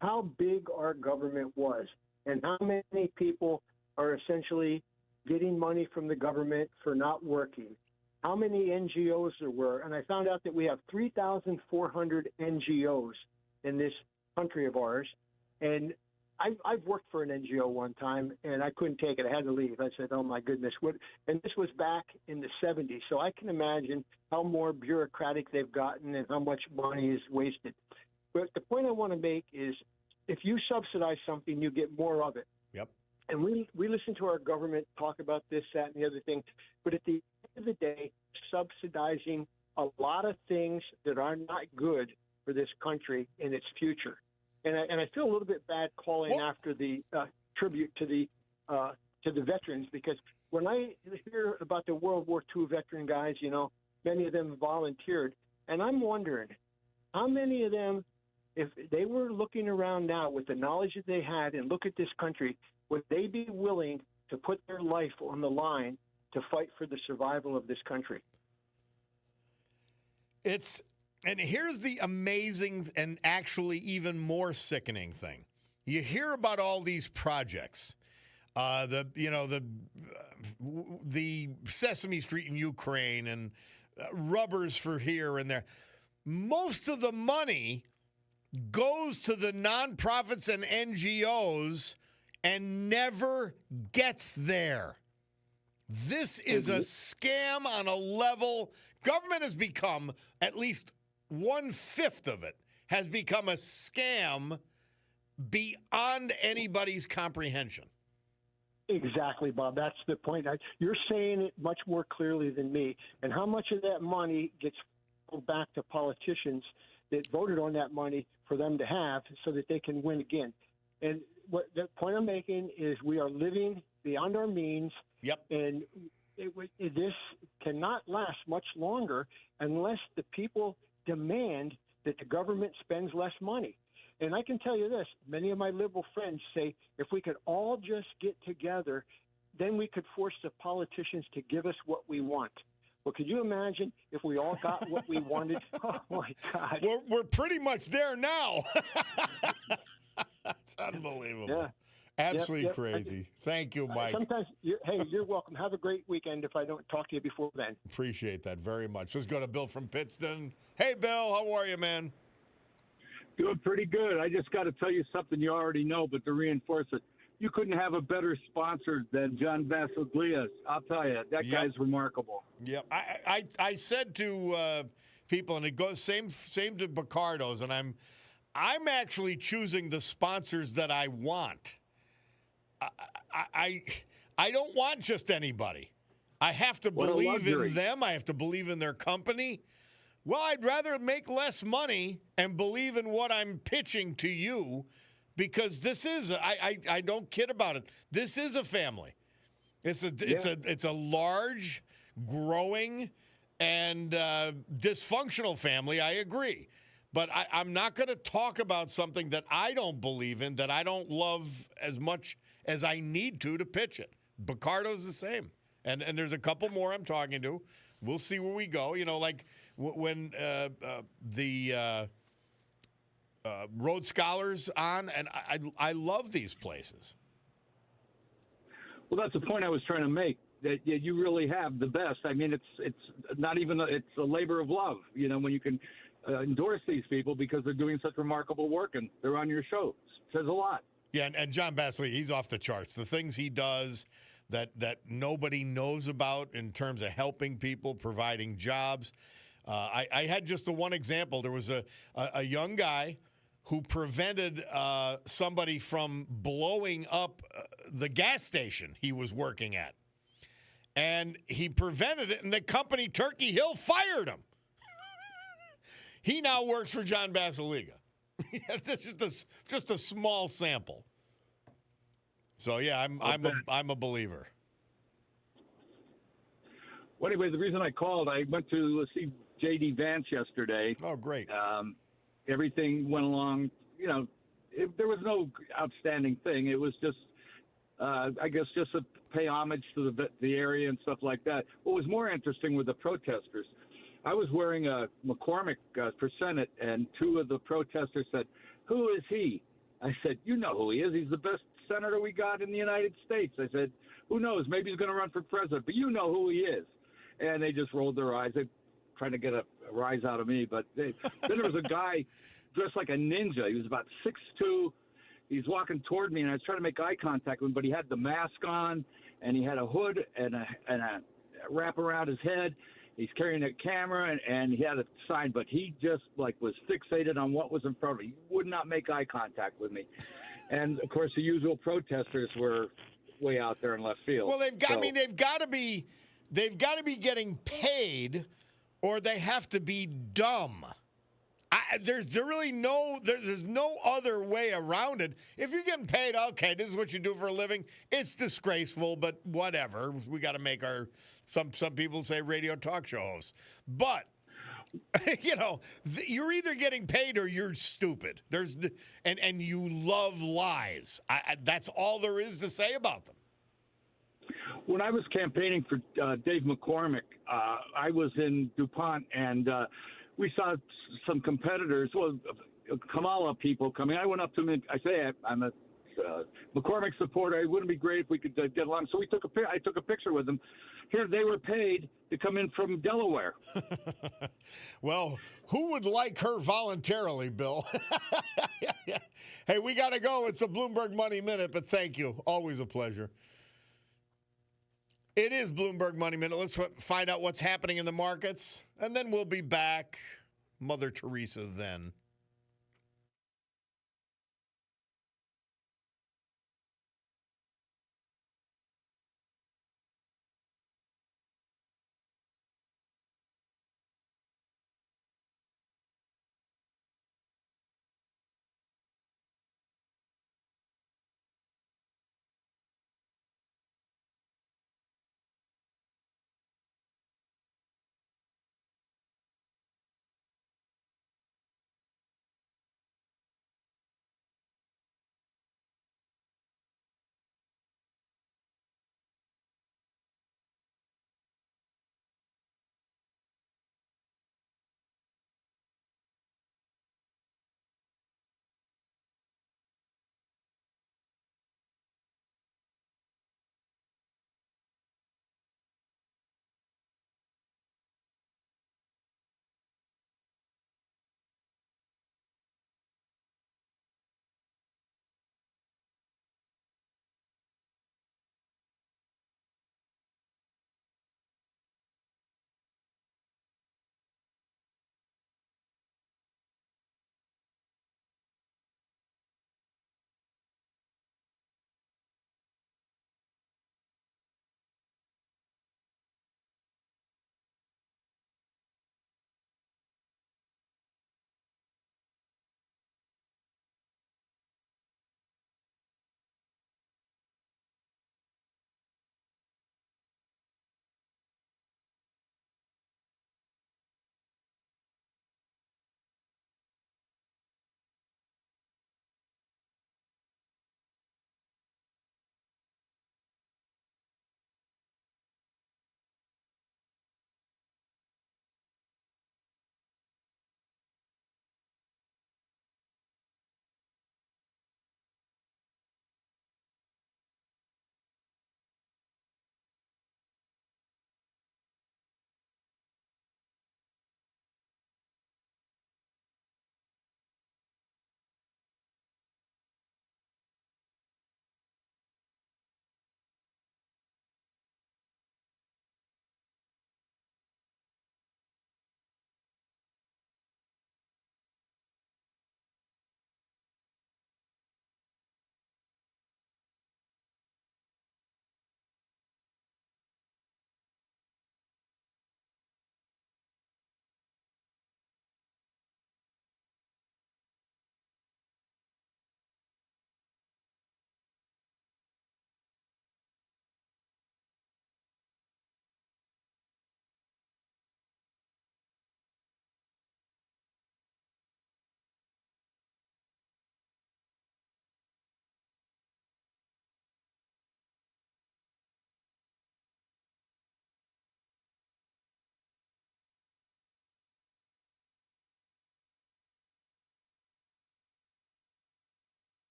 how big our government was and how many people are essentially getting money from the government for not working, how many NGOs there were. And I found out that we have 3,400 NGOs in this country of ours. And I've worked for an NGO one time, and I couldn't take it. I had to leave. I said, oh, my goodness. And this was back in the 70s. So I can imagine how more bureaucratic they've gotten and how much money is wasted. But the point I want to make is if you subsidize something, you get more of it. Yep. And we listen to our government talk about this, that, and the other thing. But at the end of the day, subsidizing a lot of things that are not good for this country and its future. And I feel a little bit bad calling after the tribute to the veterans, because when I hear about the World War II veteran guys, you know, many of them volunteered, and I'm wondering how many of them, if they were looking around now with the knowledge that they had and look at this country, would they be willing to put their life on the line to fight for the survival of this country? And here's the amazing and actually even more sickening thing. You hear about all these projects, the Sesame Street in Ukraine and rubbers for here and there. Most of the money goes to the nonprofits and NGOs and never gets there. This is a scam on a level. Government has become, at least 1/5 of it, has become a scam beyond anybody's comprehension. Exactly, Bob. That's the point. You're saying it much more clearly than me. And how much of that money gets back to politicians that voted on that money for them to have so that they can win again? And what the point I'm making is we are living beyond our means. Yep. And this cannot last much longer unless the people demand that the government spends less money. And I can tell you this, many of my liberal friends say if we could all just get together, then we could force the politicians to give us what we want. Well, could you imagine if we all got what we wanted? Oh, my God. We're pretty much there now. It's unbelievable. Yeah. Absolutely Yep. crazy. Thank you, Mike. Sometimes, you're welcome. Have a great weekend if I don't talk to you before then. Appreciate that very much. Let's go to Bill from Pittston. Hey, Bill, how are you, man? Doing pretty good. I just got to tell you something you already know, but to reinforce it, you couldn't have a better sponsor than John Basaglias. I'll tell you, that guy's remarkable. Yep. I said to people, and it goes same to Bacardo's, and I'm actually choosing the sponsors that I want. I don't want just anybody. I have to believe in them. I have to believe in their company. Well, I'd rather make less money and believe in what I'm pitching to you, because this is I don't kid about it. This is a family. It's a large, growing, and dysfunctional family. I agree, but I'm not going to talk about something that I don't believe in, that I don't love as much as I need to pitch it. Bacardo's the same, and there's a couple more I'm talking to. We'll see where we go. You know, like when the Rhodes Scholars on, and I love these places. Well, that's the point I was trying to make, that you really have the best. I mean, it's not even it's a labor of love, you know, when you can endorse these people because they're doing such remarkable work and they're on your show. It says a lot. Yeah, and John Basley, he's off the charts. The things he does that nobody knows about in terms of helping people, providing jobs. I had just the one example. There was a young guy who prevented somebody from blowing up the gas station he was working at. And he prevented it, and the company Turkey Hill fired him. He now works for John Basiliga. It's just a small sample. So yeah, I'm a believer. Well, anyway, the reason I called, I went to see J.D. Vance yesterday. Oh, great. Everything went along. You know, there was no outstanding thing. It was just, I guess, just to pay homage to the area and stuff like that. What was more interesting were the protesters. I was wearing a McCormick for Senate, and two of the protesters said, "Who is he?" I said, "You know who he is. He's the best senator we got in the United States." I said, "Who knows? Maybe he's going to run for president, but you know who he is." And they just rolled their eyes. They trying to get a rise out of me. But then there was a guy dressed like a ninja. He was about 6'2". He's walking toward me, and I was trying to make eye contact with him, but he had the mask on, and he had a hood and a wrap around his head. He's carrying a camera, and he had a sign, but he just was fixated on what was in front of him. He would not make eye contact with me. And of course, the usual protesters were way out there in left field. Well, they've got to be getting paid, or they have to be dumb. There's no other way around it. If you're getting paid, okay, this is what you do for a living. It's disgraceful, but whatever. We got to make some people say radio talk show hosts. But you know, you're either getting paid or you're stupid. And you love lies. That's all there is to say about them. When I was campaigning for Dave McCormick, I was in DuPont, and we saw some competitors, Kamala people coming. I went up to them. I'm a McCormick supporter. It wouldn't be great if we could get along. So I took a picture with them. Here, they were paid to come in from Delaware. Well, who would like her voluntarily, Bill? Hey, we got to go. It's a Bloomberg Money Minute, but thank you. Always a pleasure. It is Bloomberg Money Minute. Let's find out what's happening in the markets, and then we'll be back. Mother Teresa then.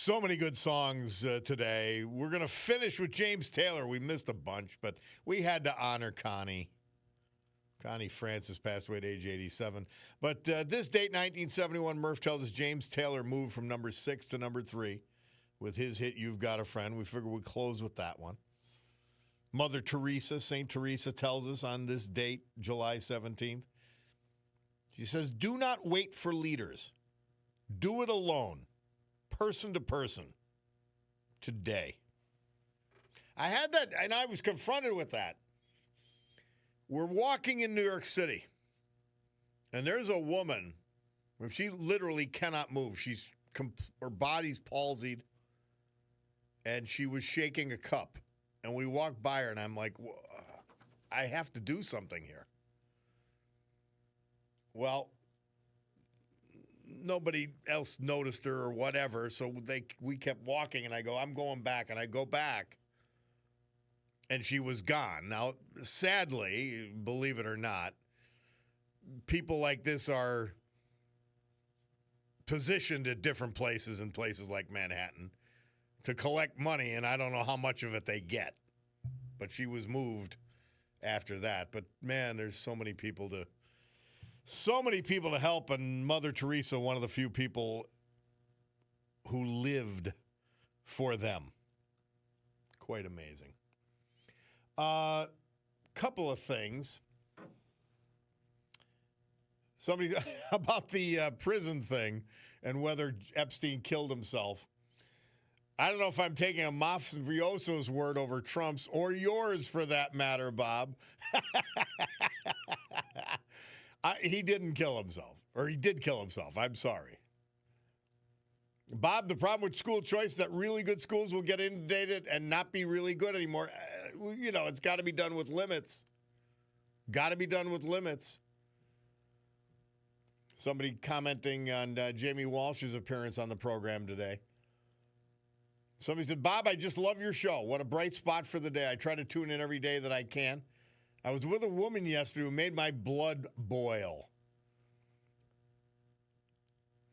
So many good songs today. We're going to finish with James Taylor. We missed a bunch, but we had to honor Connie. Connie Francis passed away at age 87. But this date, 1971, Murph tells us James Taylor moved from number 6 to number 3 with his hit, You've Got a Friend. We figured we'd close with that one. Mother Teresa, St. Teresa, tells us on this date, July 17th. She says, do not wait for leaders. Do it alone. Person to person, today. I had that, and I was confronted with that. We're walking in New York City, and there's a woman, she literally cannot move. Her body's palsied, and she was shaking a cup. And we walked by her, and I'm like, I have to do something here. Well, nobody else noticed her or whatever, so we kept walking, and I go, I'm going back, and I go back, and she was gone. Now, sadly, believe it or not, people like this are positioned at different places in places like Manhattan to collect money, and I don't know how much of it they get. But she was moved after that. But, man, there's so many people to help, and Mother Teresa, one of the few people who lived for them. Quite amazing. Couple of things. Somebody about the prison thing and whether Epstein killed himself. I don't know if I'm taking a mafioso's word over Trump's or yours for that matter, Bob. He didn't kill himself, or he did kill himself. I'm sorry. Bob, the problem with school choice is that really good schools will get inundated and not be really good anymore. It's got to be done with limits. Got to be done with limits. Somebody commenting on Jamie Walsh's appearance on the program today. Somebody said, Bob, I just love your show. What a bright spot for the day. I try to tune in every day that I can. I was with a woman yesterday who made my blood boil.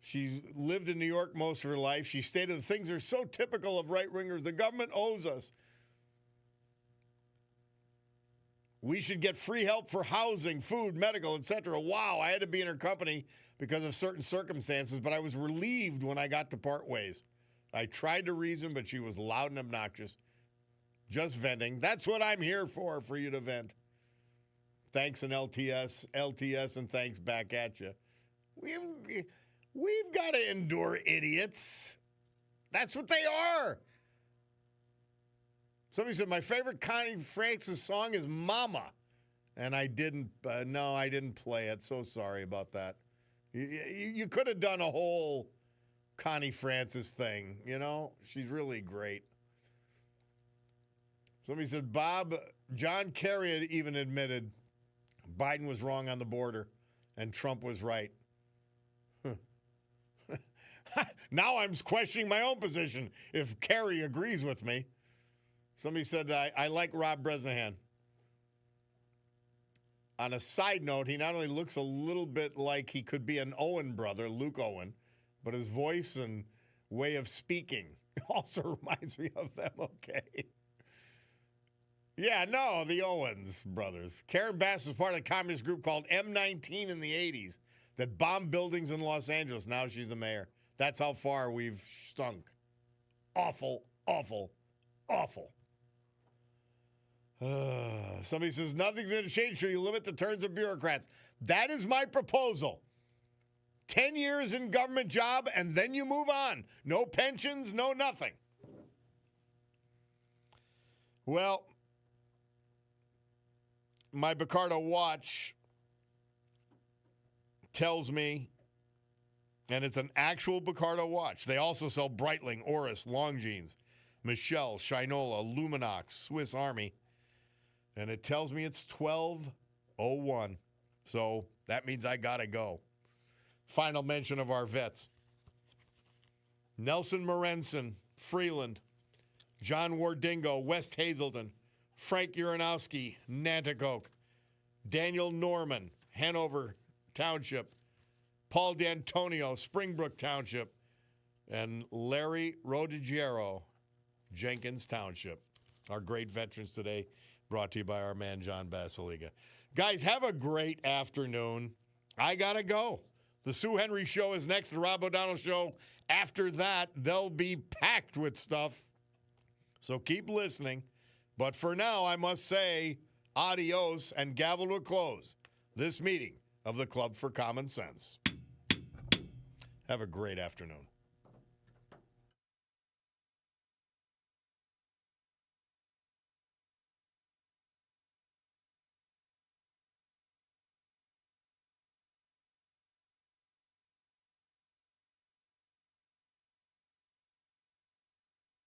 She lived in New York most of her life. She stated the things are so typical of right-wingers. The government owes us. We should get free help for housing, food, medical, etc. Wow, I had to be in her company because of certain circumstances, but I was relieved when I got to part ways. I tried to reason, but she was loud and obnoxious. Just venting. That's what I'm here for you to vent. Thanks and LTS, and thanks back at you. We've got to endure idiots. That's what they are. Somebody said, my favorite Connie Francis song is Mama. And I didn't play it. So sorry about that. You could have done a whole Connie Francis thing, She's really great. Somebody said, Bob, John Kerry had even admitted Biden was wrong on the border and Trump was right. Now I'm questioning my own position if Kerry agrees with me. Somebody said, I like Rob Bresnahan. On a side note, he not only looks a little bit like he could be an Owen brother, Luke Owen, but his voice and way of speaking also reminds me of them, okay? Yeah, no, the Owens brothers. Karen Bass was part of a communist group called M19 in the 80s that bombed buildings in Los Angeles. Now she's the mayor. That's how far we've stunk. Awful, awful, awful. Somebody says, nothing's going to change, so you limit the terms of bureaucrats. That is my proposal. 10 years in government job, and then you move on. No pensions, no nothing. Well, my Picardo watch tells me, and it's an actual Picardo watch. They also sell Breitling, Oris, Longines, Michelle, Shinola, Luminox, Swiss Army. And it tells me it's 12:01. So that means I got to go. Final mention of our vets. Nelson Morenson, Freeland. John Wardingo, West Hazelton. Frank Uranowski, Nanticoke. Daniel Norman, Hanover Township. Paul D'Antonio, Springbrook Township. and Larry Rodigiero, Jenkins Township. Our great veterans today, brought to you by our man John Basiliga. Guys, have a great afternoon. I got to go. The Sue Henry Show is next. The Rob O'Donnell Show. After that, they'll be packed with stuff. So keep listening. But for now, I must say adios and gavel to close this meeting of the Club for Common Sense. Have a great afternoon.